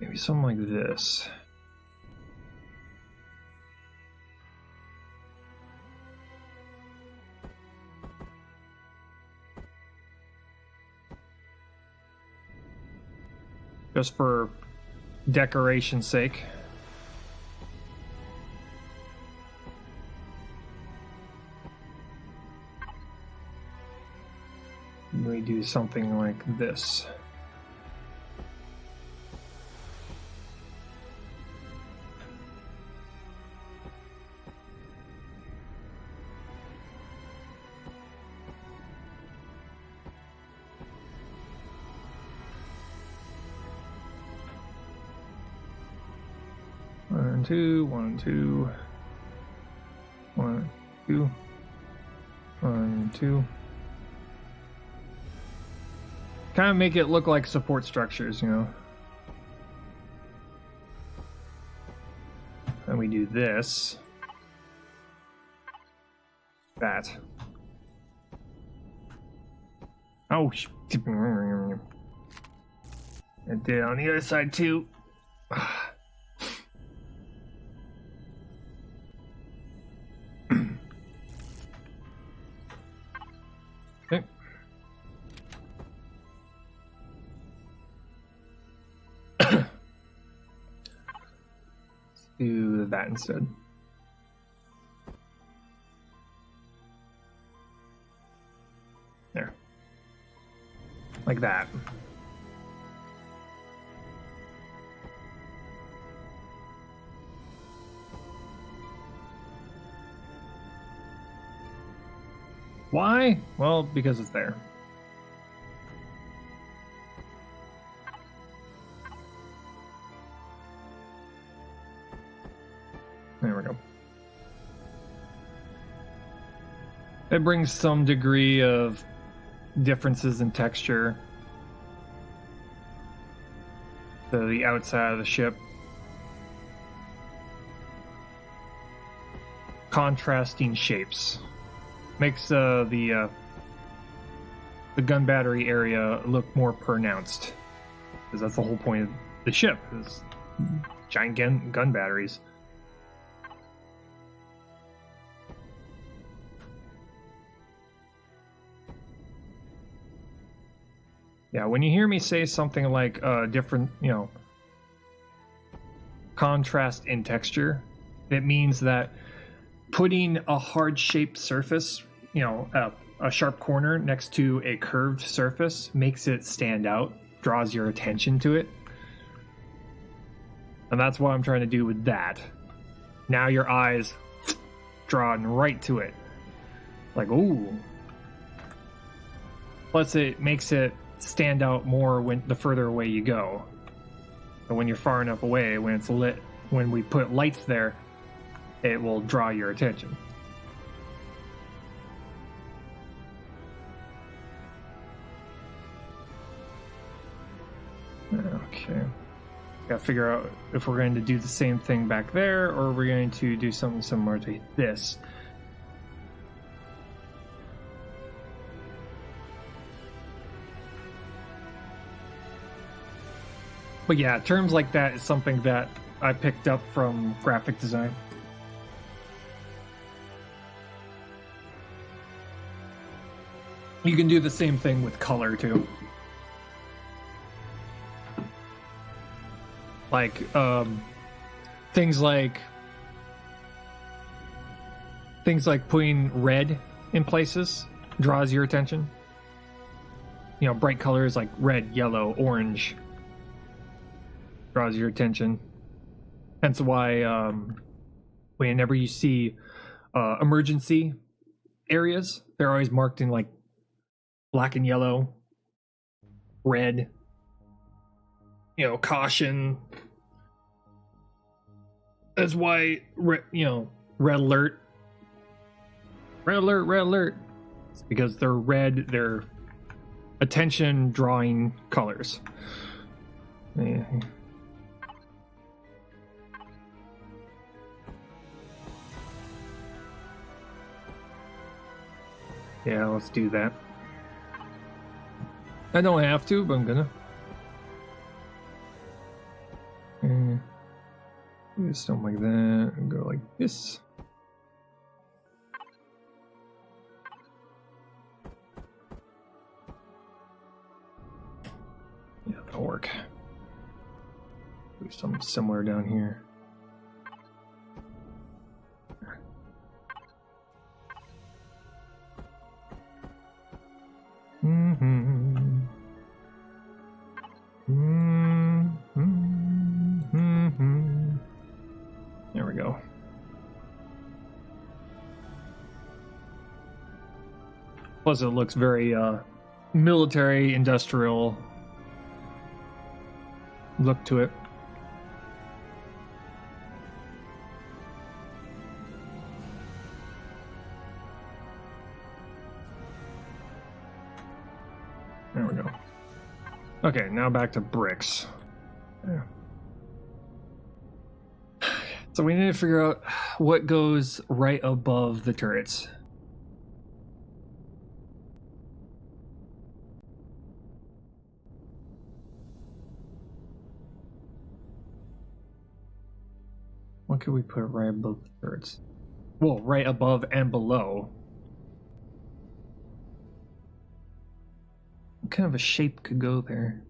maybe something like this. Just for decoration's sake. We do something like this. One, two, 1, 2, 1, 2, 1, 2. Kind of make it look like support structures, you know. And we do this. That. Oh, and did it on the other side too. Okay. Let's do that instead. There. Like that. Why? Well, because it's there. There we go. It brings some degree of differences in texture to the outside of the ship. Contrasting shapes. Makes the gun battery area look more pronounced, because that's the whole point of the ship, is giant gun batteries. Yeah, when you hear me say something like different, you know, contrast in texture, it means that putting a hard-shaped surface, you know, a sharp corner next to a curved surface makes it stand out, draws your attention to it. And that's what I'm trying to do with that. Now your eyes drawn right to it. Like, ooh. Plus it makes it stand out more when the further away you go. But when you're far enough away, when it's lit, when we put lights there, it will draw your attention. Okay. Gotta figure out if we're going to do the same thing back there, or we're going to do something similar to this. But yeah, terms like that is something that I picked up from graphic design. You can do the same thing with color too. Like things like putting red in places draws your attention. You know, bright colors like red, yellow, orange draws your attention. Hence why whenever you see emergency areas, they're always marked in like black and yellow, red, you know, caution. That's why, you know, red alert. Red alert, red alert. It's because they're red, they're attention drawing colors. Yeah. Yeah, let's do that. I don't have to, but I'm gonna. Do something like that and go like this. Yeah, that'll work. Do something similar down here. There we go. Plus it looks very military, industrial look to it. There we go. Okay, now back to bricks. Yeah. So we need to figure out what goes right above the turrets. What could we put right above the turrets? Well, right above and below. What kind of a shape could go there?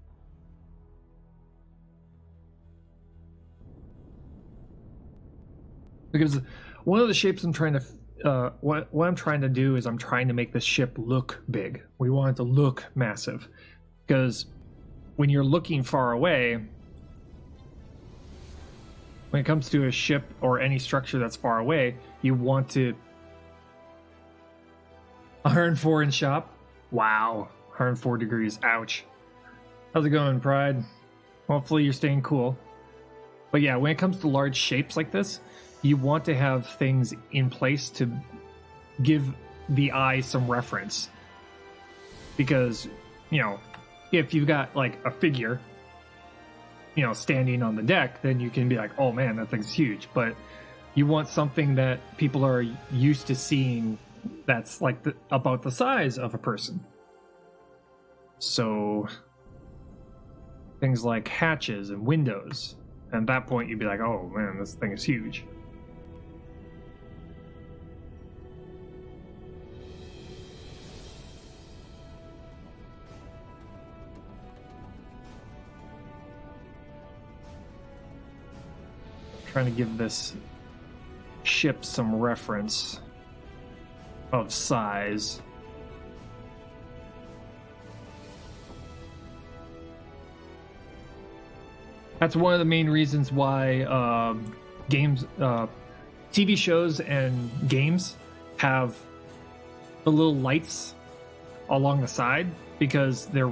Because one of the shapes I'm trying to, what I'm trying to do is I'm trying to make this ship look big. We want it to look massive. Because when you're looking far away, when it comes to a ship or any structure that's far away, you want to... 104 in shop? Wow. 104 degrees. Ouch. How's it going, Pride? Hopefully you're staying cool. But yeah, when it comes to large shapes like this, you want to have things in place to give the eye some reference. Because, you know, if you've got like a figure, you know, standing on the deck, then you can be like, oh man, that thing's huge. But you want something that people are used to seeing that's like about the size of a person. So things like hatches and windows. And at that point, you'd be like, oh man, this thing is huge. Trying to give this ship some reference of size. That's one of the main reasons why TV shows and games have the little lights along the side, because they're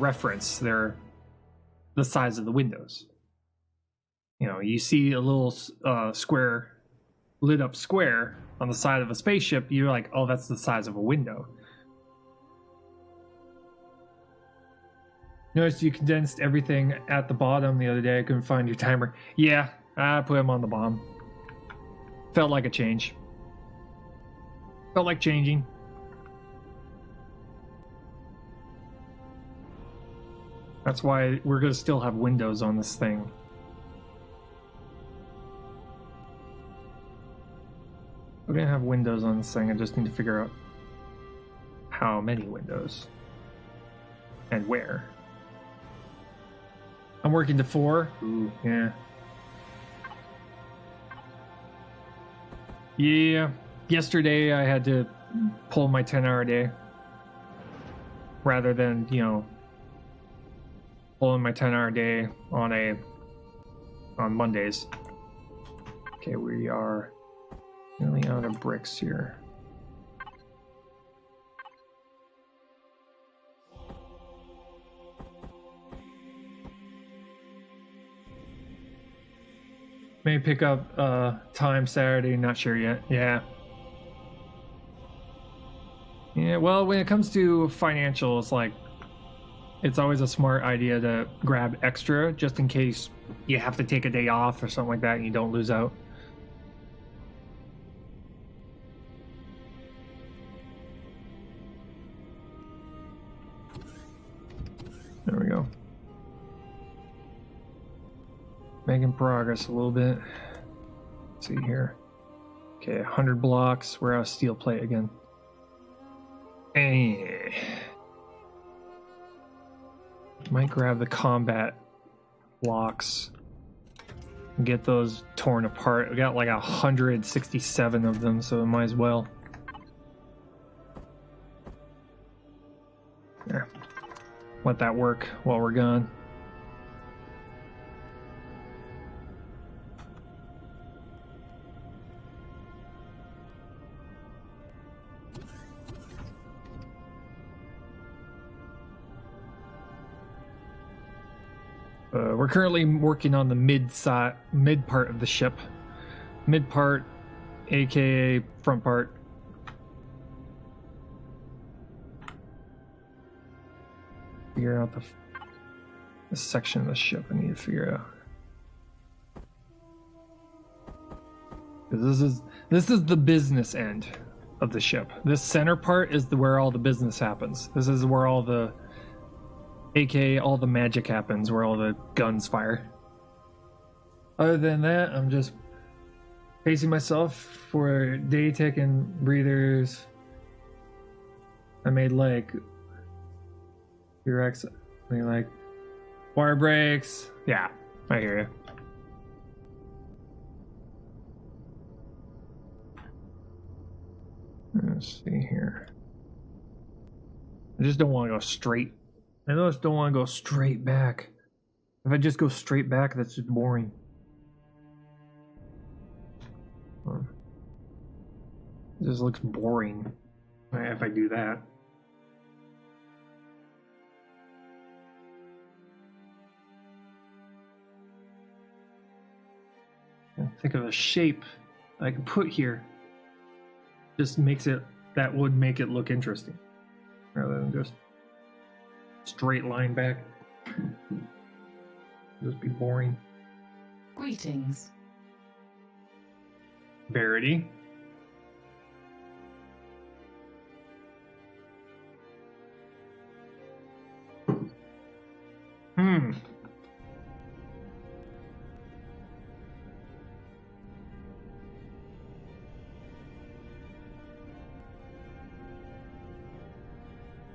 the size of the windows. You know, you see a little square, lit up square on the side of a spaceship, you're like, oh, that's the size of a window. Noticed you condensed everything at the bottom the other day. I couldn't find your timer. Yeah, I put him on the bottom. Felt like a change. Felt like changing. That's why we're going to still have windows on this thing. We're going to have windows on this thing. I just need to figure out how many windows and where. I'm working to 4. Ooh, yeah. Yeah. Yesterday I had to pull my 10-hour day rather than, you know, pulling my 10-hour day on Mondays. Okay, we are nearly out of bricks here. May pick up time Saturday, not sure yet. Yeah. Yeah, well, when it comes to financials, like, it's always a smart idea to grab extra just in case you have to take a day off or something like that and you don't lose out. There we go. Making progress a little bit. Let's see here. Okay, 100 blocks. We're out of steel plate again. Might grab the combat blocks and get those torn apart. We got like 167 of them, so we might as well. Yeah. Let that work while we're gone. We're currently working on the mid part of the ship. Mid part, aka front part. Figure This section of the ship I need to figure out. 'Cause this is the business end of the ship. This center part is where all the business happens. This is where all the, aka all the magic happens, where all the guns fire. Other than that, I'm just pacing myself for day taking breathers. I made like T-Rex. I mean, like water breaks. Yeah, I hear you. Let's see here. I just don't want to go straight. I just don't want to go straight back. If I just go straight back, that's just boring. It just looks boring if I do that. Think of a shape I can put here. Just makes it, that would make it look interesting rather than just straight line back. Just be boring. Greetings. Verity.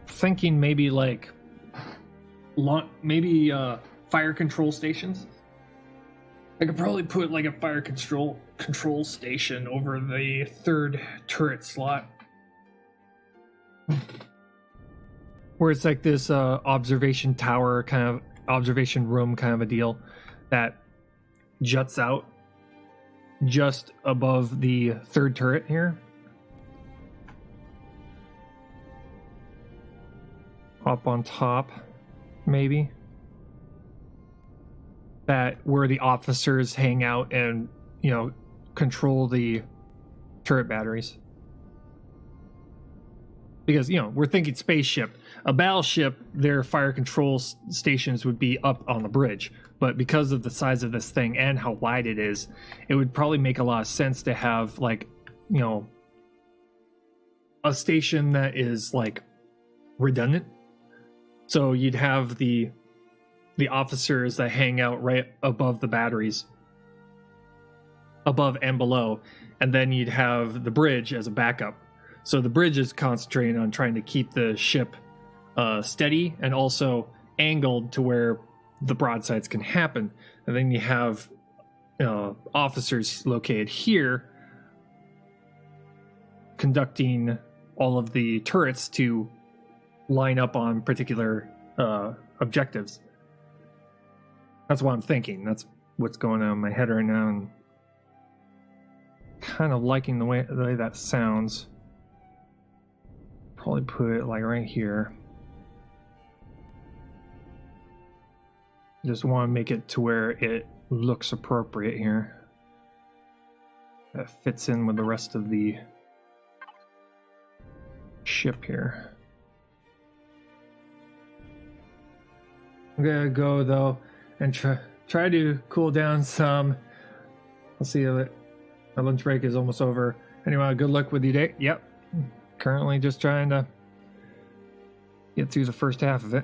Thinking maybe like fire control stations. I could probably put like a fire control station over the third turret slot, where it's like this observation tower kind of observation room kind of a deal that juts out just above the third turret here. Up on top, maybe. That where the officers hang out and, you know, control the turret batteries. Because, you know, we're thinking spaceship. A battleship, their fire control stations would be up on the bridge. But because of the size of this thing and how wide it is, it would probably make a lot of sense to have, like, you know, a station that is, like, redundant. So you'd have the officers that hang out right above the batteries, above and below, and then you'd have the bridge as a backup. So the bridge is concentrating on trying to keep the ship steady and also angled to where the broadsides can happen. And then you have officers located here conducting all of the turrets to line up on particular objectives. That's what I'm thinking. That's what's going on in my head right now, and kind of liking the way that sounds. Probably put it like right here. Just want to make it to where it looks appropriate here. That fits in with the rest of the ship here. I'm gonna go though and try to cool down some. I'll see you. My lunch break is almost over. Anyway, good luck with your day. Yep. Currently just trying to get through the first half of it.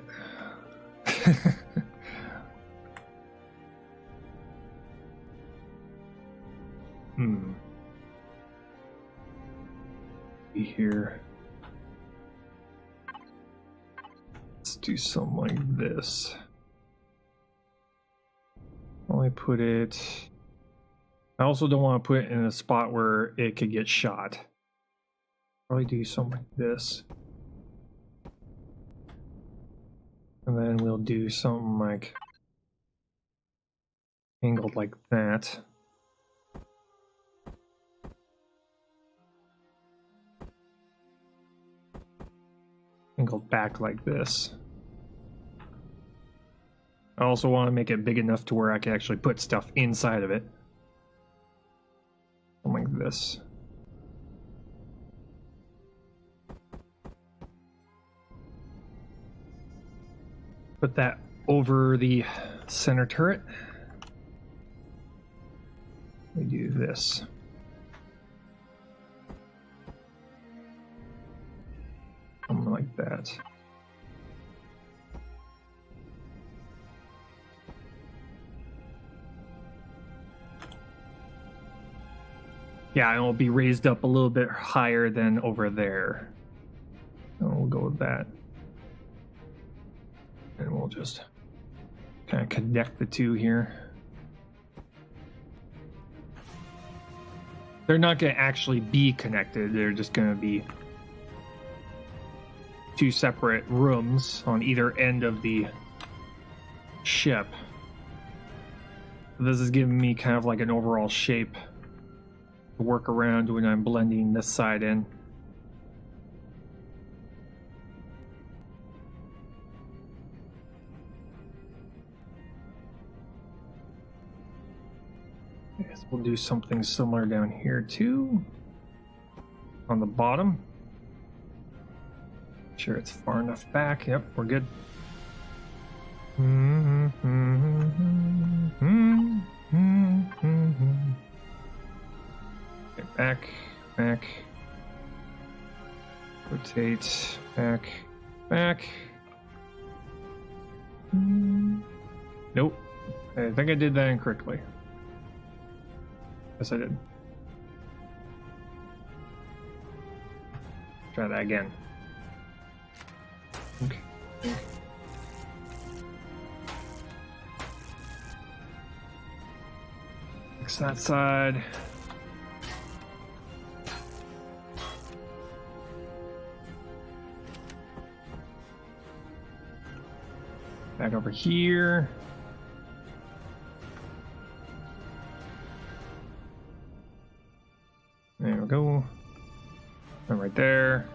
Be here. Let's do something like this. Only put it. I also don't want to put it in a spot where it could get shot. Probably do something like this. And then we'll do something like angled like that. Angled back like this. I also want to make it big enough to where I can actually put stuff inside of it. Something like this. Put that over the center turret. We do this. Something like that. Yeah, and it'll be raised up a little bit higher than over there. And we'll go with that. And we'll just kind of connect the two here. They're not going to actually be connected. They're just going to be two separate rooms on either end of the ship. This is giving me kind of like an overall shape to work around when I'm blending this side in. I guess we'll do something similar down here too. On the bottom. Sure it's far enough back. Yep, we're good. Okay, back, back. Rotate, back, back. Nope. I think I did that incorrectly. Yes, I did. Try that again. Okay. Fix that side. Back over here. There we go. And right there.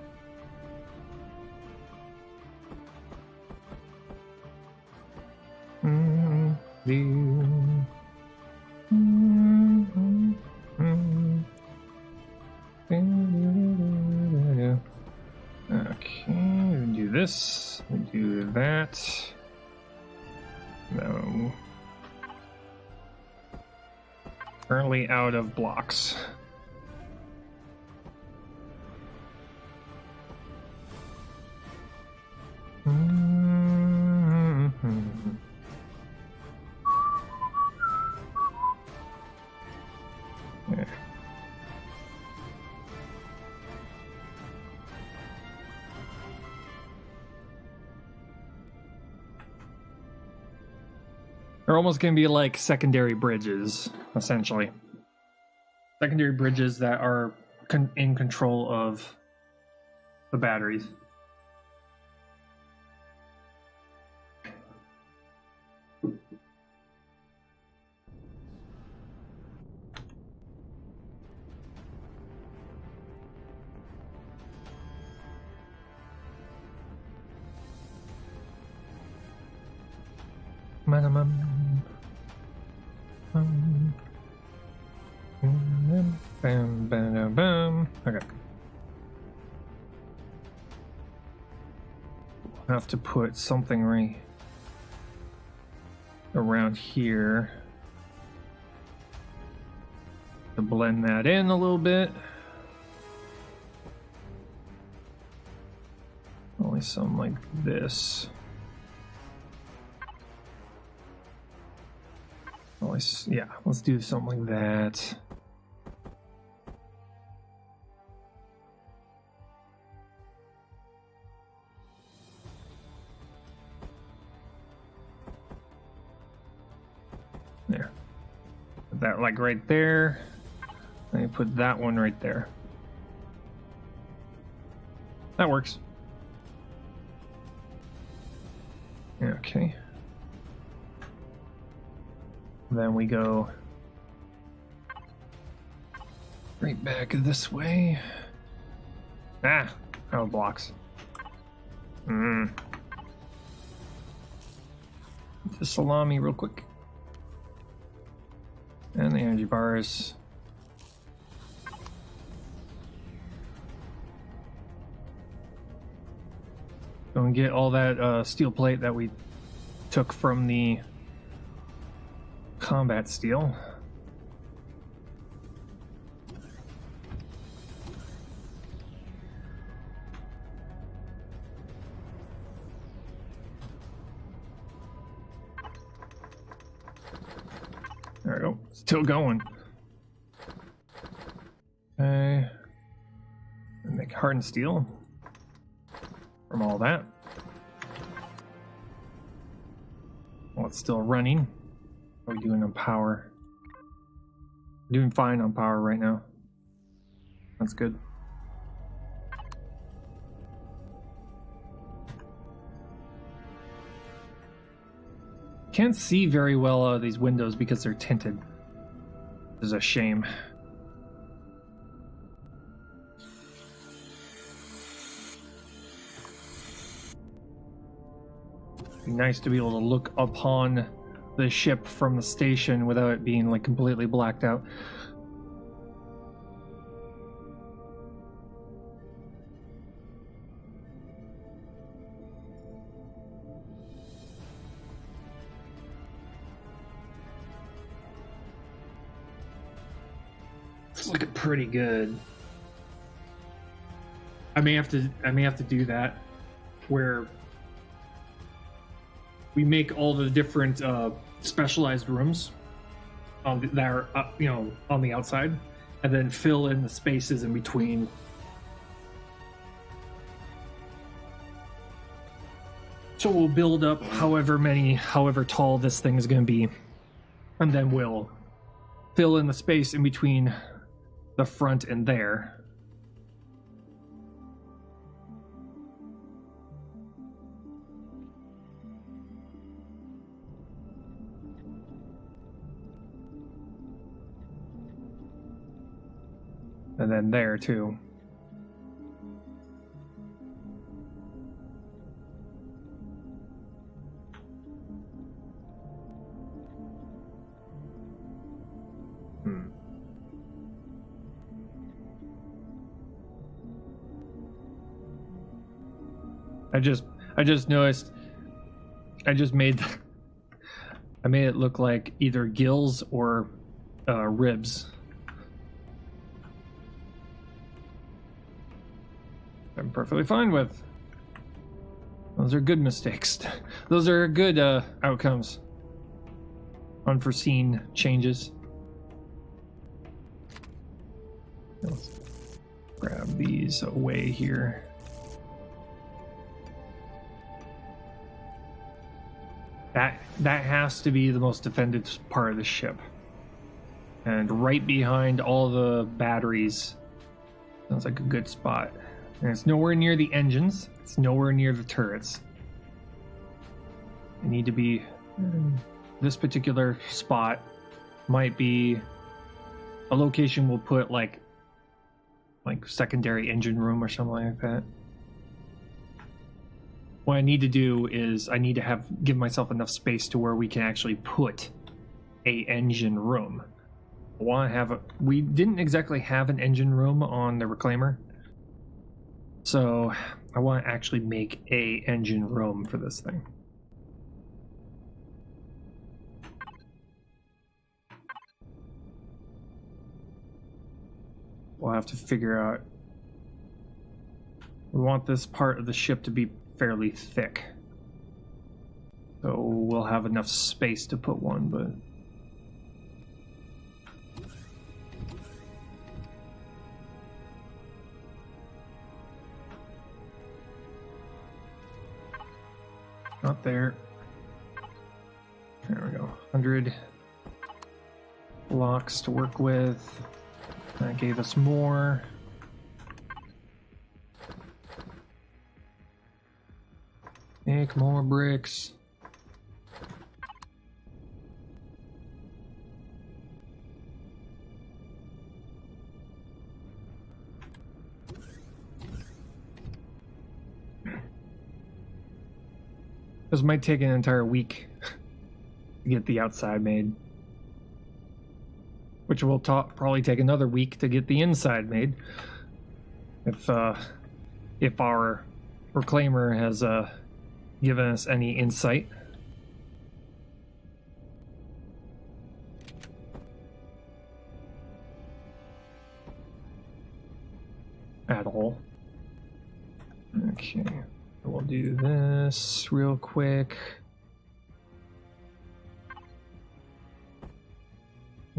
Okay, we do this, we do that. No. Currently out of blocks. Yeah. They're almost going to be like secondary bridges, essentially. Secondary bridges that are in control of the batteries. Okay. We'll have to put something right around here to blend that in a little bit. Only something like this. Yeah, let's do something like that. There. Put that like right there. Let me put that one right there. That works. Okay. Then we go right back this way. Ah, out of blocks. The salami real quick. And the energy bars. Go and get all that steel plate that we took from the combat steel. There we go. Still going. Okay. And make hardened steel from all that. Well, it's still running. How are we doing on power? We're doing fine on power right now. That's good. Can't see very well out of these windows because they're tinted. This is a shame. It'd be nice to be able to look upon the ship from the station without it being like completely blacked out. It's looking pretty good. I may have to do that where we make all the different specialized rooms that are on the outside, and then fill in the spaces in between. So we'll build up however tall this thing is going to be, and then we'll fill in the space in between the front and there. And then there too. I just noticed I made it look like either gills or ribs. I'm perfectly fine with. Those are good mistakes. Those are good outcomes. Unforeseen changes. Let's grab these away here. That has to be the most defended part of the ship. And right behind all the batteries. Sounds like a good spot. And it's nowhere near the engines. It's nowhere near the turrets. They need to be... This particular spot might be a location we'll put like secondary engine room or something like that. What I need to do is I need to give myself enough space to where we can actually put a engine room. I want to have we didn't exactly have an engine room on the Reclaimer. So I want to actually make a engine room for this thing. We'll have to figure out. We want this part of the ship to be fairly thick. So we'll have enough space to put one, but... Not there. There we go. 100 blocks to work with. That gave us more. Make more bricks. This might take an entire week to get the outside made. Which will probably take another week to get the inside made. If our Reclaimer has given us any insight at all. Okay, we'll do this real quick.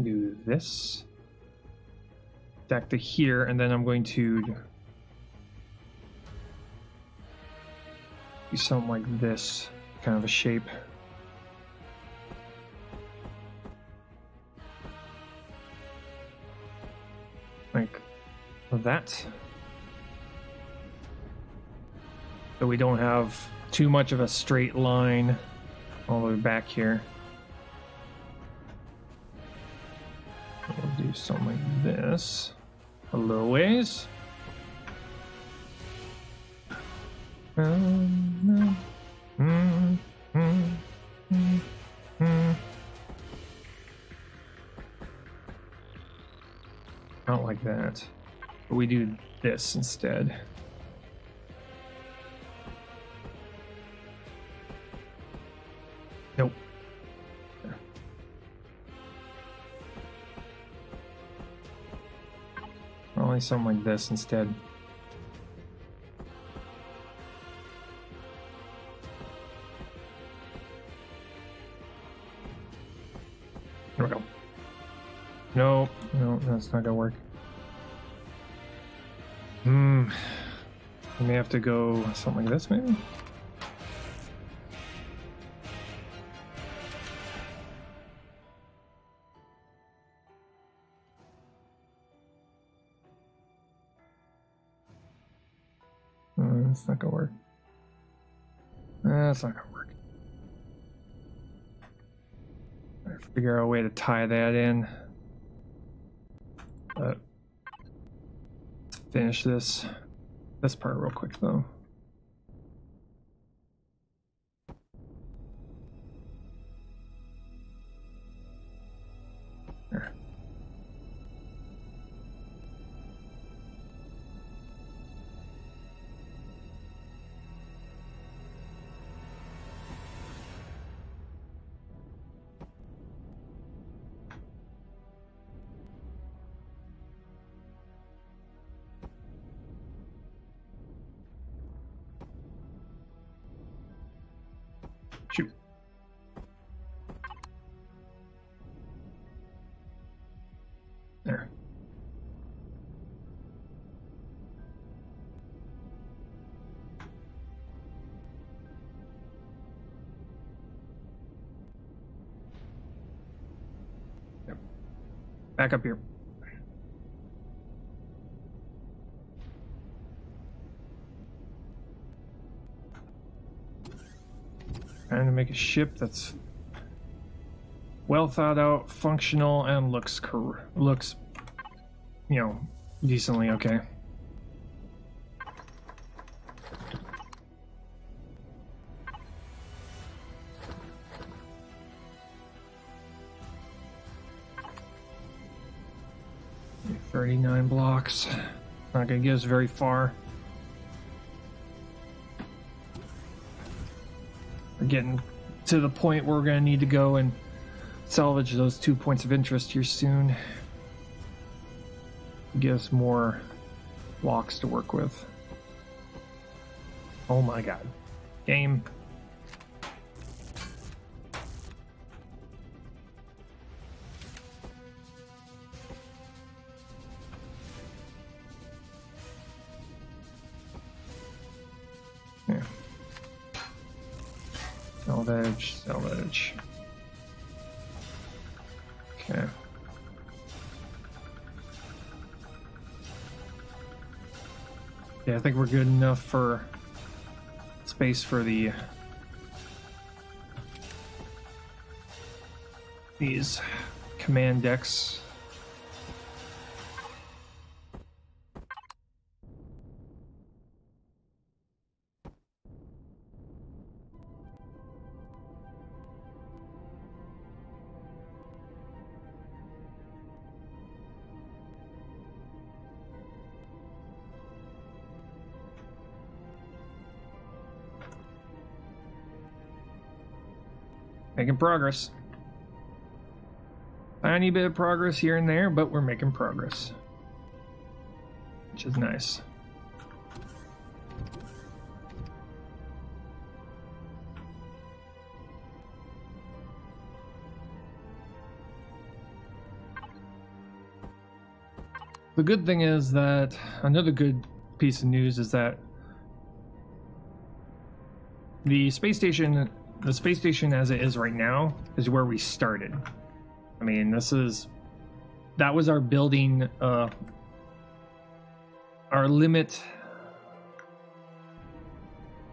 Do this. Back to here, and then I'm going to do something like this, kind of a shape. Like that. So we don't have too much of a straight line all the way back here. We'll do something like this. A little ways. Not like that. But we do this instead. Nope. Only something like this instead. There we go. No, that's not gonna work. We may have to go something like this, maybe? That's not gonna work. That's not gonna work. I figure out a way to tie that in. But let's finish this part real quick though. There. Shoot. There. Yep. Back up here. Trying to make a ship that's well thought out, functional, and looks, you know, decently okay. $39 blocks. Not gonna get us very far. We're getting to the point where we're going to need to go and salvage those 2 points of interest here soon. Give us more blocks to work with. Oh my god. Game. Yeah. Salvage. Okay. Yeah, I think we're good enough for space for these command decks. Making progress. Tiny bit of progress here and there, but we're making progress. Which is nice. The good thing is that another good piece of news is that the space station as it is right now is where we started. I mean, that was our building, our limit,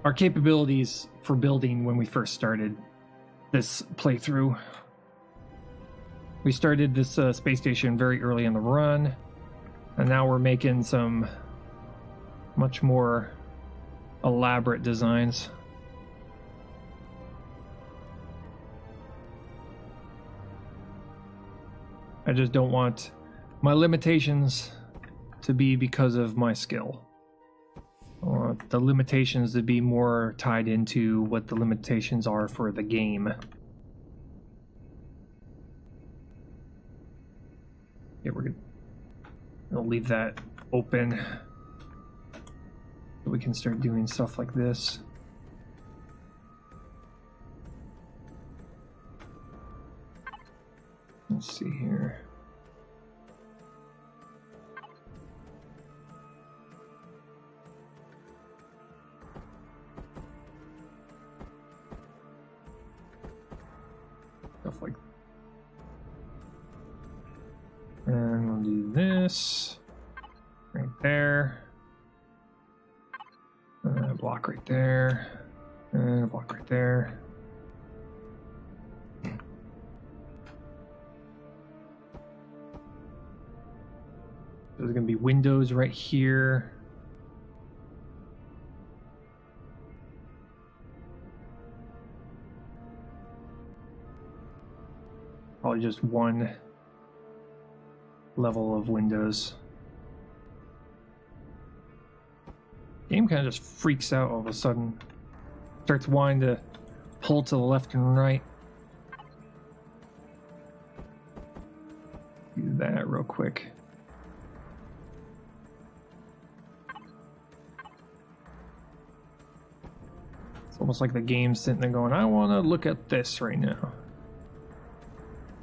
our capabilities for building when we first started this playthrough. We started this space station very early in the run, and now we're making some much more elaborate designs. I just don't want my limitations to be because of my skill. I want the limitations to be more tied into what the limitations are for the game. Yeah, we're gonna leave that open so we can start doing stuff like this. Let's see here. Stuff like, and we'll do this right there, and a block right there, and a block right there. There's going to be windows right here. Probably just one level of windows. Game kind of just freaks out all of a sudden. Starts wanting to pull to the left and right. Do that real quick. It's almost like the game's sitting there going, I want to look at this right now.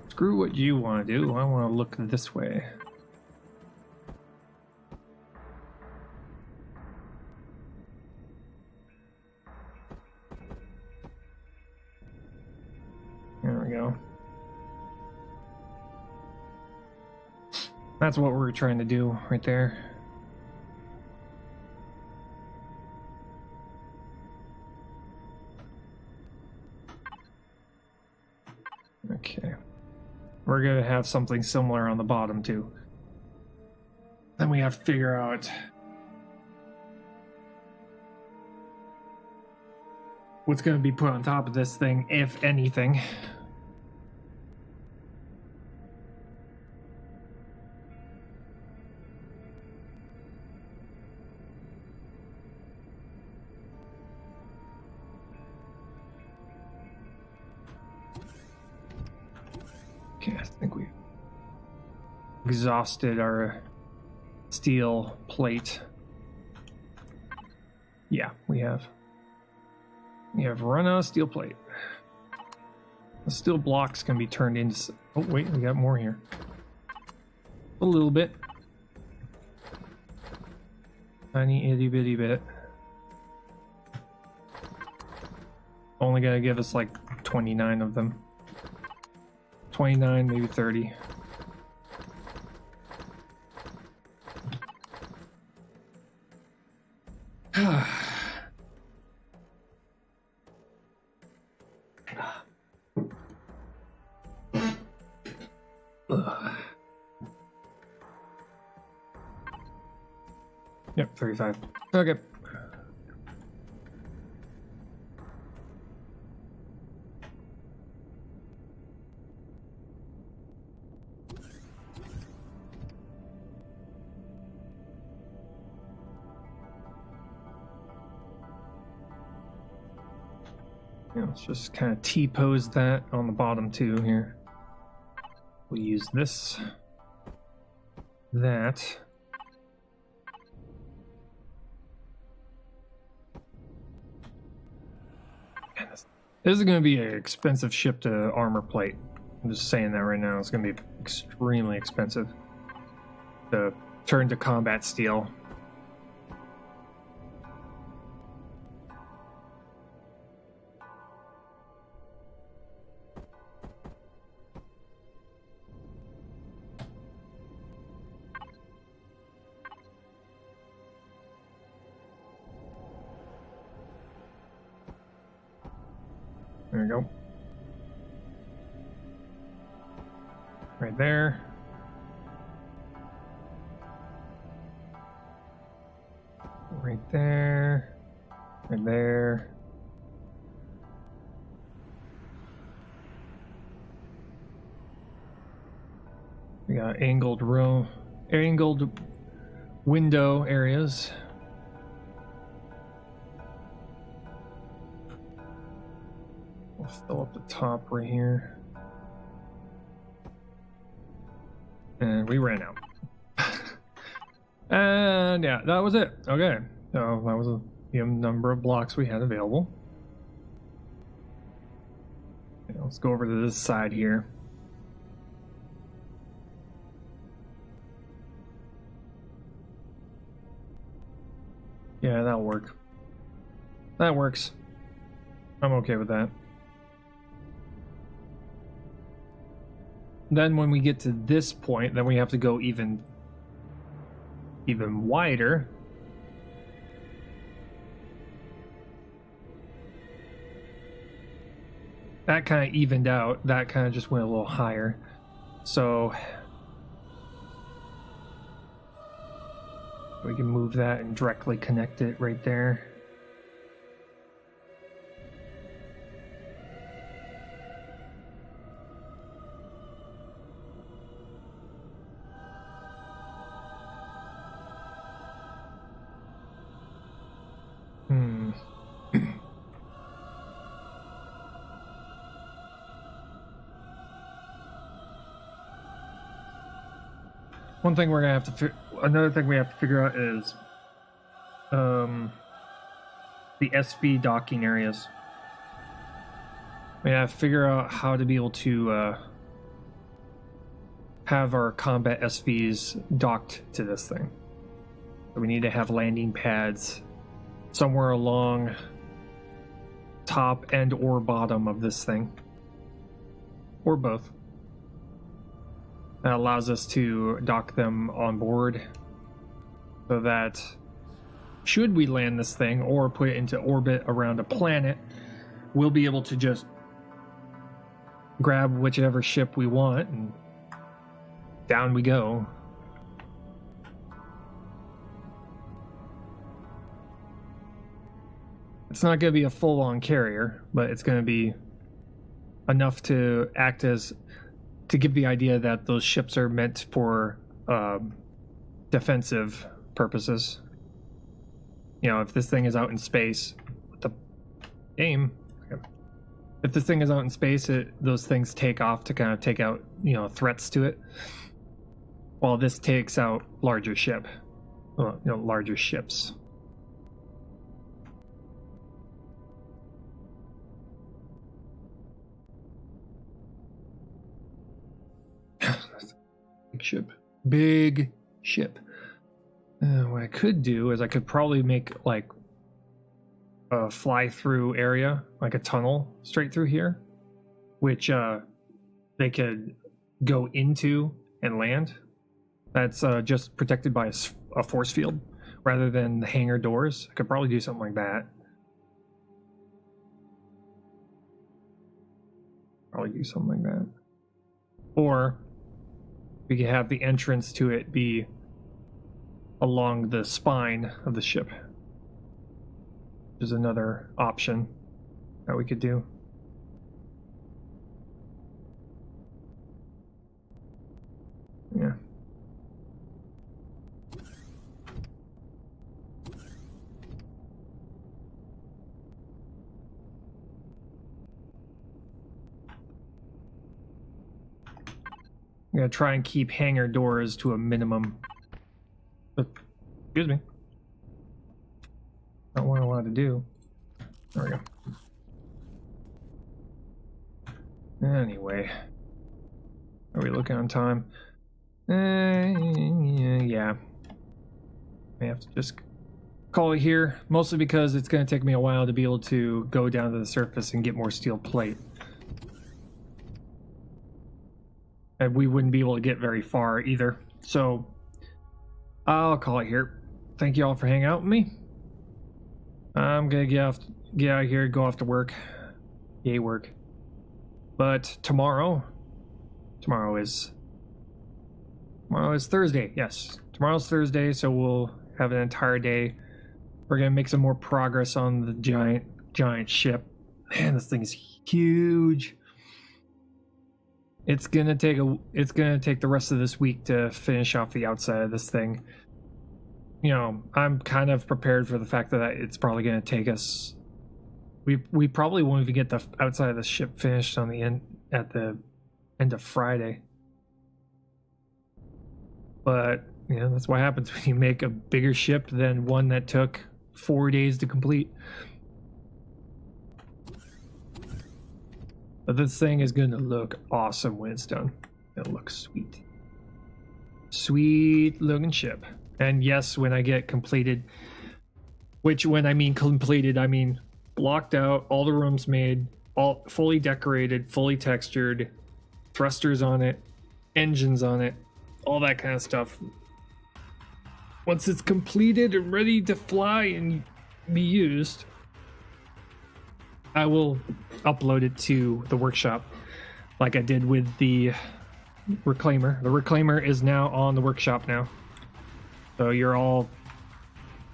Screw what you want to do. I want to look this way. There we go. That's what we're trying to do right there. Okay. We're going to have something similar on the bottom too. Then we have to figure out what's going to be put on top of this thing, if anything. Okay, I think we exhausted our steel plate. Yeah, we have. We have run out of steel plate. The steel blocks can be turned into... Oh, wait, we got more here. A little bit. Tiny itty bitty bit. Only gonna give us like 29 of them. 29, maybe 30. Yep, 35. Okay. Yeah, let's just kind of T-pose that on the bottom too here. We'll use this, that. This is going to be an expensive ship to armor plate. I'm just saying that right now. It's going to be extremely expensive to turn to combat steel. There we go. Right there. Right there. Right there. We got angled window areas. We'll fill up the top right here. And we ran out. And yeah, that was it. Okay, so that was the number of blocks we had available. Okay, let's go over to this side here. Yeah, that'll work. That works. I'm okay with that. Then when we get to this point, then we have to go even wider. That kind of evened out. That kind of just went a little higher. So we can move that and directly connect it right there. One thing we're gonna have to another thing we have to figure out is the SV docking areas. We have to figure out how to be able to have our combat SVs docked to this thing. So we need to have landing pads somewhere along top and or bottom of this thing, or both. That allows us to dock them on board so that should we land this thing or put it into orbit around a planet, we'll be able to just grab whichever ship we want and down we go. It's not going to be a full-on carrier, but it's going to be enough to act as to give the idea that those ships are meant for defensive purposes. You know, if this thing is out in space, the aim. Okay. If this thing is out in space, those things take off to kind of take out, you know, threats to it. While this takes out larger ships. Big ship. What I could do is I could probably make like a fly-through area, like a tunnel straight through here, which they could go into and land. That's just protected by a force field rather than the hangar doors. I could probably do something like that. Or we could have the entrance to it be along the spine of the ship. There's another option that we could do. Yeah. I'm gonna try and keep hangar doors to a minimum. Excuse me. Not what I wanted to do. There we go. Anyway, are we looking on time? Yeah. I have to just call it here, mostly because it's going to take me a while to be able to go down to the surface and get more steel plate. And we wouldn't be able to get very far either. So I'll call it here. Thank you all for hanging out with me. I'm gonna get out of here, go off to work. Yay, work. But tomorrow is Thursday. Yes, tomorrow's Thursday, so we'll have an entire day. We're gonna make some more progress on the giant ship. Man, this thing is huge. It's gonna take the rest of this week to finish off the outside of this thing. You know, I'm kind of prepared for the fact that it's probably gonna take us. We probably won't even get the outside of the ship finished at the end of Friday. But you know, that's what happens when you make a bigger ship than one that took 4 days to complete. But this thing is going to look awesome when it's done. It'll look sweet. Sweet looking ship. And yes, when I get completed, which when I mean completed, I mean blocked out, all the rooms made, all fully decorated, fully textured, thrusters on it, engines on it, all that kind of stuff. Once it's completed and ready to fly and be used, I will upload it to the workshop like I did with the Reclaimer. The Reclaimer is now on the workshop now. So you're all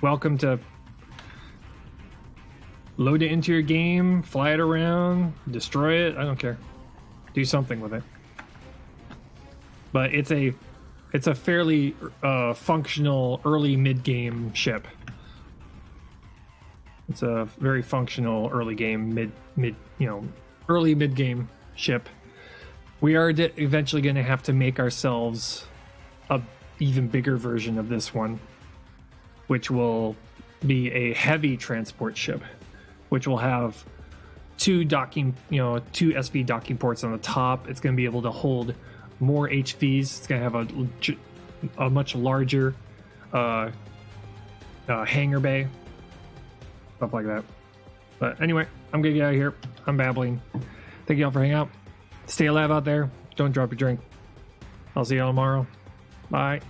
welcome to load it into your game, fly it around, destroy it, I don't care. Do something with it. But it's a fairly functional early mid-game ship. It's a very functional early game, early mid-game ship. We are eventually going to have to make ourselves a even bigger version of this one, which will be a heavy transport ship, which will have two SV docking ports on the top. It's going to be able to hold more HVs. It's going to have a much larger hangar bay. Stuff like that. But anyway, I'm gonna get out of here. I'm babbling. Thank you all for hanging out. Stay alive out there. Don't drop your drink. I'll see y'all tomorrow. Bye.